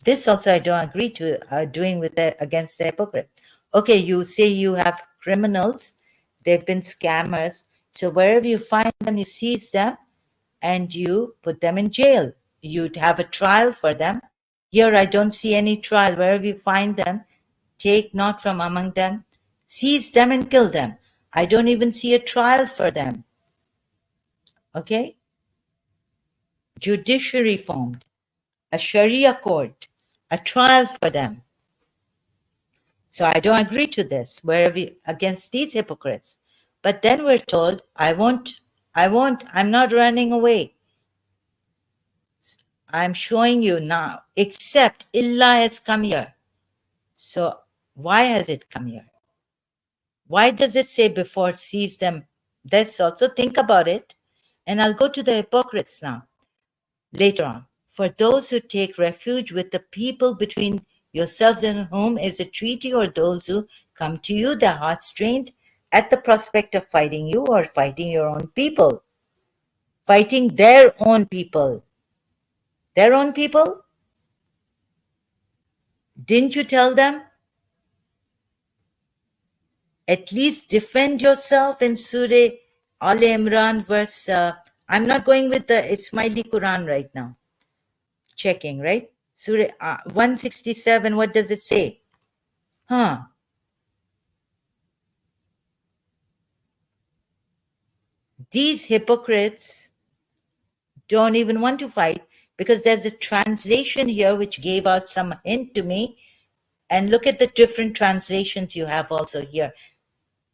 This also I don't agree to doing with against the hypocrite. Okay, you say you have criminals, they've been scammers. So wherever you find them, you seize them and you put them in jail. You'd have a trial for them. Here I don't see any trial. Wherever you find them, take not from among them, seize them and kill them. I don't even see a trial for them. Okay? Judiciary formed, a Sharia court, a trial for them. So I don't agree to this, wherever against these hypocrites. But then we're told, I'm not running away. I'm showing you now, except Allah has come here. So why has it come here? Why does it say before seize them? Let's also think about it. And I'll go to the hypocrites now. Later on, for those who take refuge with the people between yourselves and whom is a treaty, or those who come to you, their hearts strained at the prospect of fighting you or fighting your own people, fighting their own people. Their own people? Didn't you tell them? At least defend yourself in Surah Al Imran verse. I'm not going with the Ismaili Quran right now. Checking, right? Surah 167, what does it say? Huh. These hypocrites don't even want to fight because there's a translation here which gave out some hint to me. And look at the different translations you have also here.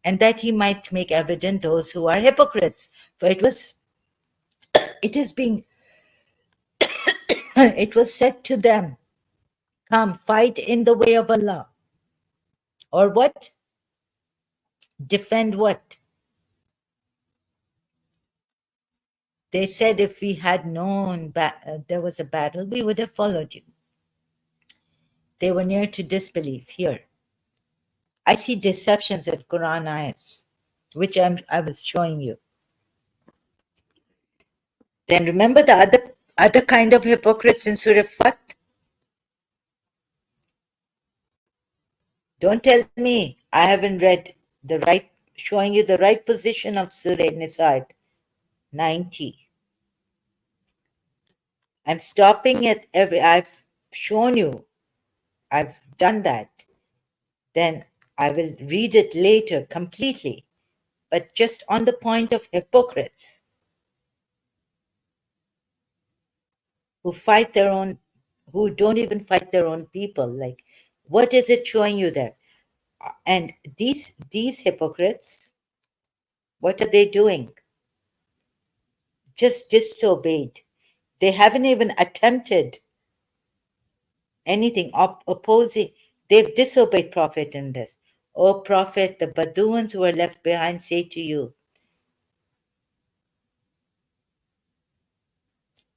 And that he might make evident those who are hypocrites. For it is being, it was said to them, come fight in the way of Allah. Or what? Defend what? They said if we had known there was a battle, we would have followed you. They were near to disbelief here. I see deceptions at Quran ayats, which I was showing you. Then remember the other kind of hypocrites in Surah Fat? Don't tell me I haven't read the right, showing you the right position of Surah Nisa 90. I'm stopping at I've shown you, I've done that. Then I will read it later completely. But just on the point of hypocrites who fight their own, who don't even fight their own people. Like, what is it showing you there? And these hypocrites, what are they doing? Just disobeyed. They haven't even attempted anything opposing. They've disobeyed Prophet in this. O Prophet, the Bedouins who were left behind say to you,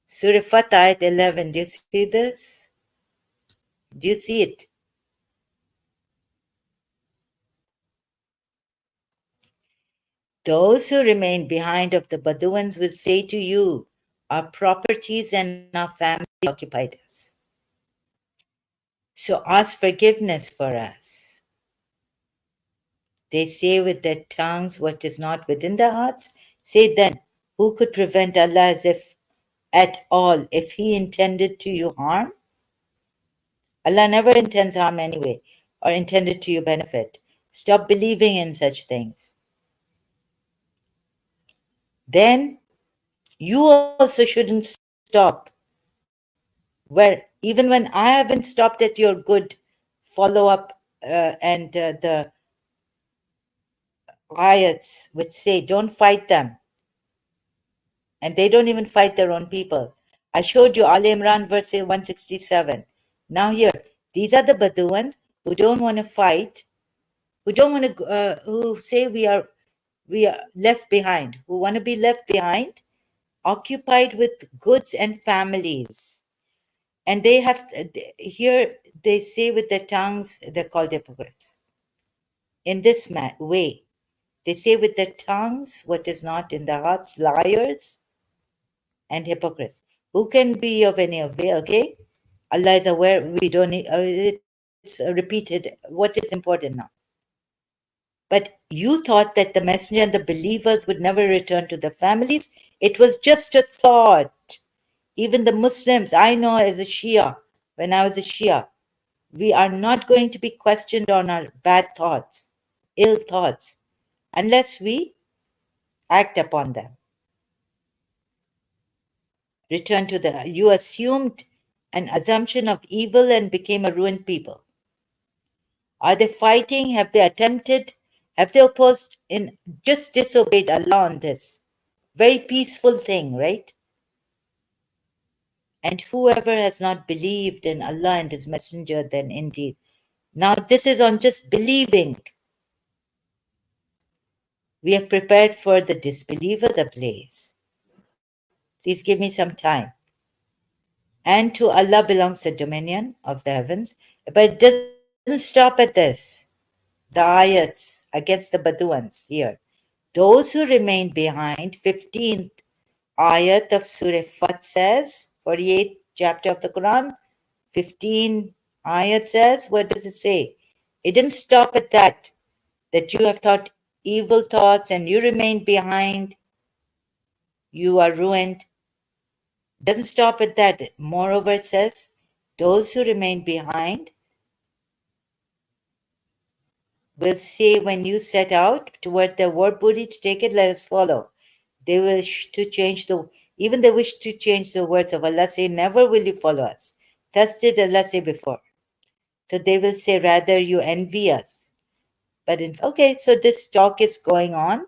Surah Fat ayat 11, do you see this? Do you see it? Those who remain behind of the Bedouins will say to you, our properties and our families occupied us. So ask forgiveness for us. They say with their tongues what is not within their hearts. Say then, who could prevent Allah as if at all if He intended to you harm? Allah never intends harm anyway, or intended to your benefit. Stop believing in such things. Then you also shouldn't stop. Where even when I haven't stopped at your good follow up and the ayats which say don't fight them, and they don't even fight their own people. I showed you Al Imran verse 167. Now here, these are the Bedouins who don't want to fight, who don't want to, who say we are left behind, who want to be left behind, occupied with goods and families. And they have, here they say with their tongues, they're called hypocrites. In this way, they say with their tongues what is not in their hearts, liars and hypocrites. Who can be of any avail? Okay, Allah is aware. We don't need. It's repeated. What is important now? But you thought that the messenger and the believers would never return to their families. It was just a thought. Even the Muslims, I know as a Shia, when I was a Shia, we are not going to be questioned on our bad thoughts, ill thoughts, unless we act upon them. Return to the, you assumed an assumption of evil and became a ruined people. Are they fighting? Have they attempted? Have they opposed in just disobeyed Allah on this? Very peaceful thing, right? And whoever has not believed in Allah and His Messenger, then indeed. Now this is on just believing. We have prepared for the disbelievers a place. Please give me some time. And to Allah belongs the dominion of the heavens. But it doesn't stop at this. The ayats against the Bedouins here. Those who remain behind, 15th ayat of Surah Fat says, 48th chapter of the Quran, 15 ayat says, what does it say? It didn't stop at that you have thought evil thoughts and you remain behind, you are ruined. Doesn't stop at that. Moreover, it says, those who remain behind will say when you set out toward the war booty to take it, let us follow. They wish to change even they wish to change the words of Allah, say, never will you follow us. Thus did Allah say before. So they will say, rather you envy us. But okay, so this talk is going on,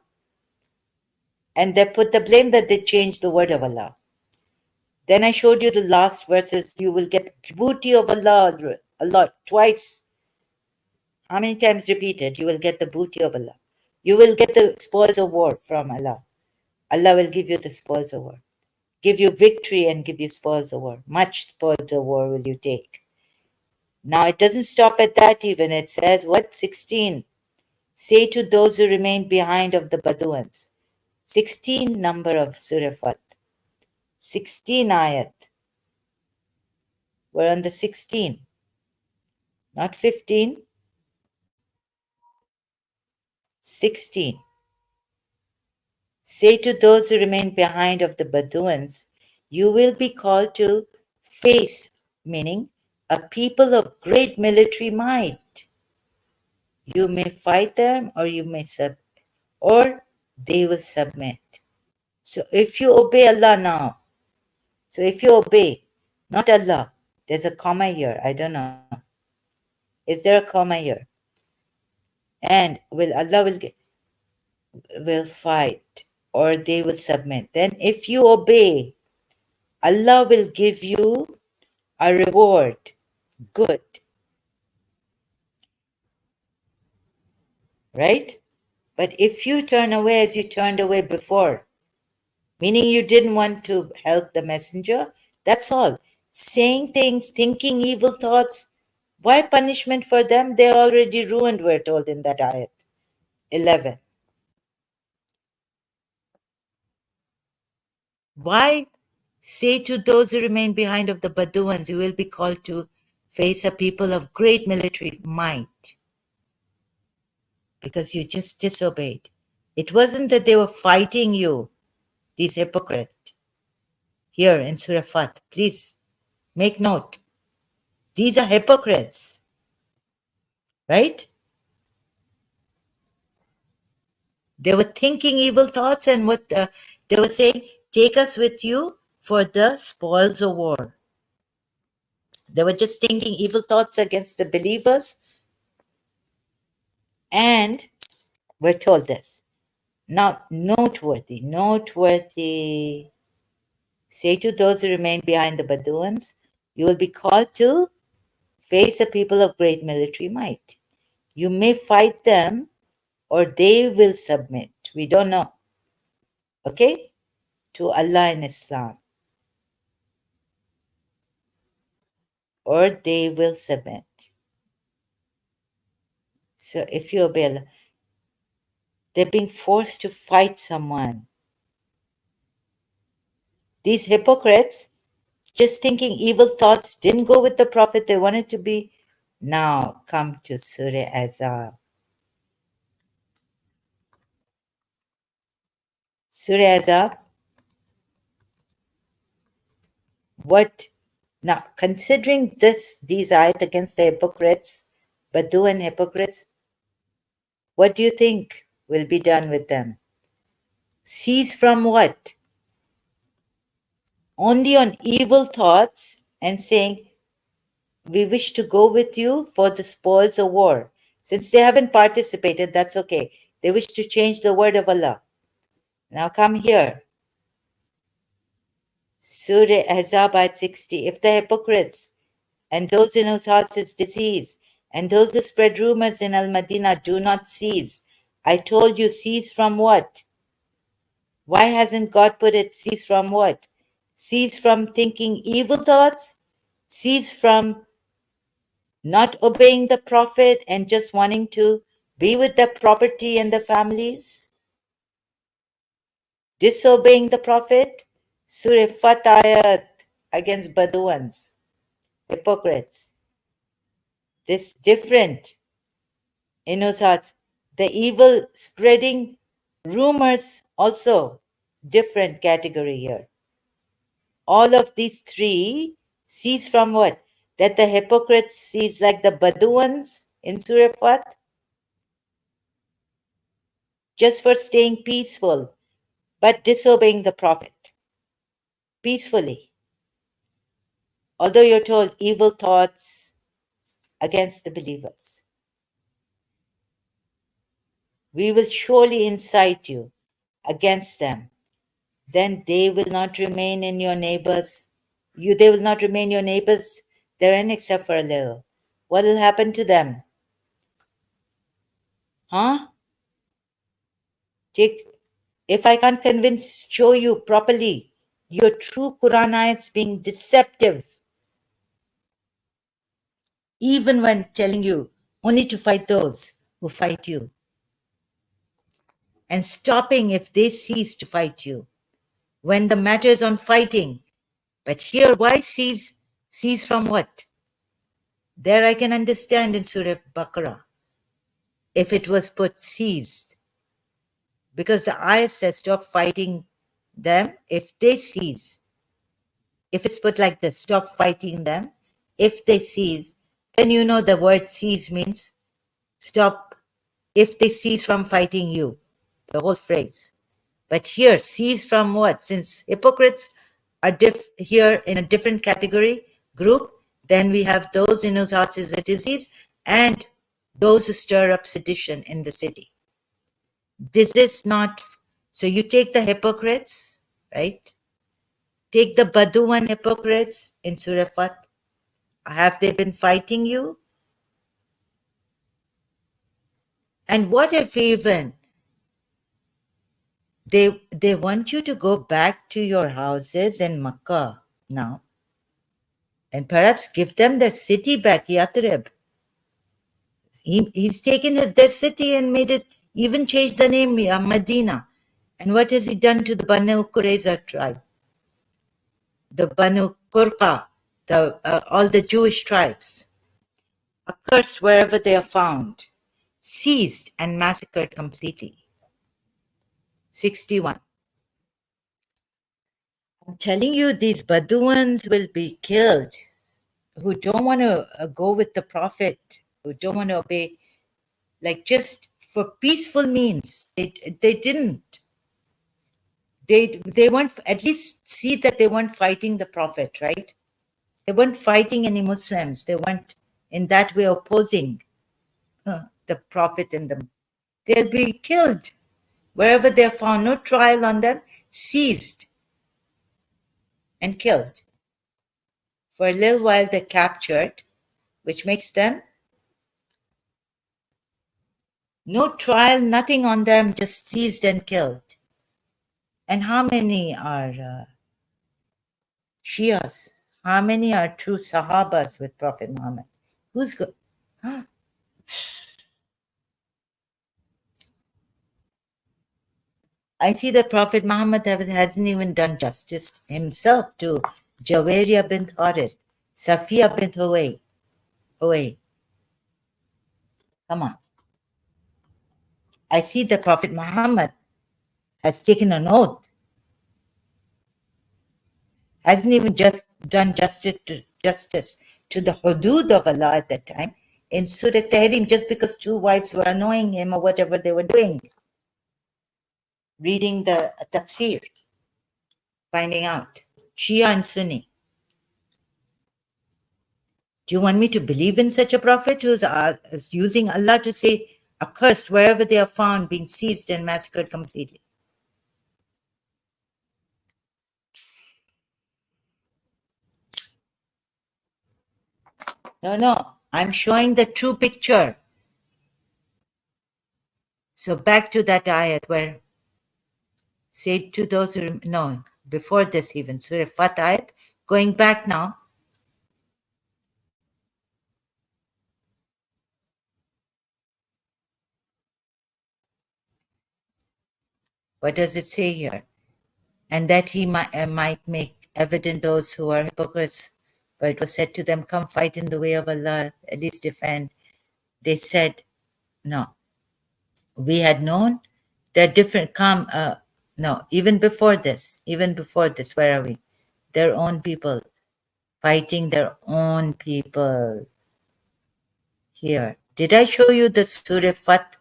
and they put the blame that they changed the word of Allah. Then I showed you the last verses. You will get booty of Allah a lot, twice. How many times repeated? You will get the booty of Allah. You will get the spoils of war from Allah. Allah will give you the spoils of war. Give you victory and give you spoils of war. Much spoils of war will you take. Now it doesn't stop at that even. It says, what? 16. Say to those who remain behind of the Bedouins. 16 number of Surah Fat. 16 ayat. We're on the 16. Not 15. 16. Say to those who remain behind of the Bedouins, you will be called to face, meaning a people of great military might. You may fight them or you may or they will submit. So if you obey Allah now, so if you obey, not Allah, there's a comma here, I don't know. Is there a comma here? And Allah will fight or they will submit. Then if you obey, Allah will give you a reward. Good. right? But if you turn away as you turned away before, meaning you didn't want to help the messenger, that's all. Saying things, thinking evil thoughts, why punishment for them? They're already ruined, we're told in that ayat 11. Why say to those who remain behind of the Bedouins, you will be called to face a people of great military might, because you just disobeyed. It wasn't that they were fighting you, these hypocrites. Here in Surah Fat, please make note. These are hypocrites, right? They were thinking evil thoughts, and what they were saying, take us with you for the spoils of war. They were just thinking evil thoughts against the believers, and we're told this. Now, noteworthy. Say to those who remain behind the Bedouins, you will be called to face a people of great military might. You may fight them or they will submit. We don't know. Okay? To Allah and Islam. Or they will submit. So if you obey Allah, they're being forced to fight someone. These hypocrites, just thinking evil thoughts, didn't go with the Prophet. They wanted to be. Now come to Surah Azab. Surah Azab, what now, considering these ayats against the hypocrites, Baddu and hypocrites, what do you think will be done with them? Cease from what? Only on evil thoughts and saying, we wish to go with you for the spoils of war. Since they haven't participated, that's okay. They wish to change the word of Allah. Now come here. Surah Ahzab ayat 60. If the hypocrites and those in whose hearts is disease, and those who spread rumors in Al Madinah do not cease. I told you, cease from what? Why hasn't God put it cease from what? Cease from thinking evil thoughts? Cease from not obeying the Prophet and just wanting to be with the property and the families? Disobeying the Prophet? Surah Fat ayat against Badawans, hypocrites. This different in whose hearts. The evil spreading rumors also different category here. All of these three cease from what? That the hypocrites cease like the Badawans in Surah Fat, just for staying peaceful, but disobeying the Prophet peacefully. Although you're told evil thoughts against the believers, we will surely incite you against them, then they will not remain in your neighbors. They will not remain your neighbors therein except for a little. What will happen to them? Huh? Take, if I can't show you properly your true Quran ayats being deceptive, even when telling you only to fight those who fight you, and stopping if they cease to fight you, when the matter is on fighting. But here, why cease? Cease from what? There I can understand in Surah Baqarah if it was put ceased, because the ayah says stop fighting them if they cease. If it's put like this, stop fighting them if they cease, then you know the word cease means stop if they cease from fighting you, the whole phrase. But here, cease from what? Since hypocrites are here in a different category group, then we have those in whose hearts is a disease and those who stir up sedition in the city. This is not, so you take the hypocrites, right? Take the Baduan hypocrites in Surah Fat. Have they been fighting you? And what if even they want you to go back to your houses in Makkah now and perhaps give them their city back, Yathrib. He's taken their city and made it, even changed the name Medina. And what has he done to the Banu Qurayza tribe? The Banu Qurqa, all the Jewish tribes? Accursed wherever they are found, seized and massacred completely. 61. I'm telling you, these Bedouins will be killed who don't want to go with the Prophet, who don't want to obey, like just for peaceful means. They didn't. They weren't, at least see that they weren't fighting the Prophet, right? They weren't fighting any Muslims. They weren't in that way opposing the Prophet and them. They'll be killed wherever they're found. No trial on them, seized and killed. For a little while they're captured, which makes them no trial, nothing on them, just seized and killed. And how many are Shias? How many are true Sahabas with Prophet Muhammad? Who's good? I see that Prophet Muhammad hasn't even done justice himself to Jawaria bint Harith, Safiya bint Huway. Come on. I see that Prophet Muhammad has taken an oath, hasn't even just done justice to the hudud of Allah at that time in Surah Tahrim, just because two wives were annoying him or whatever they were doing, reading the tafsir, finding out. Shia and Sunni. Do you want me to believe in such a prophet who's is using Allah to say, accursed wherever they are found, being seized and massacred completely? No. I'm showing the true picture. So back to that ayat where say to those who, no, before this even, Surah Fat ayat, going back now. What does it say here? And that he might make evident those who are hypocrites. For it was said to them, come fight in the way of Allah, at least defend. They said, no, we had known they're different. No, even before this, where are we? Their own people, fighting their own people here. Did I show you the Surah Fat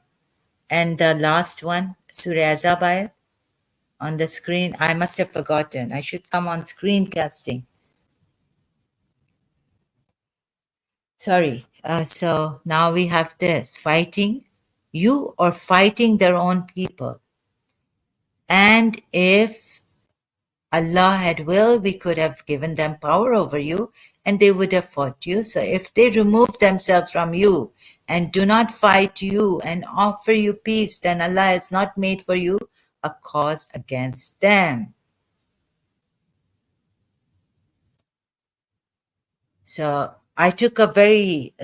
and the last one, Surah Azab on the screen? I must have forgotten. I should come on screencasting. Sorry. So now we have this, fighting you or fighting their own people. And if Allah had will, we could have given them power over you and they would have fought you. So if they remove themselves from you and do not fight you and offer you peace, then Allah has not made for you a cause against them. So I took a very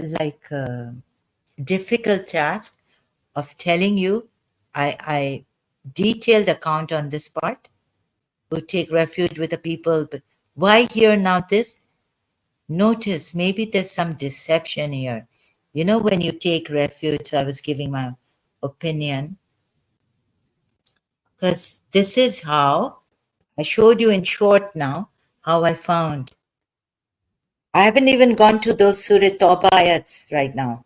difficult task of telling you. I detailed account on this part, who take refuge with the people. But why here now this? Notice maybe there's some deception here. You know, when you take refuge, I was giving my opinion, because this is how I showed you in short now how I found. I haven't even gone to those Surah Tawbah ayats right now.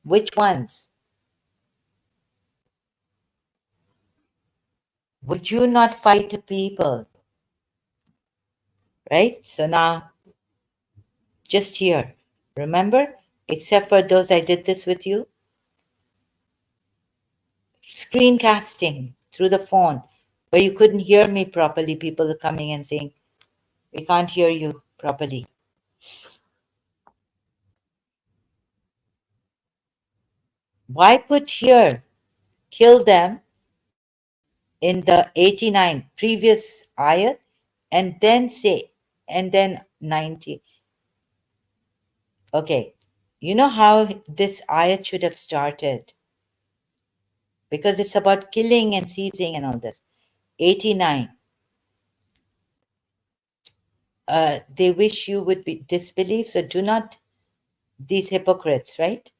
Which ones? Would you not fight the people? Right? So now, just here. Remember? Except for those I did this with you. Screencasting through the phone where you couldn't hear me properly. People are coming and saying, we can't hear you properly. Why put here? kill them in the 89 previous ayat, and then say, and then 90. Okay, you know how this ayat should have started, because it's about killing and seizing and all this. 89. They wish you would be disbelieve, so do not, these hypocrites, right?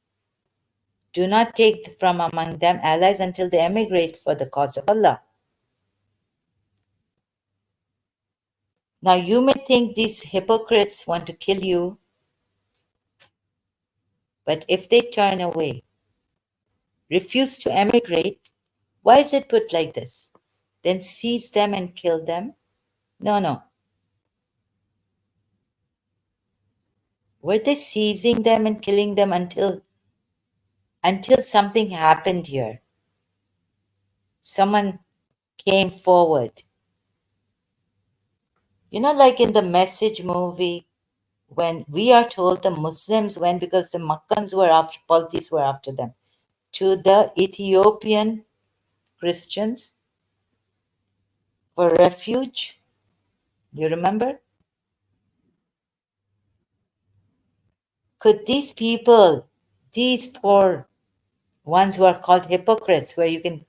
Do not take from among them allies until they emigrate for the cause of Allah. Now you may think these hypocrites want to kill you, but if they turn away, refuse to emigrate, why is it put like this? Then seize them and kill them? No, no. Were they seizing them and killing them until something happened here? Someone came forward. You know, like in the Message movie, when we are told the Muslims went because the Makkans were after, Baltis were after them, to the Ethiopian Christians for refuge. You remember? Could these people, these poor ones who are called hypocrites, where you can,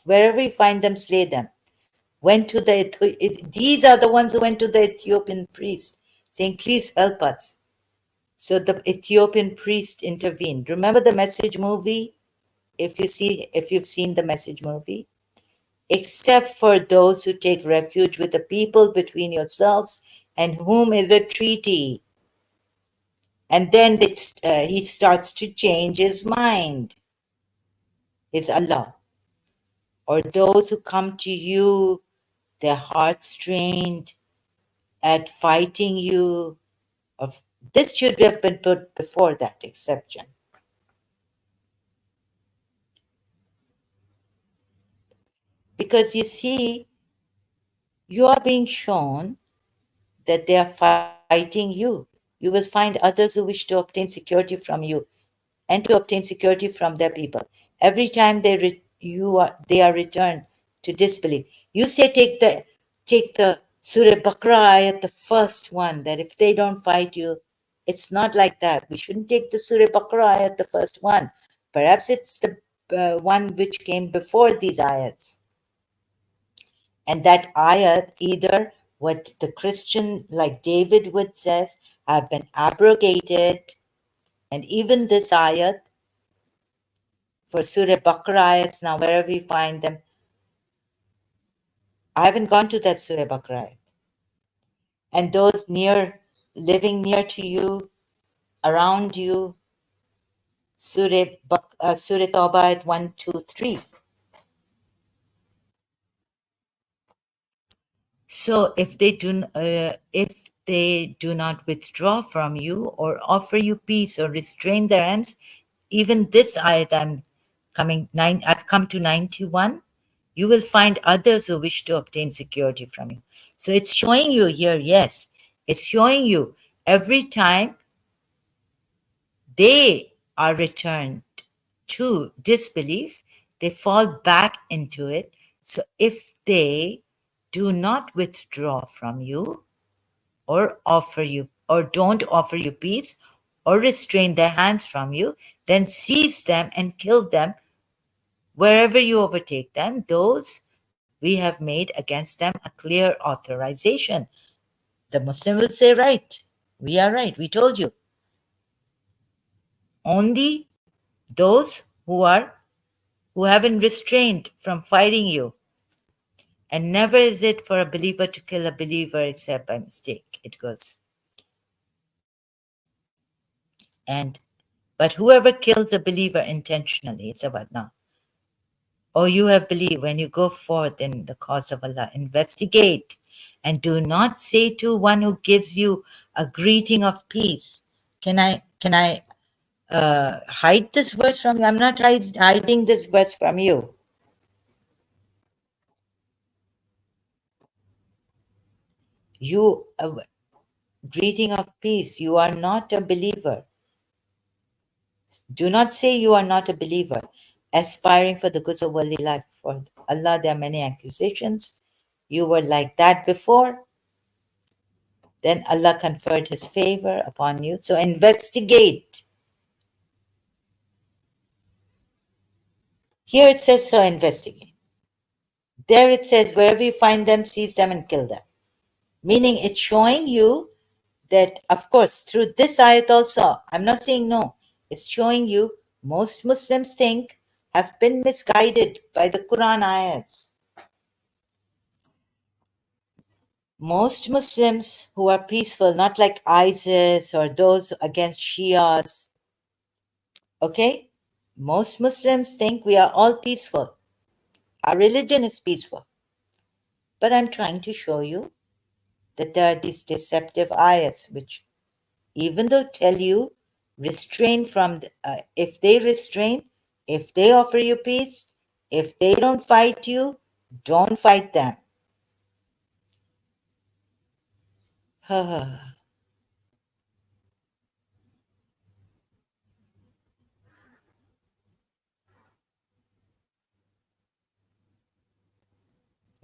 wherever you find them, slay them, went to the, these are the ones who went to the Ethiopian priest saying, please help us. So the Ethiopian priest intervened. Remember the Message movie? If you've seen the Message movie, except for those who take refuge with the people between yourselves and whom is a treaty. And then he starts to change his mind. It's Allah. Or those who come to you, their hearts strained at fighting you. Of this should have been put before that exception. Because you see, you are being shown that they are fighting you. You will find others who wish to obtain security from you and to obtain security from their people. Every time they are returned to disbelief. You say take the Surah Baqarah ayat, the first one, that if they don't fight you, it's not like that. We shouldn't take the Surah Baqarah ayat, the first one. Perhaps it's the one which came before these ayats. And that ayat, either what the Christian, like David would says, have been abrogated, and even this ayat for Surah Baqarah ayats, now wherever you find them, I haven't gone to that Surah Baqarah ayat. And those living near to you, around you, Surah Tawbah ayat 1, 2, 3. So if they do not withdraw from you or offer you peace or restrain their hands, even this ayat I've come to 91, you will find others who wish to obtain security from you. So it's showing you here, yes, it's showing you every time they are returned to disbelief, they fall back into it. So if they do not withdraw from you or offer you or don't offer you peace or restrain their hands from you, then seize them and kill them wherever you overtake them. Those we have made against them a clear authorization. The Muslim will say, right, we are right, we told you. Only those who haven't restrained from fighting you. And never is it for a believer to kill a believer except by mistake, it goes. And but whoever kills a believer intentionally, it's about now. Or you have believed, when you go forth in the cause of Allah, investigate and do not say to one who gives you a greeting of peace. Can I hide this verse from you? I'm not hiding this verse from you. You greeting of peace. You are not a believer. Do not say you are not a believer. aspiring for the goods of worldly life. For Allah, there are many accusations. You were like that before. Then Allah conferred His favor upon you. So investigate. Here it says, so investigate. There it says, wherever you find them, seize them and kill them. Meaning it's showing you that, of course, through this ayat also, I'm not saying no, it's showing you most Muslims think have been misguided by the Quran ayats. Most Muslims who are peaceful, not like ISIS or those against Shias, okay? Most Muslims think we are all peaceful. Our religion is peaceful. But I'm trying to show you that there are these deceptive ayats which, even though tell you, restrain from, if they restrain, if they offer you peace, if they don't fight you, don't fight them.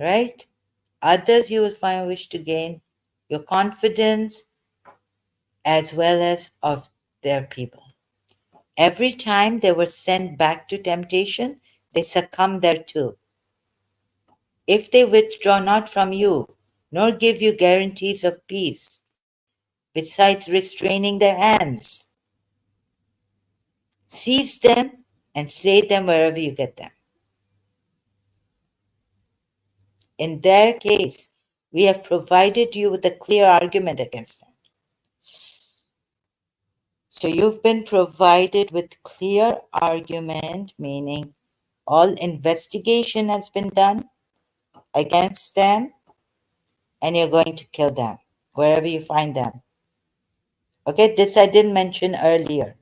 Right? Others you will find wish to gain your confidence as well as of their people. Every time they were sent back to temptation, they succumbed thereto. If they withdraw not from you, nor give you guarantees of peace, besides restraining their hands, seize them and slay them wherever you get them. In their case, we have provided you with a clear argument against them. So you've been provided with clear argument, meaning all investigation has been done against them, and you're going to kill them wherever you find them. Okay, this I didn't mention earlier.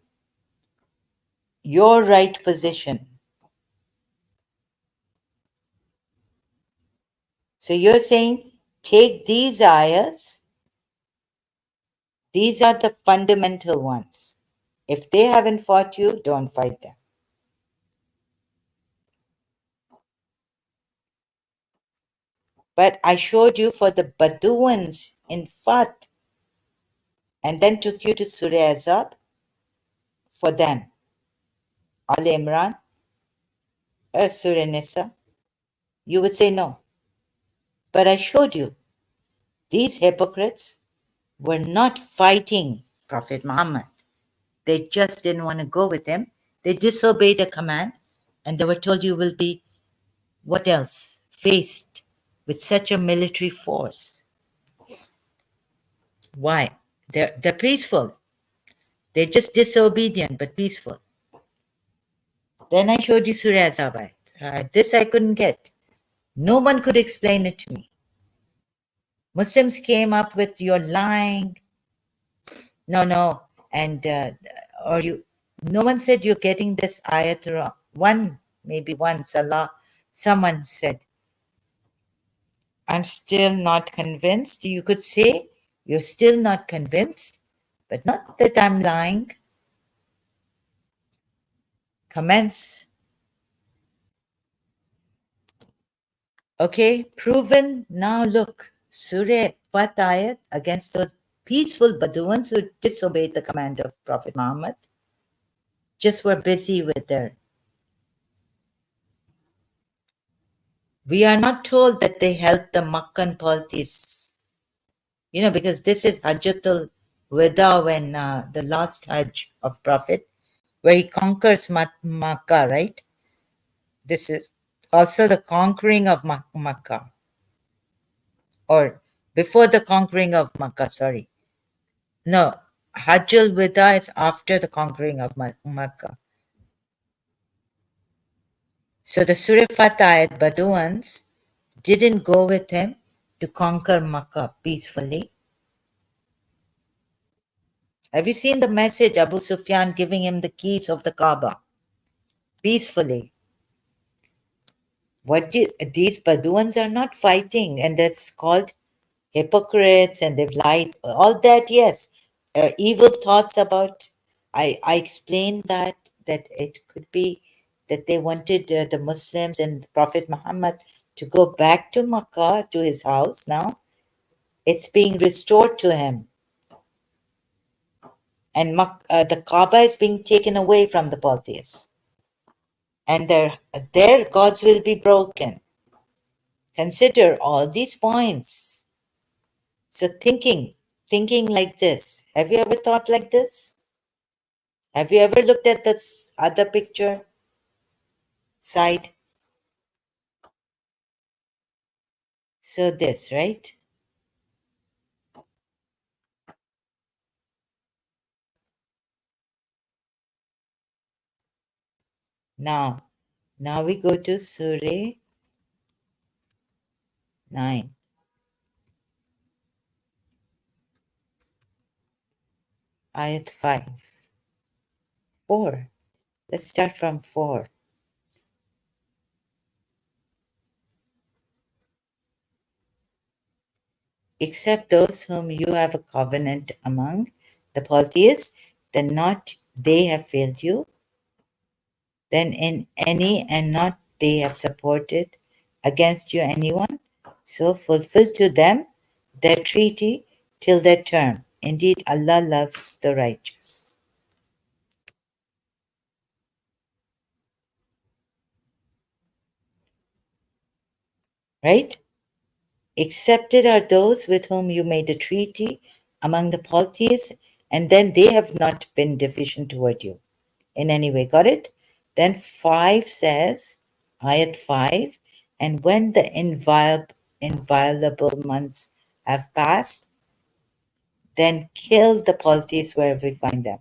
Your right position. So you're saying, take these ayats, these are the fundamental ones. If they haven't fought you, don't fight them. But I showed you for the Baduans in Fat, and then took you to Surah Azab for them. Al Imran, Surah Nisa. You would say no. But I showed you these hypocrites were not fighting Prophet Muhammad. They just didn't want to go with him. They disobeyed a command, and they were told you will be, what else? Faced with such a military force. Why? They're peaceful. They're just disobedient but peaceful. Then I showed you Surah Azab. This I couldn't get. No one could explain it to me. Muslims came up with you're lying. No, and or you. No one said you're getting this ayat wrong. Maybe once, Allah, someone said, I'm still not convinced. You could say you're still not convinced, but not that I'm lying. Commence. Okay, proven. Now look, Surah what ayat against those peaceful Bedouins who disobeyed the command of Prophet Muhammad, just were busy with their. We are not told that they helped the Makkan polities, because this is Hajjatul Wada, when the last Hajj of Prophet, where he conquers Makkah, right? This is also the conquering of Makkah, or before the conquering of Makkah, sorry. No, Hajjul Wada is after the conquering of Makkah. So the Surah Fatah Bedouins didn't go with him to conquer Makkah peacefully. Have you seen the message Abu Sufyan giving him the keys of the Kaaba peacefully? These Bedouins are not fighting, and that's called hypocrites, and they've lied. All that, yes, evil thoughts about. I explained that it could be that they wanted the Muslims and Prophet Muhammad to go back to Makkah, to his house now. It's being restored to him. And the Kaaba is being taken away from the polytheists. And their gods will be broken. Consider all these points. So thinking like this. Have you ever thought like this? Have you ever looked at this other picture side? So this, right? Now we go to Surah 9, Ayat 5. 4. Let's start from 4. Except those whom you have a covenant among the polytheists, then not they have failed you, then in any and not they have supported against you anyone. So fulfill to them their treaty till their term. Indeed, Allah loves the righteous. Right? Accepted are those with whom you made a treaty among the polytheists, and then they have not been deficient toward you in any way. Got it? Then 5 says, Ayat 5, and when the inviolable months have passed, then kill the polytheists wherever you find them.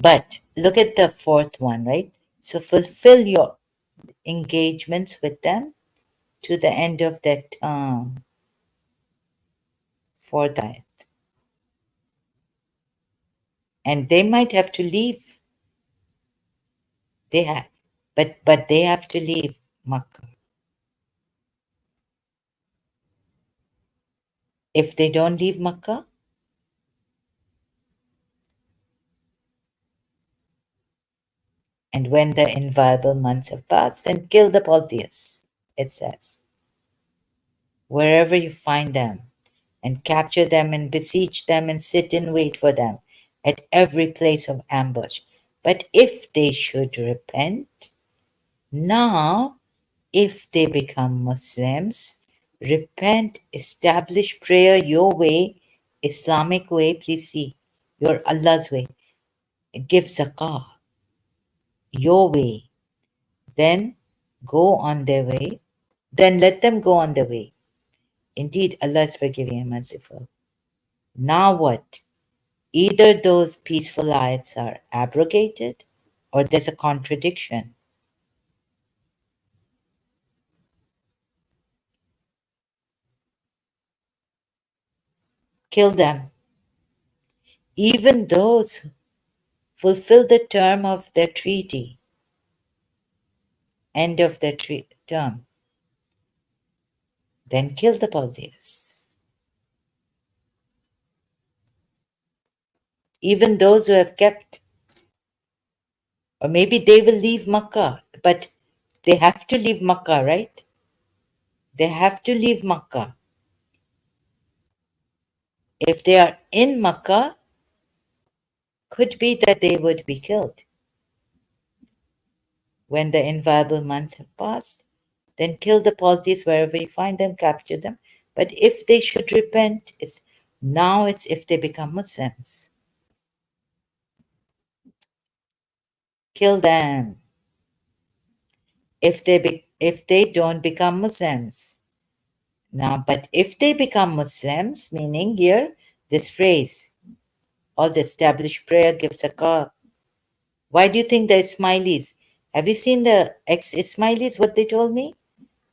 But look at the 4th one, right? So fulfill your engagements with them to the end of that 4th ayat. And they might have to leave. They have, but they have to leave Makkah. If they don't leave Makkah, and when the inviolable months have passed, then kill the polytheists, it says, wherever you find them, and capture them and besiege them and sit in wait for them at every place of ambush. But if they should repent, now if they become Muslims, repent, establish prayer your way, Islamic way, please see, your Allah's way, give zakah, your way, then go on their way, then let them go on their way. Indeed, Allah is forgiving and merciful. Now what? Either those peaceful ayats are abrogated or there's a contradiction. Kill them. Even those who fulfill the term of their treaty, end of their term, then kill the polytheists. Even those who have kept, or maybe they will leave Makkah, but they have to leave Makkah, right? They have to leave Makkah. If they are in Makkah, could be that they would be killed. When the inviolable months have passed, then kill the polytheists wherever you find them, capture them. But if they should repent, it's if they become Muslims. Kill them. If they don't become Muslims. Now, but if they become Muslims, meaning here, this phrase, all the established prayer gives a call. Why do you think the Ismailis? Have you seen the ex-Ismailis, what they told me?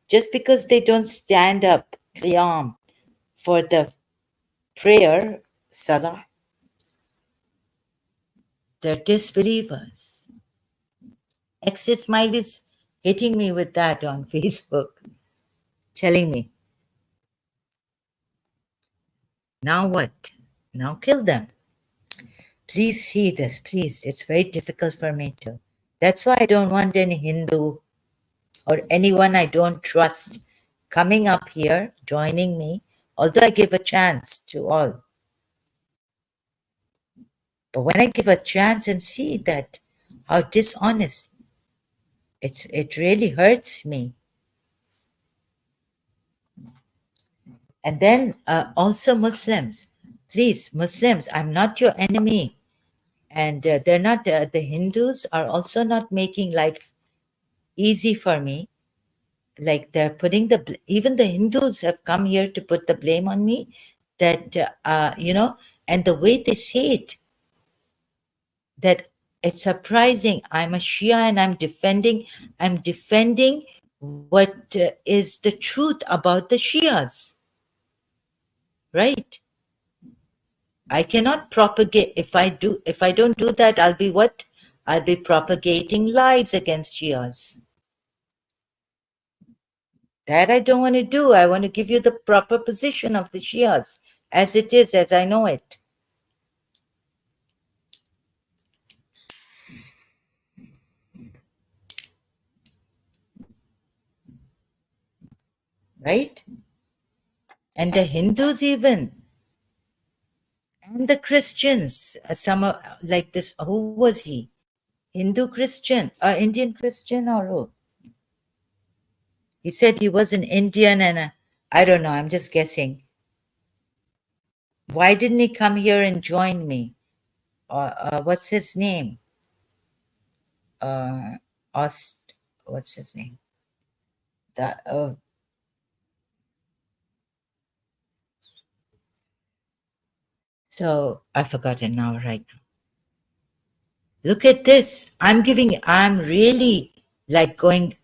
Just because they don't stand up, qiyam, for the prayer, salah, they're disbelievers. Ex-Ismailis hitting me with that on Facebook, telling me, now what? Now kill them. Please see this, please. It's very difficult for me to. That's why I don't want any Hindu or anyone I don't trust coming up here, joining me, although I give a chance to all. But when I give a chance and see that how dishonest, it really hurts me. And then also Muslims, please, Muslims, I'm not your enemy. And they're not, the Hindus are also not making life easy for me. Like they're putting even the Hindus have come here to put the blame on me that, and the way they say it, that it's surprising. I'm a Shia and I'm defending what is the truth about the Shias, right? I cannot propagate. If I don't do that, I'll be what? I'll be propagating lies against Shias. That I don't want to do. I want to give you the proper position of the Shias as it is, as I know it. Right? And the Hindus even, and the Christians. Some like this. Who was he? Hindu Christian, Indian Christian, or who? He said he was an Indian, and I don't know. I'm just guessing. Why didn't he come here and join me? What's his name? Uh, Ost. What's his name? That. So I forgot it now. Right now. Look at this. I'm really like going,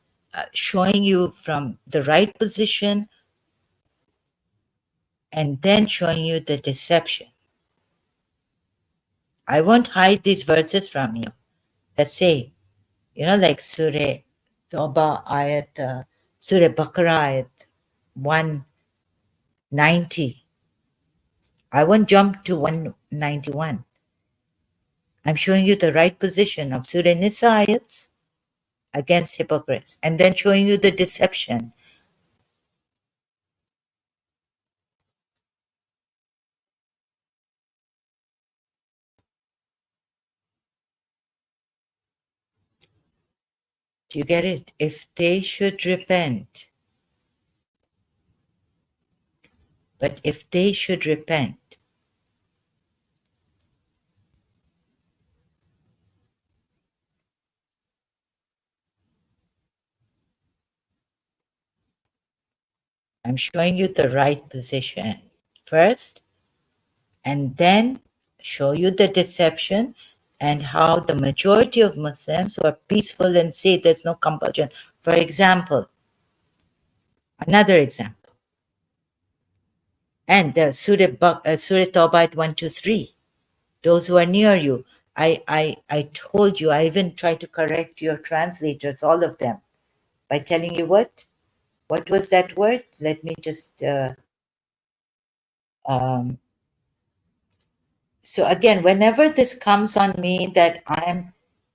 showing you from the right position and then showing you the deception. I won't hide these verses from you that say, like Surah Toba ayat, Surah Baqarah ayat 190. I won't jump to 191. I'm showing you the right position of Surah Nisa ayats against hypocrites and then showing you the deception. Do you get it? If they should repent, but if they should repent, I'm showing you the right position first, and then show you the deception and how the majority of Muslims who are peaceful and say there's no compulsion. For example, another example, and the Surah Tawbah 123, those who are near you. I told you, I even tried to correct your translators, all of them, by telling you what? What was that word? Let me just. Um, so again, whenever this comes on me,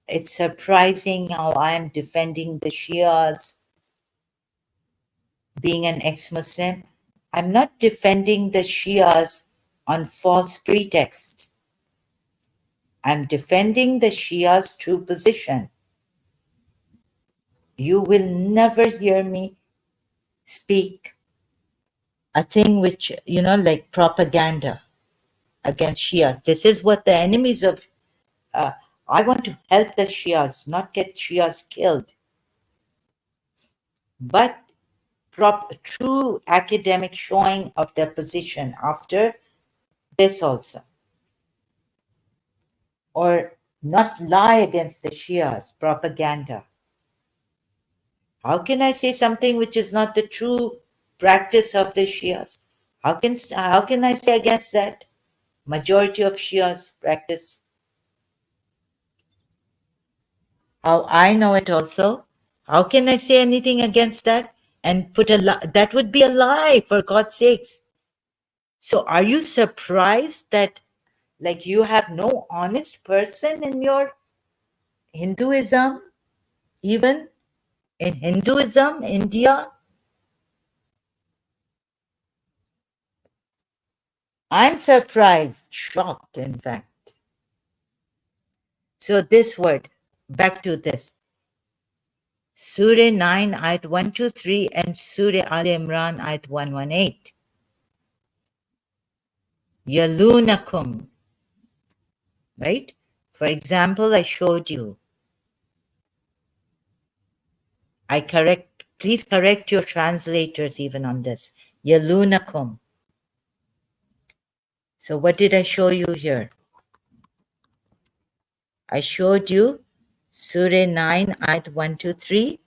it's surprising how I'm defending the Shias, being an ex-Muslim. I'm not defending the Shias on false pretext. I'm defending the Shias' true position. You will never hear me speak a thing which, like propaganda against Shias. This is what the enemies of, uh, I want to help the Shias, not get Shias killed, but true academic showing of their position after this also. Or not lie against the Shias, propaganda. How can I say something which is not the true practice of the Shias? How can I say against that? Majority of Shias practice. How I know it also. How can I say anything against that and put a lie? That would be a lie, for God's sakes. So are you surprised that Like you have no honest person in your Hinduism, even in Hinduism, India. I'm surprised, shocked, in fact. So this word, back to this. Surah 9, ayat 123 and Surah Al Imran, ayat 118. Yalunakum, right? For example, I showed you. Please correct your translators even on this. Yalunakum. So what did I show you here? I showed you Surah 9, ayat 123.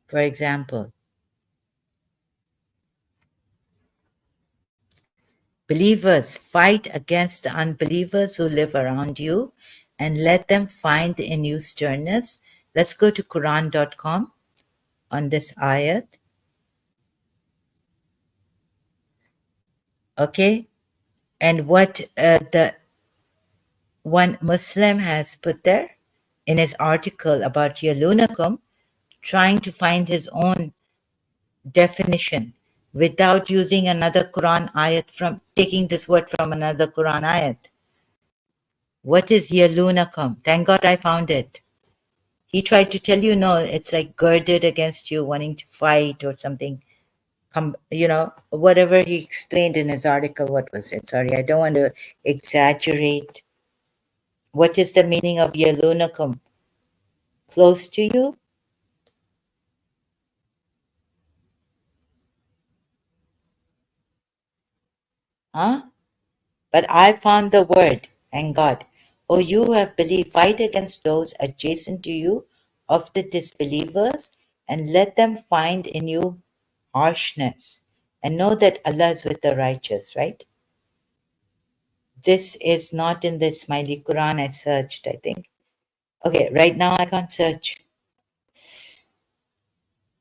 For example, believers, fight against the unbelievers who live around you and let them find in you sternness. Let's go to Quran.com on this ayat. Okay. And what the one Muslim has put there in his article about Yalunakum, trying to find his own definition without using another Quran ayat from taking this word from another Quran ayat. What is Yalunakum? Thank God I found it. He tried to tell you, no, it's like girded against you, wanting to fight or something. Whatever he explained in his article. What was it? Sorry, I don't want to exaggerate. What is the meaning of Yalunakum? Close to you? Huh? But I found the word, thank God. O you who have believed, fight against those adjacent to you of the disbelievers, and let them find in you harshness. And know that Allah is with the righteous, right? This is not in the Smiley Quran. I searched, I think. Okay, right now I can't search.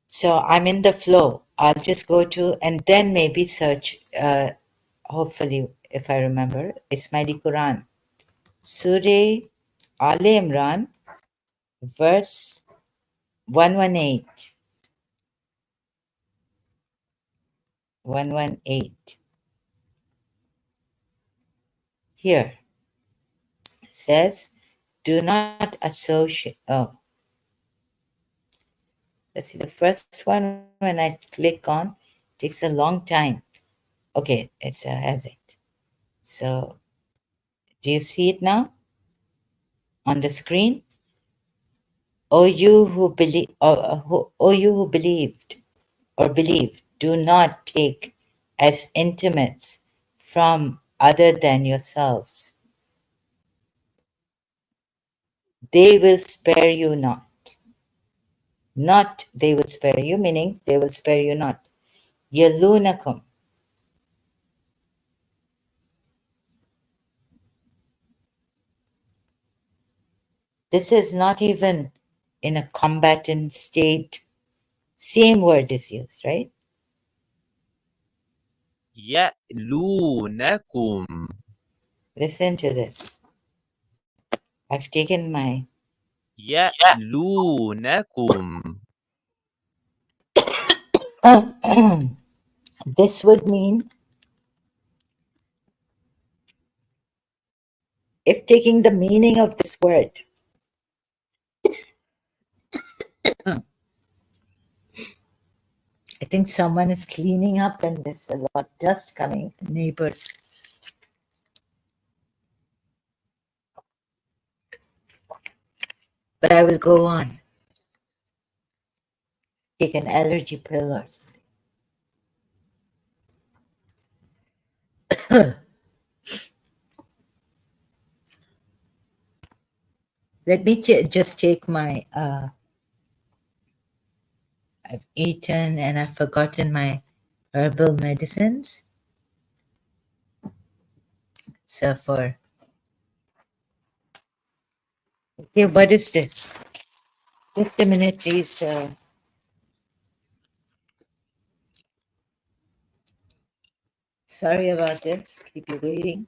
So I'm in the flow. I'll just go to and then maybe search, hopefully, if I remember, Ismaili Quran. Surah Al Imran, verse 118. 118. Here says, do not associate. Oh, let's see. The first one, when I click on, takes a long time. Okay, it has it. So, do you see it now on the screen? O you who believe, o you who believed or believe, do not take as intimates from other than yourselves. They will spare you not. Not they will spare you, meaning they will spare you not. Yalunakum. This is not even in a combatant state. Same word is used, right? يألونكم Listen to this. I've taken my. يألونكم This would mean, if taking the meaning of this word, I think someone is cleaning up and there's a lot of dust coming. Neighbors. But I will go on. Take an allergy pill or something. Let me just take my. I've eaten and I've forgotten my herbal medicines. So for. Okay, what is this? Just a minute, please. Sorry about this. Keep you waiting.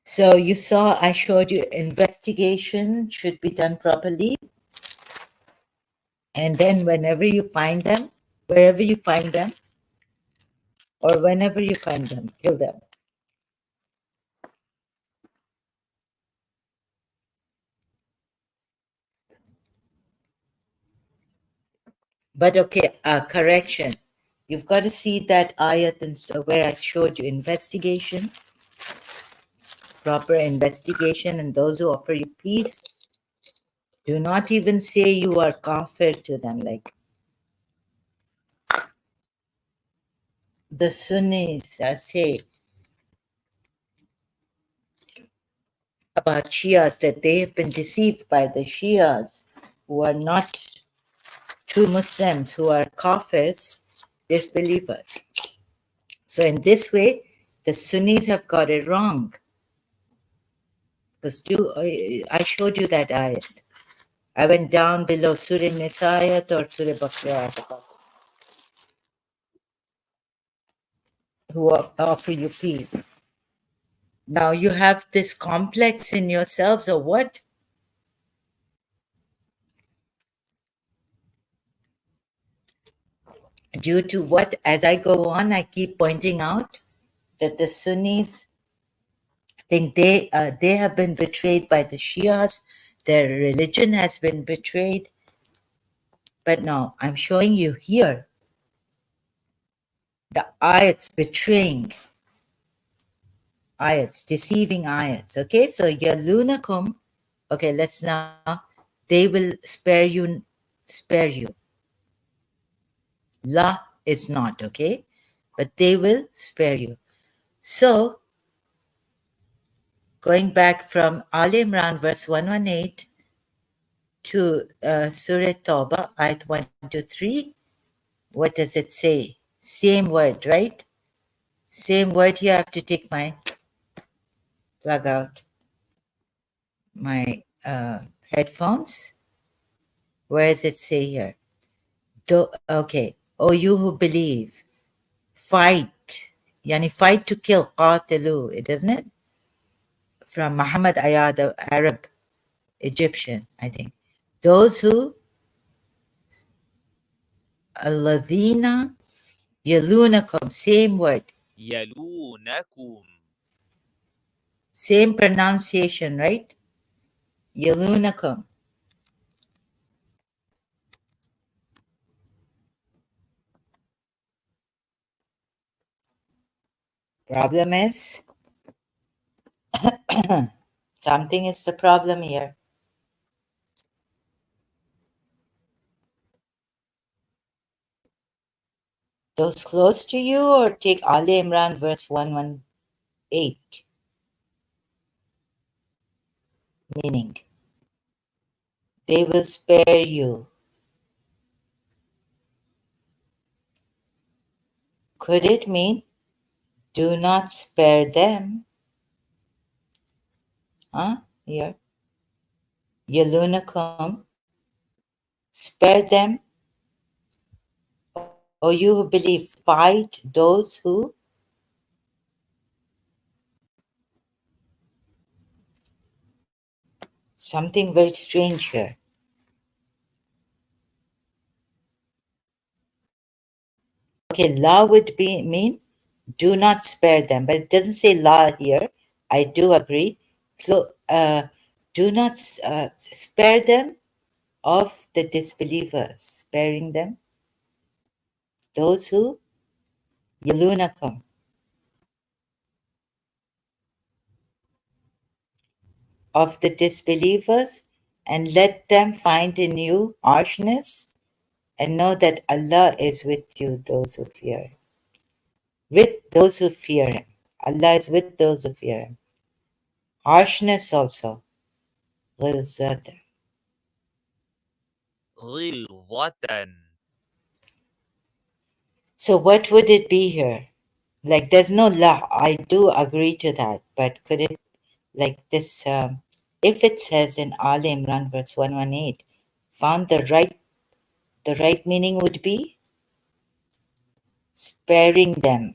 So you saw I showed you investigation should be done properly. And then whenever you find them, wherever you find them, or whenever you find them, kill them. But okay, correction. You've got to see that ayat and so where I showed you investigation, proper investigation, and those who offer you peace, do not even say you are kafir to them. Like the Sunnis say about Shias that they have been deceived by the Shias who are not true Muslims, who are kafirs, disbelievers. So in this way, the Sunnis have got it wrong. Because I showed you that ayat. I went down below Surah Nisa ayat or Surah Baqarah ayat, who offer you peace. Now you have this complex in yourselves, or what? Due to what? As I go on, I keep pointing out that the Sunnis think they have been betrayed by the Shias. Their religion has been betrayed. But no, I'm showing you here the ayats betraying ayats, deceiving ayats. Okay, so yalunakum. Okay, let's now. They will spare you. La is not okay, but they will spare you. So going back from Al Imran verse 118 to Surah Tawbah, ayat 123, what does it say? Same word, right? Same word here. I have to take my plug out my headphones. Where does it say here? Okay. Oh, you who believe, fight. Yani fight to kill. قاتلوا, doesn't it? From Muhammad Ayad, the Arab Egyptian, I think. Those who, alladhina yalunakum, same word, يلونكم same pronunciation, right? Yalunakum. Problem is, something is the problem here. Those close to you, or take Ali Imran verse 118, meaning, they will spare you. Could it mean, do not spare them? Huh? Here. Yalunakum, spare them, or you who believe, fight those who, something very strange here. Okay, law would be mean, do not spare them, but it doesn't say law here. I do agree. So, do not spare them of the disbelievers, sparing them, those who, yalunakum, of the disbelievers, and let them find in you harshness, and know that Allah is with you, those who fear Him. With those who fear Him. Allah is with those who fear Him. Harshness also. غلظة. غلظة So what would it be here? Like there's no law. I do agree to that, but could it like this? If it says in Al Imran verse 118, found the right meaning would be sparing them.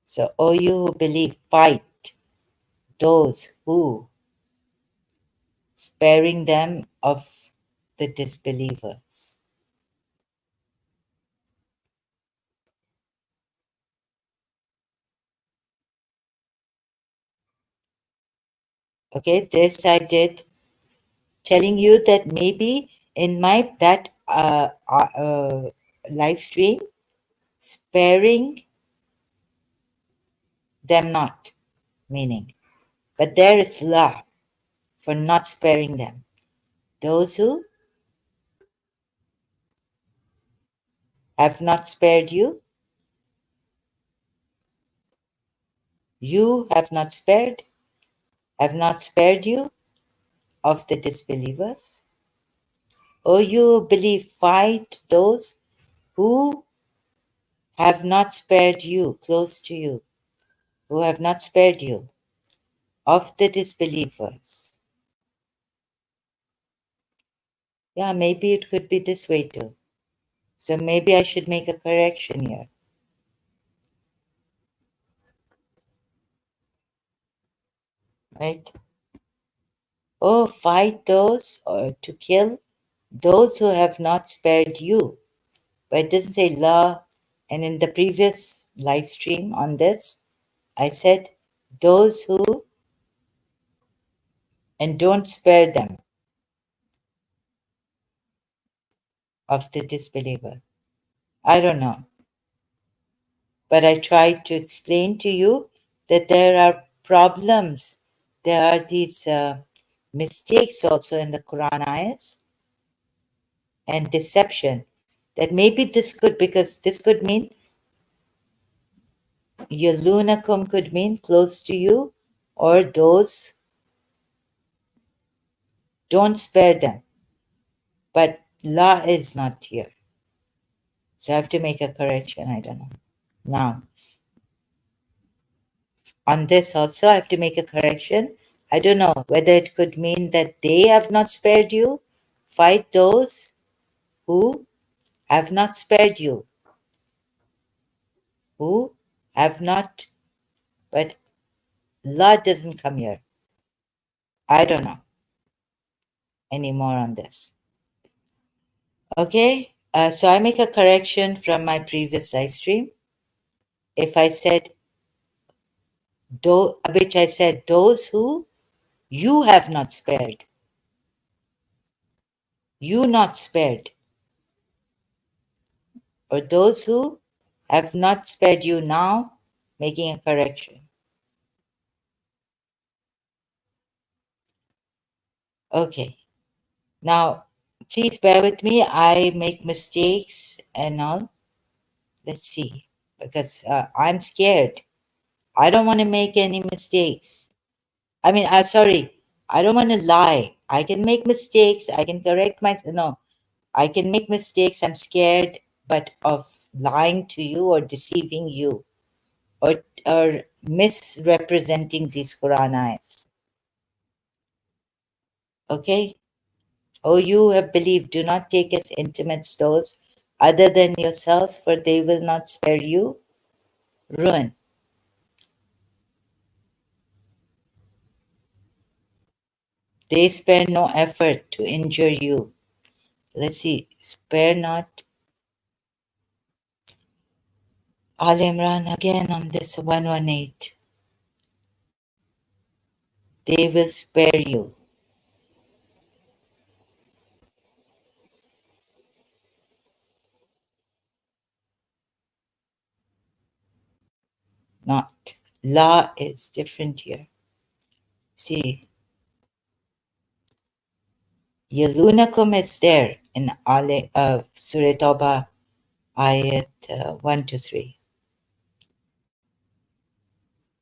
So, O you who believe, fight those who, sparing them of the disbelievers. Okay, this I did, telling you that maybe in my live stream, sparing them not, meaning, but there it's law for not sparing them. Those who have not spared you, you have not spared you of the disbelievers. O you who believe, fight those who have not spared you, close to you, who have not spared you of the disbelievers. Yeah, maybe it could be this way too. So maybe I should make a correction here, right? Oh, fight those, or to kill those who have not spared you. But it doesn't say la. And in the previous live stream on this, I said those who, and don't spare them of the disbeliever. I don't know. But I tried to explain to you that there are problems. There are these mistakes also in the Quran ayahs and deception. That maybe this could, because this could mean yalunakum could mean close to you, or those, don't spare them. But la is not here. So I have to make a correction. I don't know. Now, on this also, I have to make a correction. I don't know whether it could mean that they have not spared you. Fight those who have not spared you. Who have not, but la doesn't come here. I don't know anymore on this. Okay, so I make a correction from my previous live stream. If I said, which I said, those who you have not spared, you not spared, or those who have not spared you, now making a correction. Okay, now please bear with me. I make mistakes and all. Let's see, because I'm scared. I don't want to make any mistakes. I mean, sorry, I don't want to lie. I can make mistakes. I can correct myself. No, I can make mistakes. I'm scared, but of lying to you or deceiving you, or misrepresenting these Quran ayahs. Okay? O you who have believed, do not take as intimates those other than yourselves, for they will not spare you ruin. They spare no effort to injure you. Let's see, spare not. Al Imran again on this 118. They will spare you. Not. La is different here. See, Yalunakum is there in Surah Tawbah, ayat 1 to 3.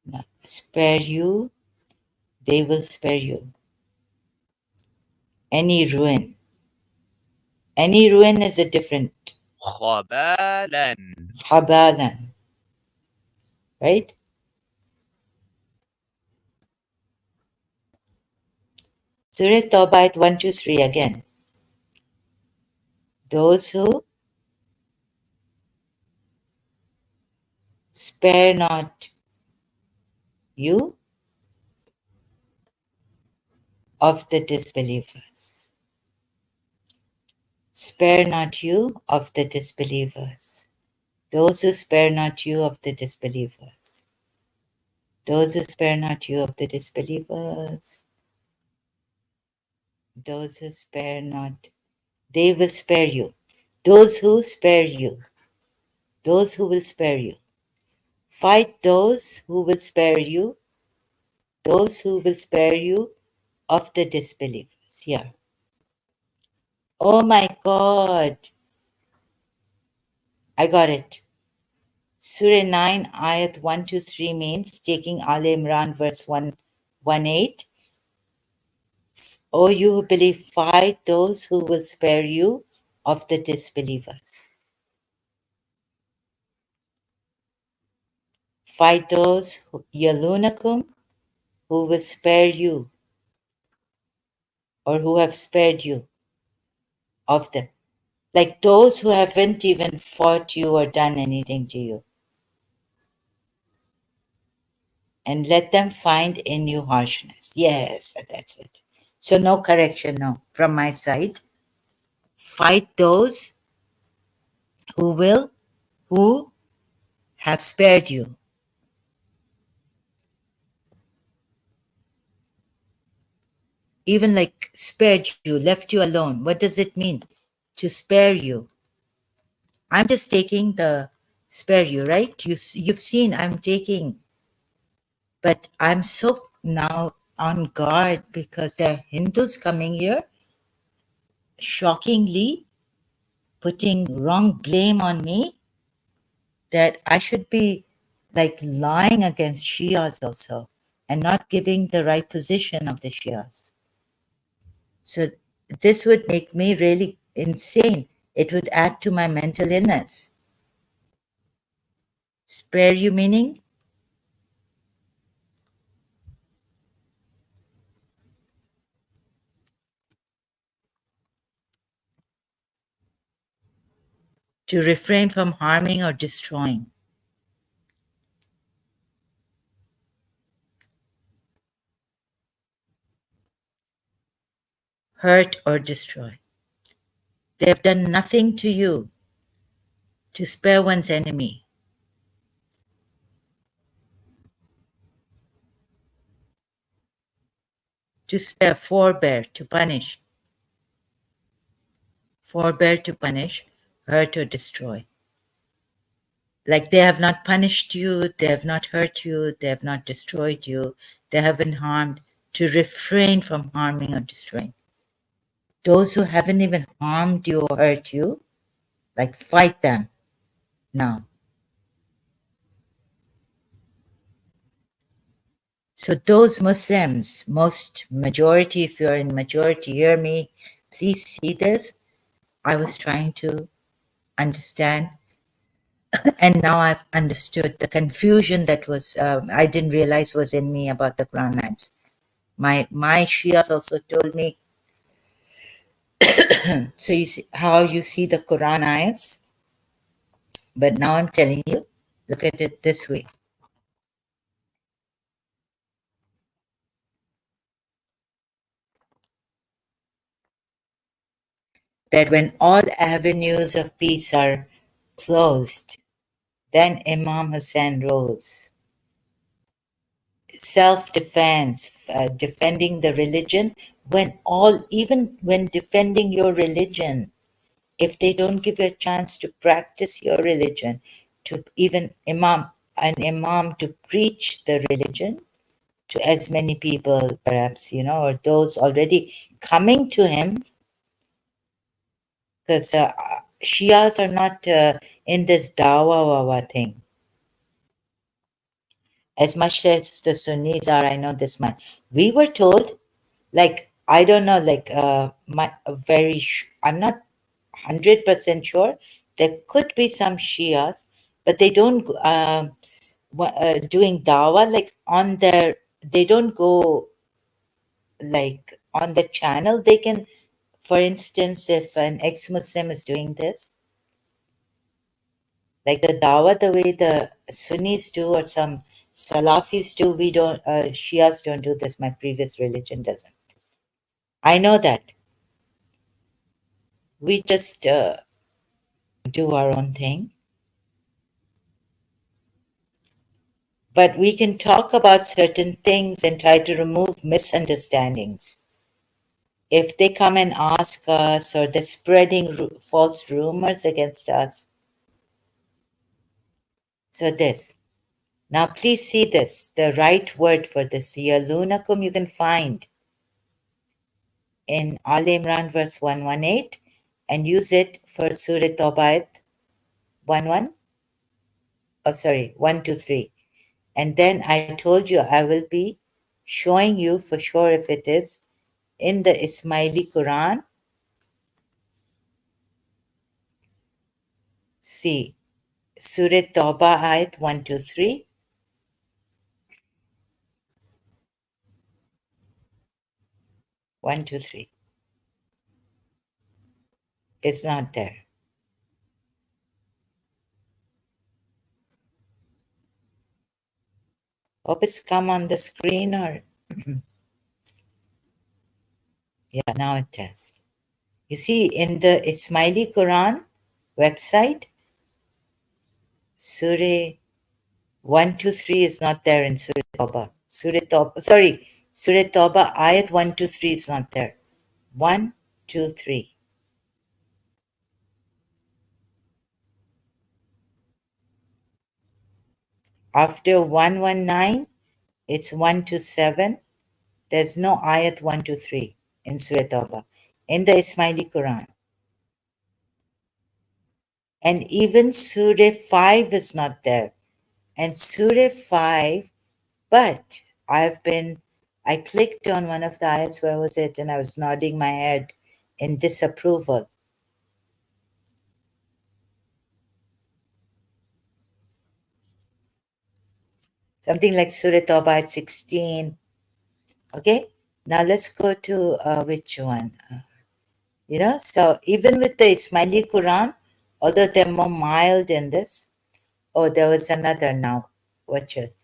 Now, spare you, they will spare you. Any ruin. Any ruin is a different خبالا. habalan, right? Surah Tawbah ayat 123 again. Those who spare not you of the disbelievers. Spare not you of the disbelievers. Those who spare not you of the disbelievers. Those who spare not you of the disbelievers. Those who spare not, they will spare you. Those who spare you. Those who will spare you. Fight those who will spare you. Those who will spare you of the disbelievers. Yeah. Oh my God. I got it. Surah 9, Ayat 123 means taking Al Imran verse 118. O you who believe, fight those who will spare you of the disbelievers. Fight those yalunakum who will spare you or who have spared you of them. Like those who haven't even fought you or done anything to you. And let them find in you harshness. Yes, that's it. So no correction, no, from my side. Fight those who have spared you. Even like spared you, left you alone. What does it mean to spare you? I'm just taking the spare you, right? You've seen I'm taking, but I'm so now on guard because there are Hindus coming here, shockingly putting wrong blame on me that I should be like lying against Shias also and not giving the right position of the Shias. So this would make me really insane. It would add to my mental illness. Spare you meaning to refrain from harming or destroying, hurt or destroy. They have done nothing to you to spare one's enemy, to spare, forbear to punish, hurt or destroy. Like they have not punished you, they have not hurt you, they have not destroyed you, they haven't harmed, to refrain from harming or destroying. Those who haven't even harmed you or hurt you, like fight them now. So those Muslims, most majority, if you're in majority, hear me, please see this. I was trying to understand, and now I've understood the confusion that was, I didn't realize was in me about the Quran ayats. My Shias also told me, so you see how you see the Quran ayats, but now I'm telling you, look at it this way. That when all avenues of peace are closed, then Imam Hussein rose. Self-defense, defending the religion, even when defending your religion, if they don't give you a chance to practice your religion, to even an imam to preach the religion to as many people, perhaps, or those already coming to him, because Shias are not in this dawa thing. As much as the Sunnis are, I know this much. We were told, like, I don't know, like, I'm not 100% sure. There could be some Shias, but they don't, doing dawah, like, they don't go, like, on the channel, they can, for instance, if an ex-Muslim is doing this, like the dawah, the way the Sunnis do or some Salafis do, we don't, Shias don't do this. My previous religion doesn't. I know that. We just do our own thing. But we can talk about certain things and try to remove misunderstandings. If they come and ask us or they're spreading false rumors against us, so this. Now please see this, the right word for this. Yalunakum you can find in Al Imran verse 118 and use it for Surah Tawbah 11, 123. And then I told you I will be showing you for sure if it is in the Ismaili Quran. See, Surah Tawbah ayat 123, 123. It's not there. Hope it's come on the screen or yeah, now it does. You see, in the Ismaili Quran website, Surah 123 is not there in Surah Tawbah. Surah Tawbah ayat 123 is not there. 123. After 119, it's 127. There's no ayat 123 in Surah Tawbah in the Ismaili Quran. And even Surah 5 is not there. And Surah 5, but I clicked on one of the ayats, where was it? And I was nodding my head in disapproval. Something like Surah Tawbah at 16. Okay, now let's go to which one? So even with the Ismaili Quran, although they're more mild in this, oh, there was another now. Watch it.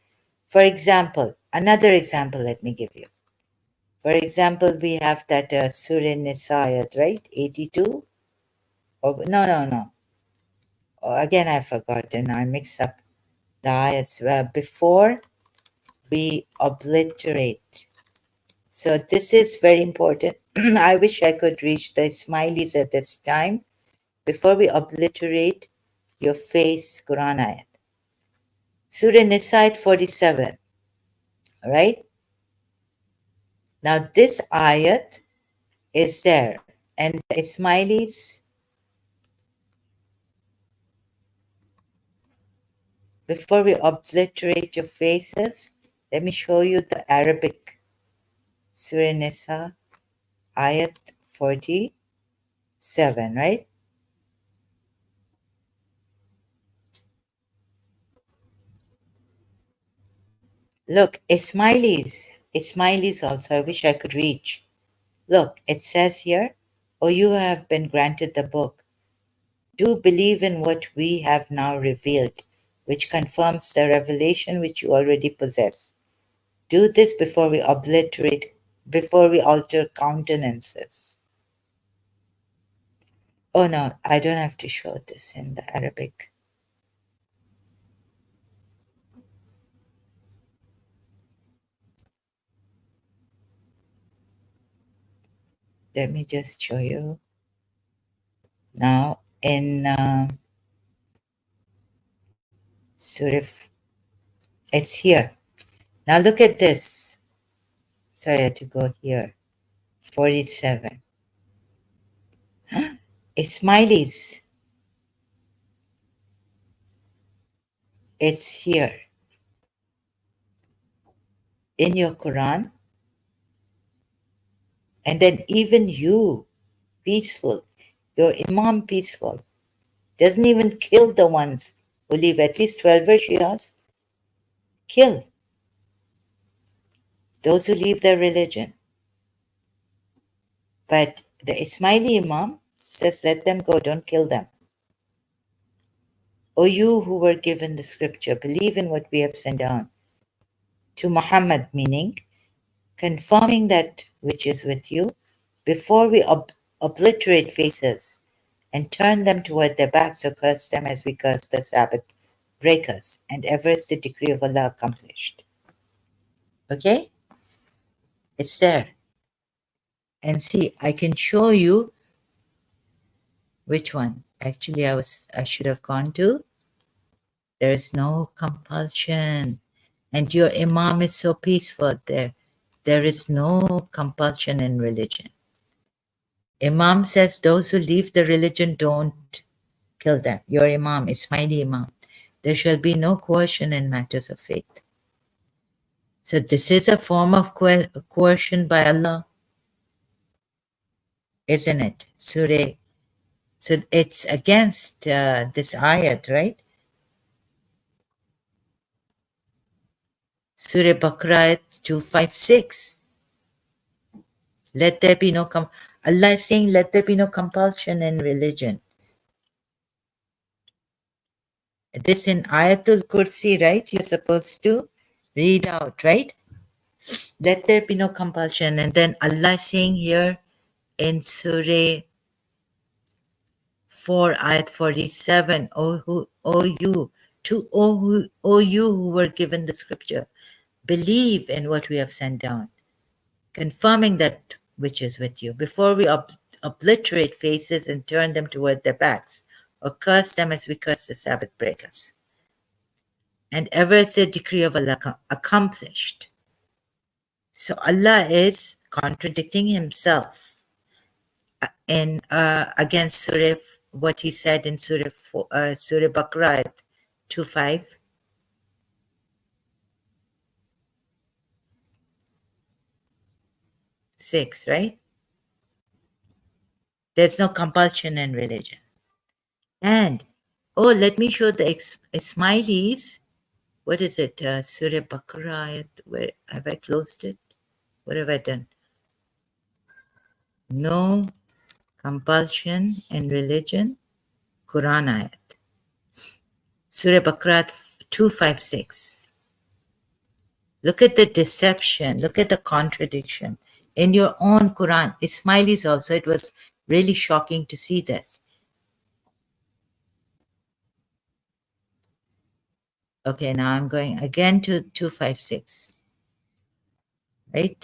For example, another example let me give you. For example, we have that Surah Nisa, right? 82? Oh, no. Oh, again, I've forgotten. I mix up the ayats. Before we obliterate. So this is very important. I wish I could reach the smileys at this time. Before we obliterate your face, Quran ayat. Surah Nisa 47. All right? Now this ayat is there. And the smileys, before we obliterate your faces, let me show you the Arabic. Surah Nisa, ayat 47, right? Look, Ismailis also, I wish I could reach. Look, it says here, "O you have been granted the book. Do believe in what we have now revealed, which confirms the revelation which you already possess. Do this before we alter countenances." Oh no, I don't have to show this in the Arabic. Let me just show you. Now in Surah, it's here. Now look at this. Sorry, I had to go here. 47. Smileys. It's here. In your Quran. And then even you, peaceful. Your Imam peaceful. Doesn't even kill the ones who leave. At least 12 Shias kill those who leave their religion. But the Ismaili Imam says, let them go, don't kill them. O you who were given the scripture, believe in what we have sent down to Muhammad, meaning confirming that which is with you before we obliterate faces and turn them toward their backs or curse them as we curse the Sabbath breakers, and ever is the decree of Allah accomplished. Okay? It's there. And see, I can show you which one. Actually, I should have gone to. There is no compulsion. And your Imam is so peaceful there. There is no compulsion in religion. Imam says those who leave the religion, don't kill them. Your Imam, Ismaili Imam. There shall be no coercion in matters of faith. So this is a form of coercion by Allah, isn't it? Surah. So it's against this ayat, right? Surah Baqarah 256. Let there be no Allah is saying, let there be no compulsion in religion. This in Ayatul Kursi, right? You're supposed to read out, right? Let there be no compulsion. And then Allah is saying here in Surah 4, Ayat 47, O you who were given the scripture, believe in what we have sent down, confirming that which is with you, before we obliterate faces and turn them toward their backs, or curse them as we curse the Sabbath breakers. And ever is the decree of Allah accomplished. So Allah is contradicting himself in against Surah, what he said in Surah Baqarah 2:5. Six, right? There's no compulsion in religion. And, oh, let me show the Ismailis. What is it? Surah Baqarah. Where have I closed it? What have I done? No compulsion in religion. Quran ayat. Surah Baqarah 256. Look at the deception. Look at the contradiction. In your own Quran, Ismailis also, it was really shocking to see this. Okay, now I'm going again to 256. Right?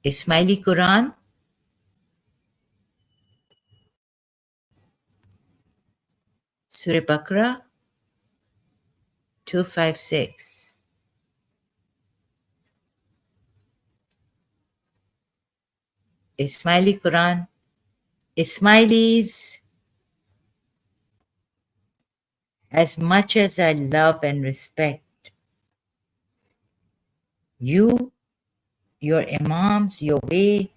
Ismaili Quran, Surah Baqarah 256. Ismaili Quran. Ismailis, as much as I love and respect you, your Imams, your way,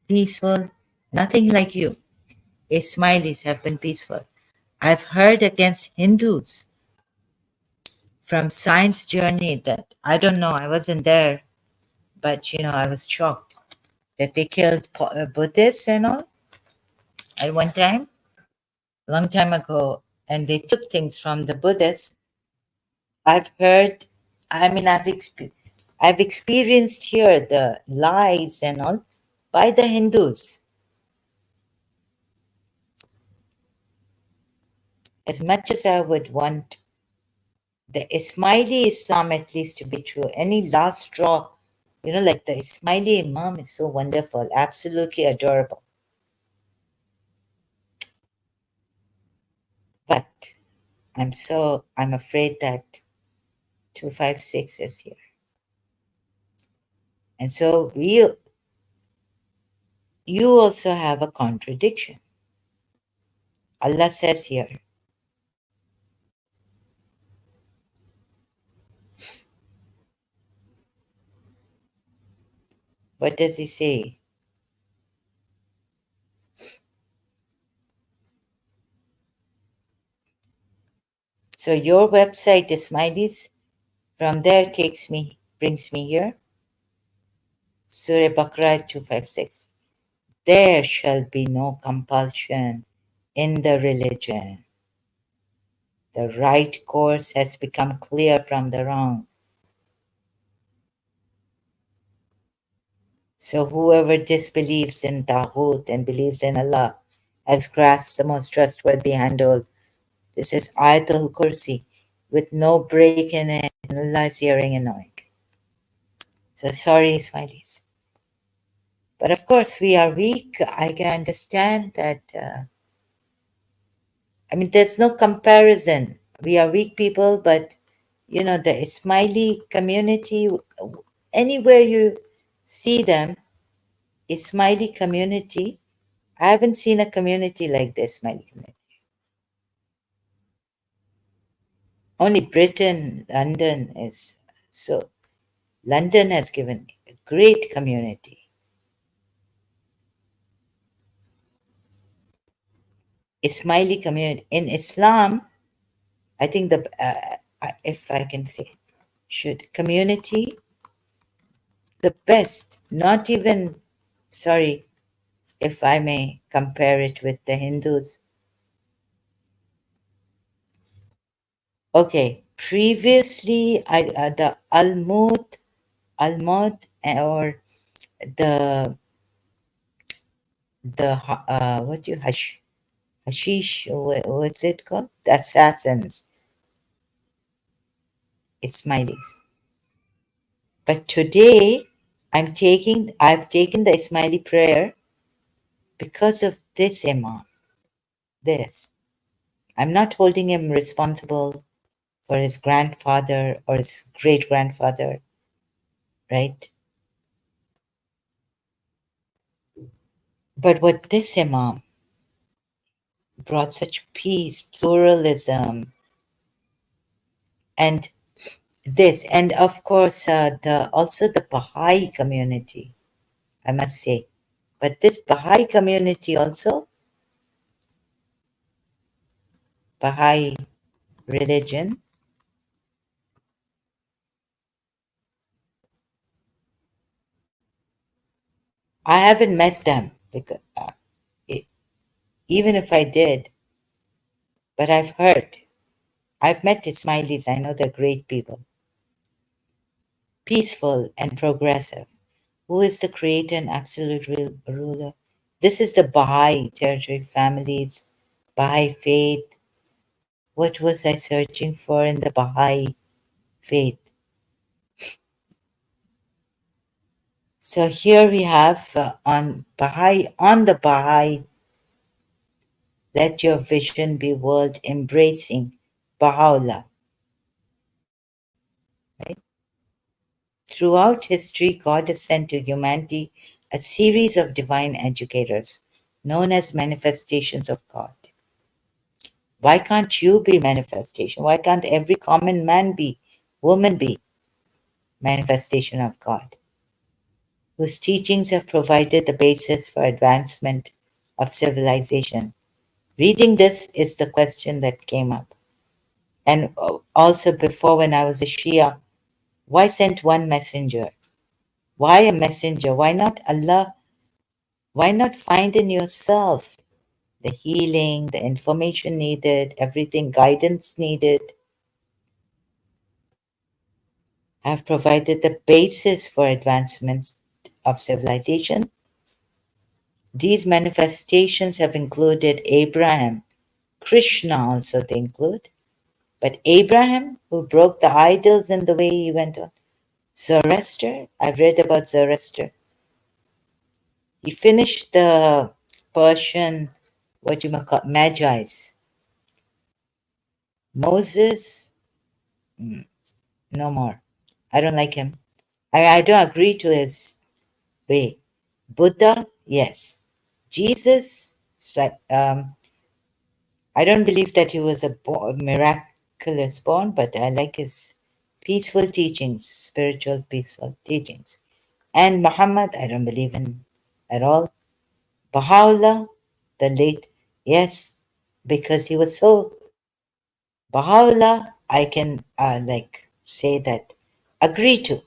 peaceful, nothing like you. Ismailis have been peaceful. I've heard against Hindus from Science Journey that, I don't know, I wasn't there, but I was shocked that they killed Buddhists and all at one time, long time ago, and they took things from the Buddhists. I've heard, I've experienced here the lies and all by the Hindus. As much as I would want the Ismaili Islam at least to be true, any last straw, like the Ismaili Imam is so wonderful, absolutely adorable. But I'm afraid that 256 is here. And so you also have a contradiction. Allah says here, what does he say? So your website, Ismailis, from there brings me here. Surah Baqarah 256. There shall be no compulsion in the religion. The right course has become clear from the wrong. So whoever disbelieves in Taghut and believes in Allah has grasped the most trustworthy handle. This is Ayatul Kursi with no break in it, and Allah is hearing and knowing. So sorry, Ismailis. But of course, we are weak. I can understand that. I mean, there's no comparison. We are weak people, but you know, the Ismaili community, anywhere you see them, Ismaili community, I haven't seen a community like the Ismaili community. Only Britain, London is so. London has given a great community. Ismaili community in Islam, I think the if I can say, should community the best. Not even sorry if I may compare it with the Hindus. Okay, previously the Almut or the what you hashish, what's it called? The assassins, Ismailis. But today I've taken the Ismaili prayer because of this Imam. This. I'm not holding him responsible for his grandfather or his great grandfather, right? But what this Imam brought such peace, pluralism, and this, and of course, the also the Baha'i community, I must say. But this Baha'i community also, Baha'i religion, I haven't met them because it, even if I did, but I've heard. I've met Ismailis. I know they're great people, peaceful and progressive. Who is the creator and absolute ruler? This is the Baha'i territory, families, Baha'i faith. What was I searching for in the Baha'i faith? So here we have on the Baha'i, let your vision be world embracing Baha'u'llah. Right? Throughout history, God has sent to humanity a series of divine educators known as manifestations of God. Why can't you be manifestation? Why can't every common man be, woman be manifestation of God? Whose teachings have provided the basis for advancement of civilization. Reading this is the question that came up. And also before when I was a Shia, why sent one messenger? Why a messenger? Why not Allah? Why not find in yourself the healing, the information needed, everything, guidance needed? Have provided the basis for advancements of civilization. These manifestations have included Abraham, Krishna also they include, but Abraham, who broke the idols and the way he went on. Zoroaster, I've read about Zoroaster. He finished the Persian, what you might call Magi's. Moses, no more. I don't like him. I don't agree to his way. Buddha, yes. Jesus, I don't believe that he was a miraculous born, but I like his peaceful teachings, spiritual peaceful teachings. And Muhammad, I don't believe in at all. Baha'u'llah, the late, yes, because he was so Baha'u'llah, I can say that, agree to.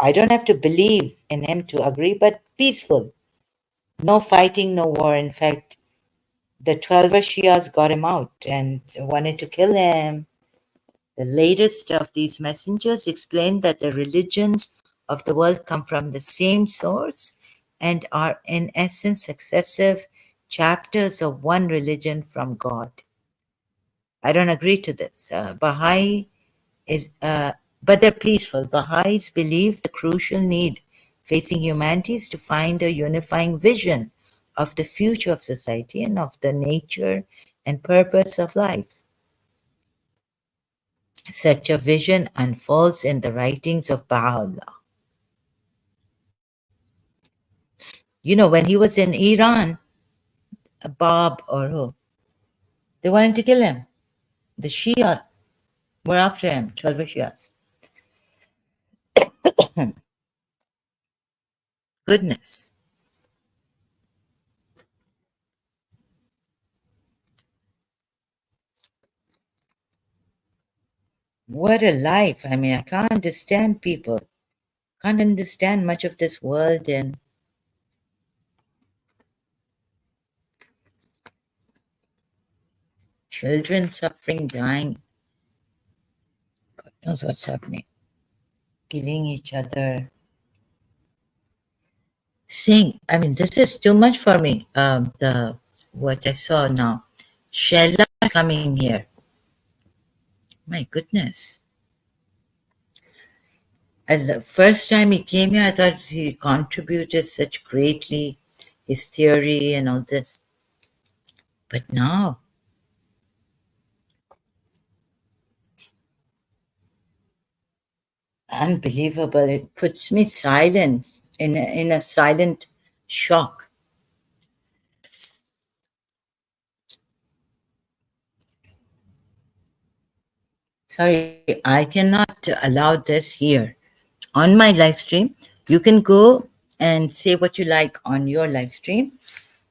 I don't have to believe in him to agree, but peaceful. No fighting, no war. In fact, the 12 Shias got him out and wanted to kill him. The latest of these messengers explained that the religions of the world come from the same source and are, in essence, successive chapters of one religion from God. I don't agree to this. Baha'i is, but they're peaceful. Baha'is believe the crucial need facing humanity is to find a unifying vision of the future of society and of the nature and purpose of life. Such a vision unfolds in the writings of Baha'u'llah. You know, when he was in Iran, Bob or who, they wanted to kill him. The Shia were after him, 12 Shias. Goodness. What a life. I mean, I can't understand people. Can't understand much of this world and children suffering, dying. God knows what's happening. Killing each other. Seeing, I mean, this is too much for me. The what I saw now. Shella coming here. My goodness. And the first time he came here, I thought he contributed such greatly, his theory and all this. But now, unbelievable. It puts me silent, in a silent shock. Sorry, I cannot allow this here. On my live stream, you can go and say what you like on your live stream.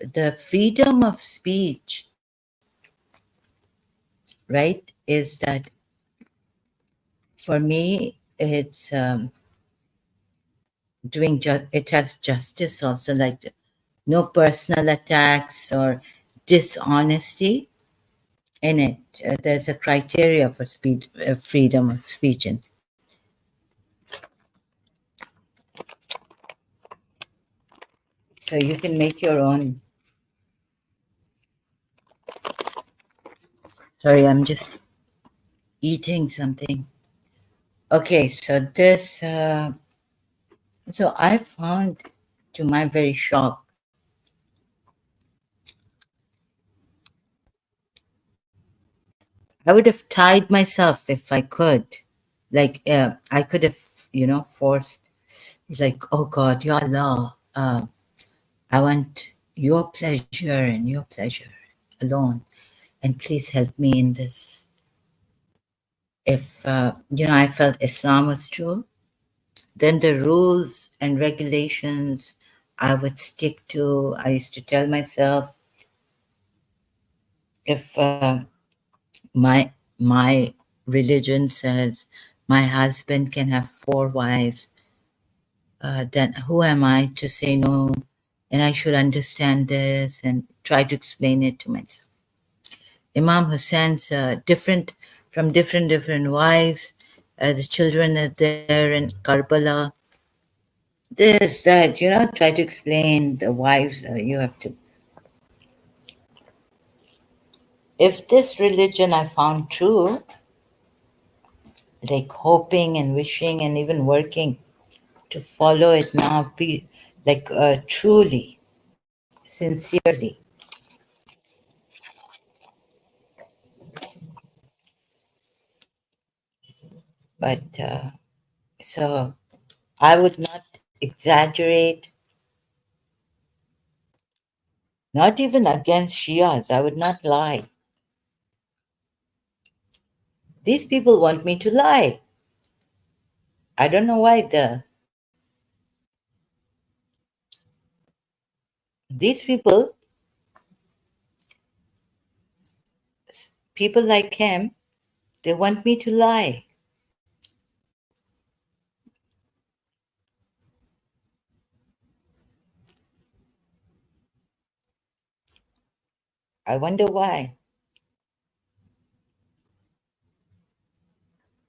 The freedom of speech, right, is that for me, it's it has justice also, like no personal attacks or dishonesty in it. There's a criteria for freedom of speech. And so you can make your own. Sorry, I'm just eating something. Okay, so this, so I found, to my very shock, I would have tied myself if I could. Like, I could have, forced, it's like, oh God, Ya Allah, I want your pleasure and your pleasure alone. And please help me in this. If, I felt Islam was true, then the rules and regulations I would stick to. I used to tell myself, if my religion says my husband can have 4 wives, then who am I to say no? And I should understand this and try to explain it to myself. Imam Hussein's different from different wives. The children are there in Karbala. This, that, try to explain the wives. You have to. If this religion I found true, like hoping and wishing and even working to follow it now, be like truly, sincerely. But so I would not exaggerate, not even against Shias. I would not lie. These people want me to lie. I don't know why these people like him, they want me to lie. I wonder why.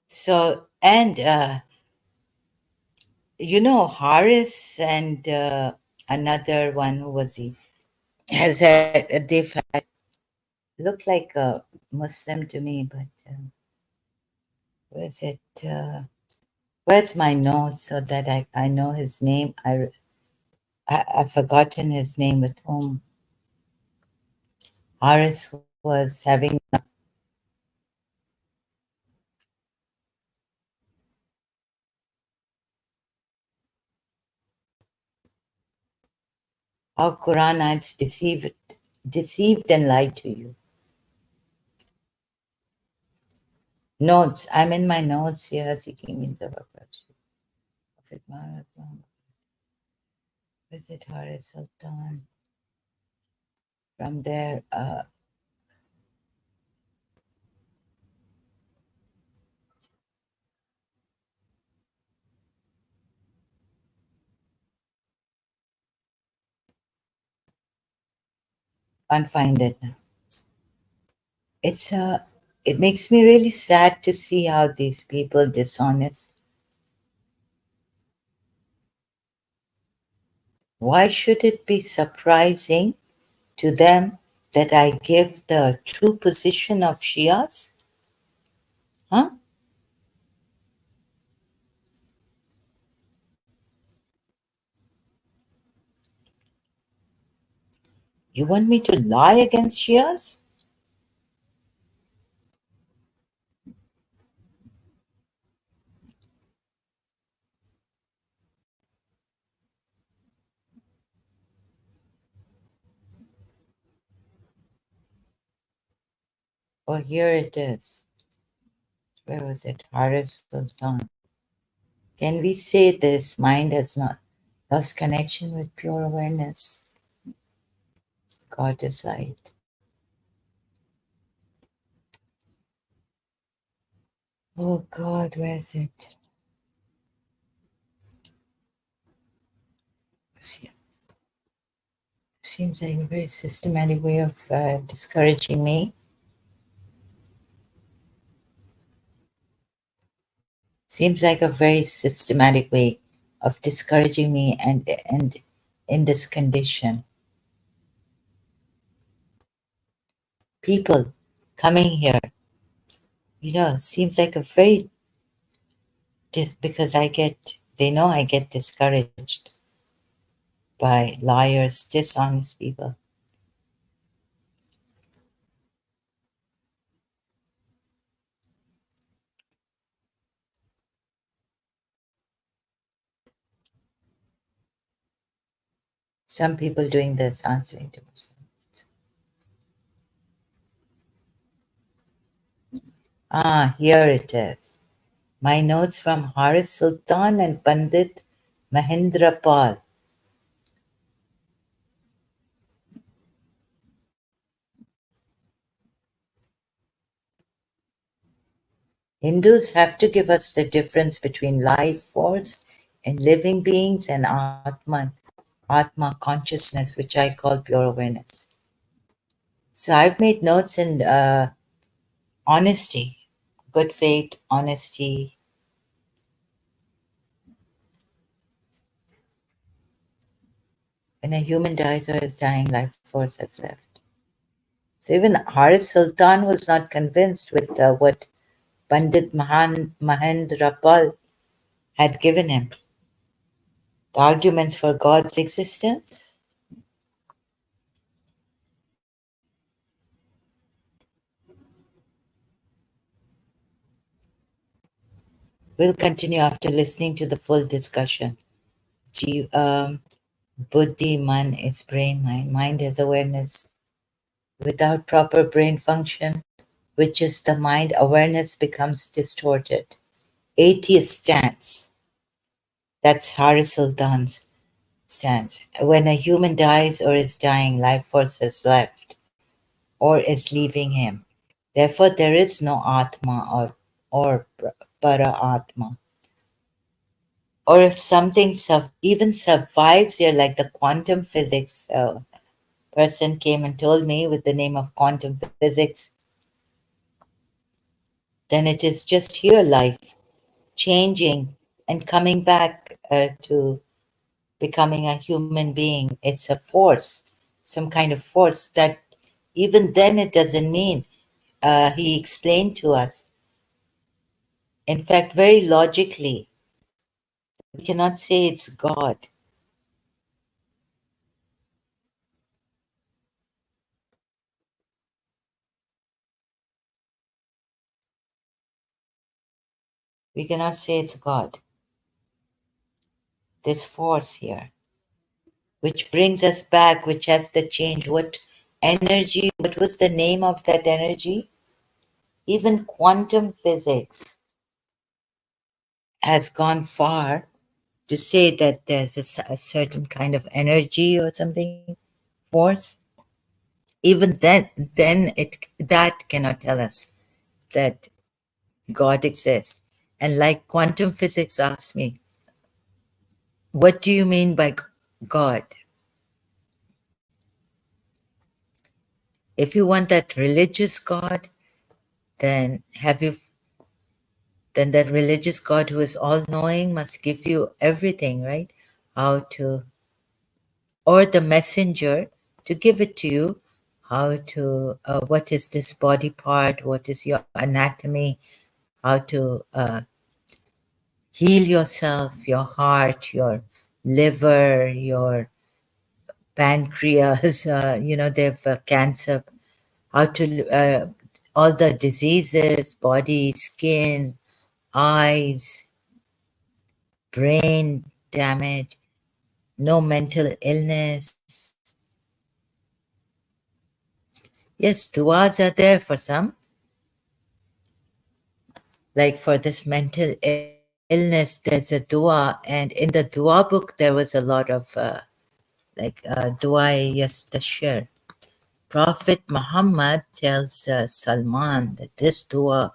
So, and Haris and another one, who was he? They've had, looked like a Muslim to me, but where's it? Where's my notes so that I know his name? I've forgotten his name, with whom Haris was having. How Quranites deceived and lied to you. Notes. I'm in my notes here. Seeking means of approach. Prophet Muhammad, visit Haris Sultan. From there, can't find it now. It makes me really sad to see how these people dishonest. Why should it be surprising to them that I give the true position of Shias? Huh? You want me to lie against Shias? Oh, here it is. Where was it? Haris Sultan. Can we say this mind has not lost connection with pure awareness? God is light. Oh God, where is it? Seems like a very systematic way of discouraging me. Seems like a very systematic way of discouraging me and in this condition. People coming here, seems like a very because they know I get discouraged by liars, dishonest people. Some people doing this, answering to us. Ah, here it is. My notes from Haris Sultan and Pandit Mahendra Pal. Hindus have to give us the difference between life force and living beings and Atma consciousness, which I call pure awareness. So I've made notes in honesty, good faith, honesty. When a human dies or is dying, life force has left. So even Haris Sultan was not convinced with what Pandit Mahendra Pal had given him. The arguments for God's existence. We'll continue after listening to the full discussion. Buddhi, man is brain, mind. Mind is awareness. Without proper brain function, which is the mind, awareness becomes distorted. Atheist stance. That's Haris Sultan's stance. When a human dies or is dying, life force is left or is leaving him. Therefore, there is no Atma or Para Atma. Or if something even survives here, like the quantum physics person came and told me with the name of quantum physics, then it is just here life changing and coming back to becoming a human being. It's a force, some kind of force that even then it doesn't mean. He explained to us, in fact, very logically, we cannot say it's God. We cannot say it's God. This force here, which brings us back, which has the change. What energy, what was the name of that energy? Even quantum physics has gone far to say that there's a certain kind of energy or something, force. Even then that cannot tell us that God exists. And like quantum physics asks me, what do you mean by God? If you want that religious God, then then that religious God who is all knowing must give you everything, right? How to, or the messenger to give it to you, how to, what is this body part, what is your anatomy, how to heal yourself, your heart, your liver, your pancreas, they have cancer, how to, all the diseases, body, skin, eyes, brain damage, no mental illness. Yes, duas are there for some, like for this mental illness, there's a dua, and in the dua book, there was a lot of dua yastashir. Prophet Muhammad tells Salman that this dua,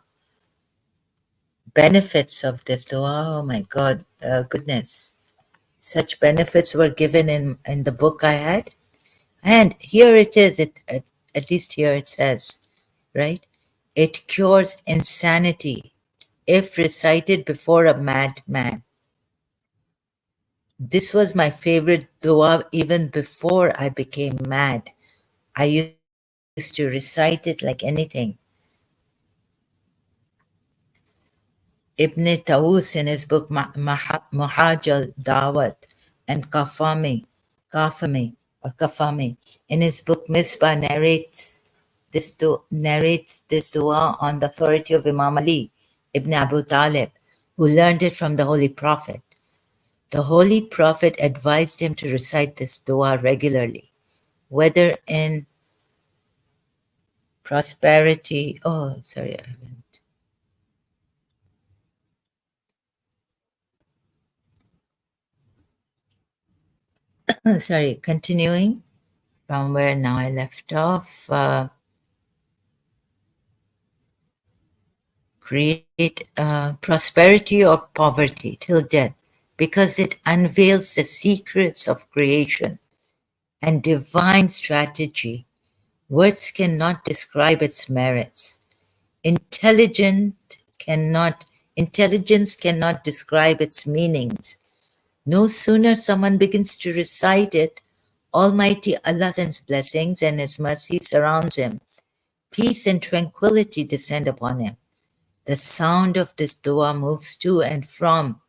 benefits of this dua, oh my God, goodness. Such benefits were given in the book I had. And here it is, at least here it says, right? It cures insanity if recited before a madman. This was my favorite dua even before I became mad. I used to recite it like anything. Ibn Tawus in his book Muhajjal Dawat and Kafami, in his book Misbah narrates this dua on the authority of Imam Ali ibn Abu Talib, who learned it from the Holy Prophet. The Holy Prophet advised him to recite this dua regularly, whether in prosperity. Oh, sorry, I haven't. Sorry, continuing from where now I left off. Create prosperity or poverty till death, because it unveils the secrets of creation and divine strategy. Words cannot describe its merits. Intelligent Intelligence cannot describe its meanings. No sooner someone begins to recite it, Almighty Allah sends blessings and His mercy surrounds him. Peace and tranquility descend upon him. The sound of this dua moves to and fro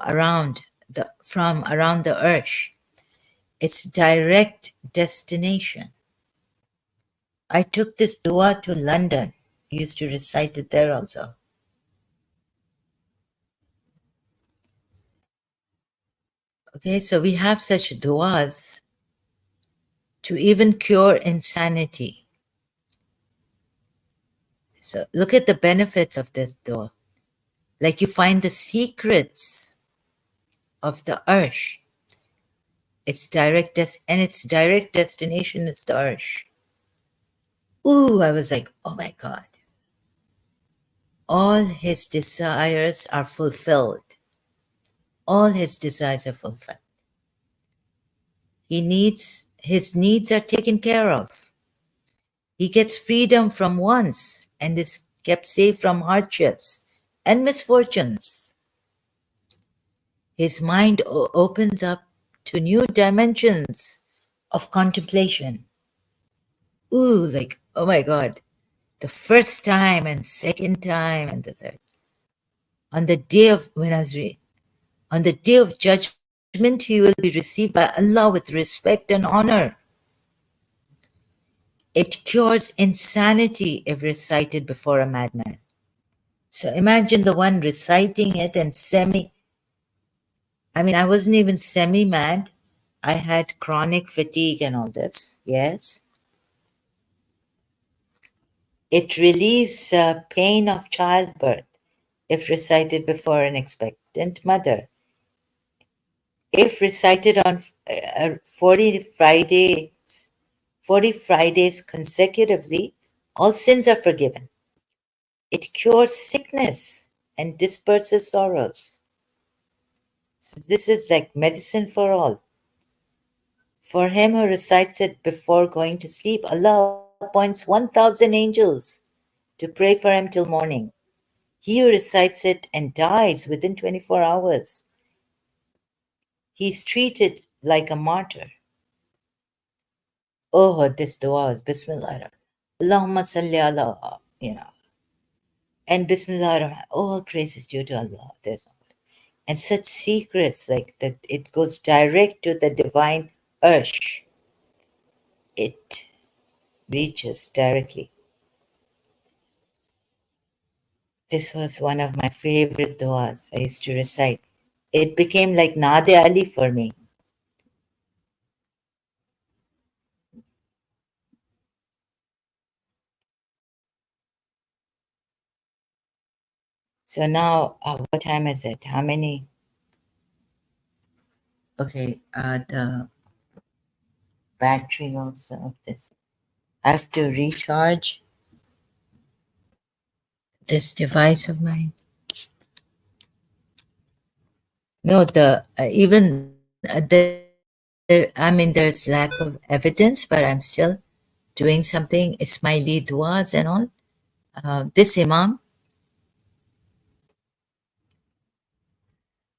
around the earth. Its direct destination. I took this dua to London. Used to recite it there also. Okay, so we have such duas to even cure insanity. So look at the benefits of this dua. Like you find the secrets of the Arsh. Its direct destination is the Arsh. Ooh, I was like, oh my God. All his desires are fulfilled. All his desires are fulfilled. He needs his needs are taken care of. He gets freedom from wants and is kept safe from hardships and misfortunes. His mind opens up to new dimensions of contemplation. Ooh, like, oh my God, the first time and second time and the third. On the day of, when I was reading, on the day of judgment, he will be received by Allah with respect and honor. It cures insanity if recited before a madman. So imagine the one reciting it and I mean, I wasn't even semi mad. I had chronic fatigue and all this. Yes. It relieves pain of childbirth if recited before an expectant mother. If recited on 40 Fridays consecutively, all sins are forgiven. It cures sickness and disperses sorrows. So this is like medicine for all. For him who recites it before going to sleep, Allah appoints 1,000 angels to pray for him till morning. He who recites it and dies within 24 hours, he is treated like a martyr. Oh, this dua is Bismillah. Allahumma salli ala, and Bismillah ar-Rahman. All praise is due to Allah. There's and such secrets like that, it goes direct to the divine ursh. It reaches directly. This was one of my favorite duas I used to recite. It became like Nade Ali for me. So now, what time is it? How many? Okay, the battery also of this. I have to recharge this device of mine. No, the even there. I mean, there's lack of evidence, but I'm still doing something. Ismaili duas and all. This Imam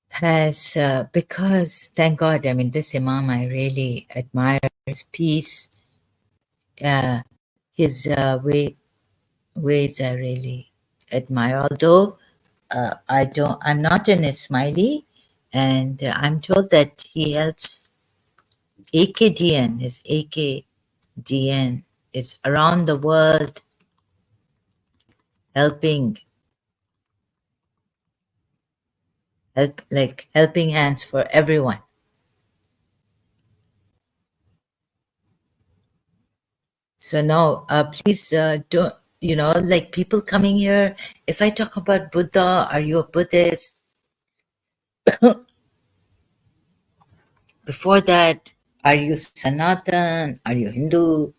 has, because thank God, I mean, this Imam I really admire his peace, uh, his ways I really admire. Although I'm not an Ismaili, and I'm told that he helps AKDN, his AKDN is around the world helping, helping hands for everyone. So now, please don't, like people coming here, if I talk about Buddha, are you a Buddhist? Before that, are you Sanatan? Are you Hindu?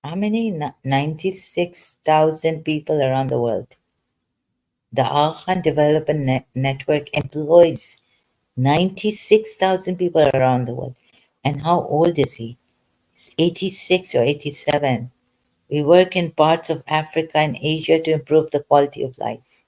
How many? 96,000 people around the world. The Akhan Development Network employs 96,000 people around the world. And how old is he? He's 86 or 87. We work in parts of Africa and Asia to improve the quality of life.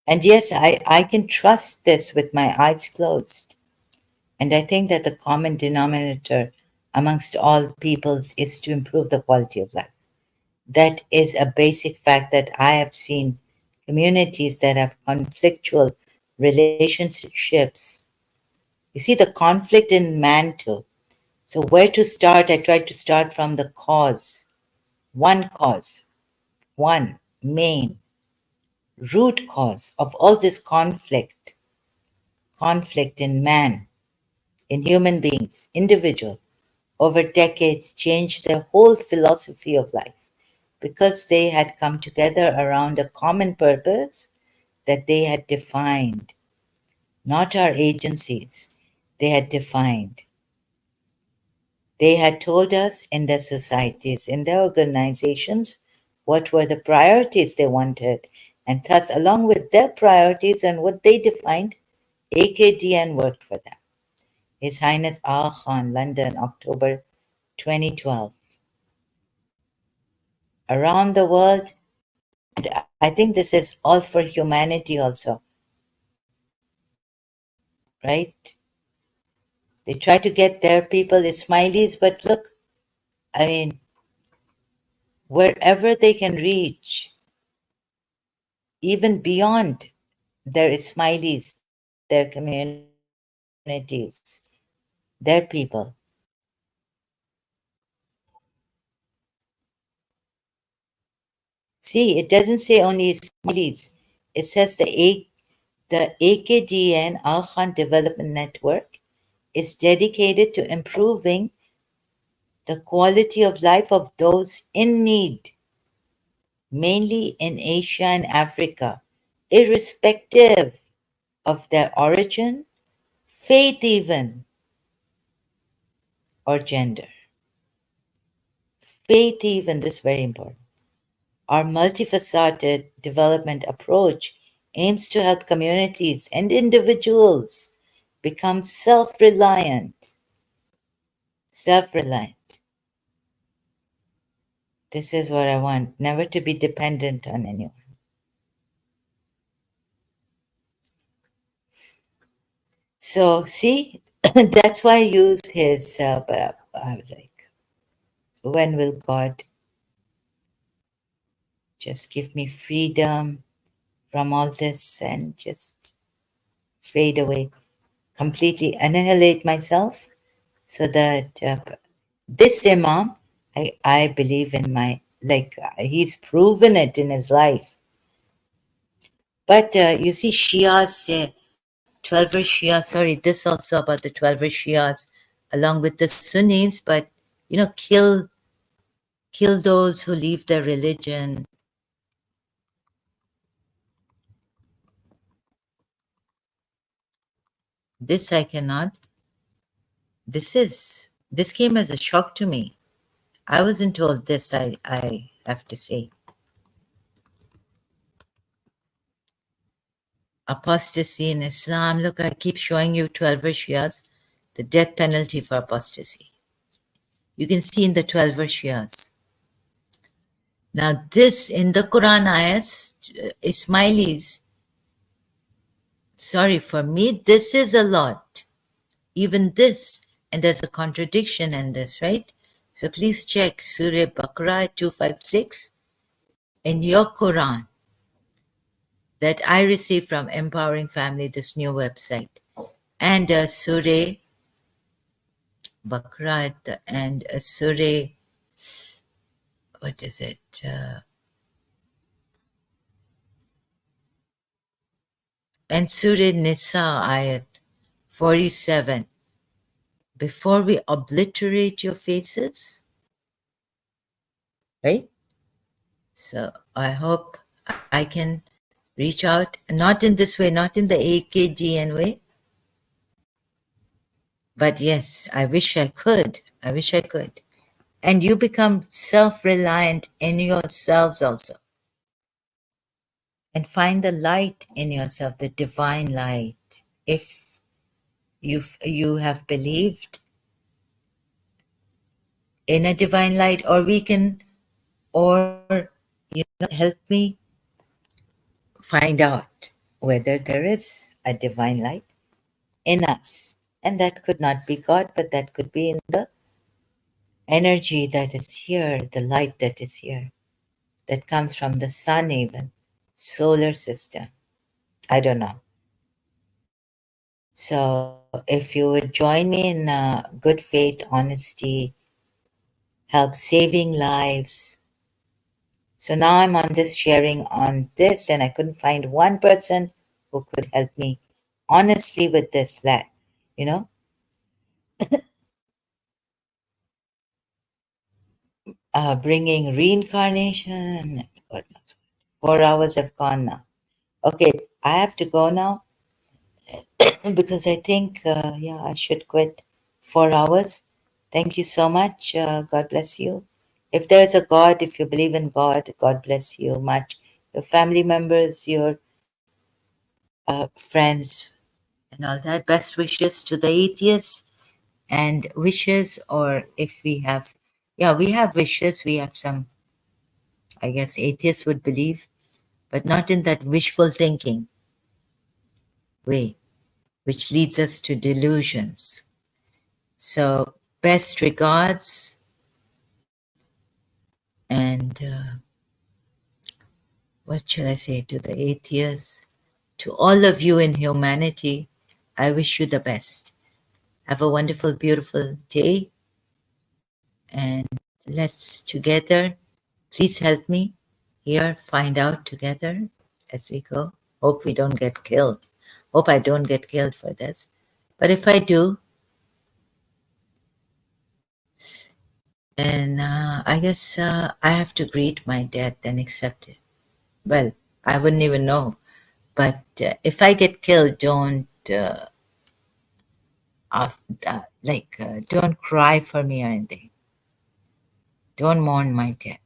And yes, I can trust this with my eyes closed. And I think that the common denominator amongst all peoples is to improve the quality of life. That is a basic fact that I have seen communities that have conflictual relationships. You see the conflict in man too. So, where to start? I tried to start from the cause, one main root cause of all this conflict in man, in human beings, individual. over decades changed their whole philosophy of life because they had come together around a common purpose that they had defined, not our agencies, they had defined. They had told us in their societies, in their organizations, what were the priorities they wanted, and thus, along with their priorities and what they defined, AKDN worked for them. His Highness Aga Khan, London, October 2012. Around the world, and I think this is all for humanity also, right? They try to get their people Ismailis, but look, I mean, wherever they can reach, even beyond their Ismailis, their communities, their people. See, it doesn't say only Ismailis. It says the AKDN Al Khan Development Network is dedicated to improving the quality of life of those in need, mainly in Asia and Africa, irrespective of their origin, faith, even, or gender. Faith, even, this is very important. Our multifaceted development approach aims to help communities and individuals become self reliant. Self reliant. This is what I want, never to be dependent on anyone. So, see, that's why I used his, but I was like, when will God just give me freedom from all this and just fade away, completely annihilate myself so that this Imam, I believe in my, like, he's proven it in his life. But you see, Shias, 12er Shia, sorry, this also about the 12er Shias, along with the Sunnis, but, you know, kill those who leave their religion. This I cannot. This came as a shock to me. I wasn't told this, I have to say. Apostasy in Islam. Look, I keep showing you 12er Shias, the death penalty for apostasy. You can see in the 12er Shias. Now this, in the Quran ayats, Ismailis, sorry, for me, this is a lot. Even this, and there's a contradiction in this, right? So please check Surah Baqarah 256 in your Quran that I received from Empowering Family, this new website. And Surah Baqarah and Surah, what is it? And Surah Nisa ayat 47. Before we obliterate your faces, right? So I hope I can reach out, not in this way, not in the AKDN way, but yes, I wish I could. I wish I could. And you become self-reliant in yourselves also. And find the light in yourself, the divine light. If you have believed in a divine light, or we can, or help me find out whether there is a divine light in us. And that could not be God, but that could be in the energy that is here, the light that is here, that comes from the sun, even solar system. I don't know. So if you would join me in good faith, honesty, help saving lives. So now I'm on this sharing on this, and I couldn't find one person who could help me honestly with this, you know. bringing reincarnation. God knows. 4 hours have gone now. Okay, I have to go now because I think, yeah, I should quit 4 hours. Thank you so much. God bless you. If there is a God, if you believe in God, God bless you much. Your family members, your friends, and all that. Best wishes to the atheists and wishes, or if we have, yeah, we have wishes. We have some, I guess, atheists would believe, but not in that wishful thinking way, which leads us to delusions. So, best regards, and what shall I say to the atheists, to all of you in humanity, I wish you the best. Have a wonderful, beautiful day, and let's together, please help me here find out together as we go. Hope we don't get killed. Hope I don't get killed for this. But if I do, then I guess I have to greet my death and accept it. Well, I wouldn't even know. But if I get killed, don't don't cry for me or anything. Don't mourn my death.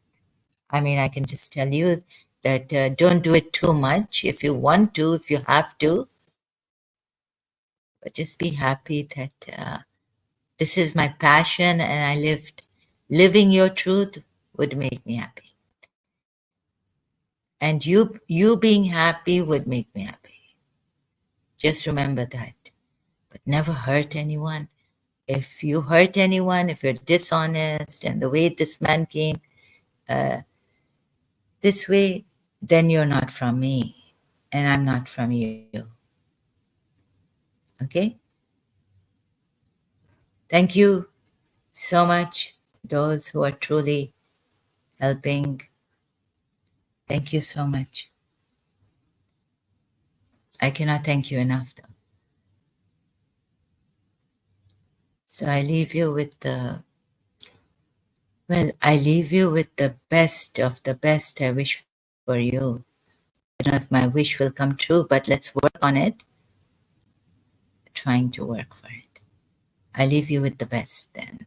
I mean, I can just tell you that don't do it too much. If you want to, if you have to, but just be happy that this is my passion and I lived. Living your truth would make me happy. And you being happy would make me happy. Just remember that. But never hurt anyone. If you hurt anyone, if you're dishonest, and the way this man came this way, then you're not from me, and I'm not from you. Okay? Thank you so much, those who are truly helping. Thank you so much. I cannot thank you enough, though. So I leave you with the, well, I leave you with the best of the best I wish for you. I don't know if my wish will come true, but let's work on it. Trying to work for it. I leave you with the best then.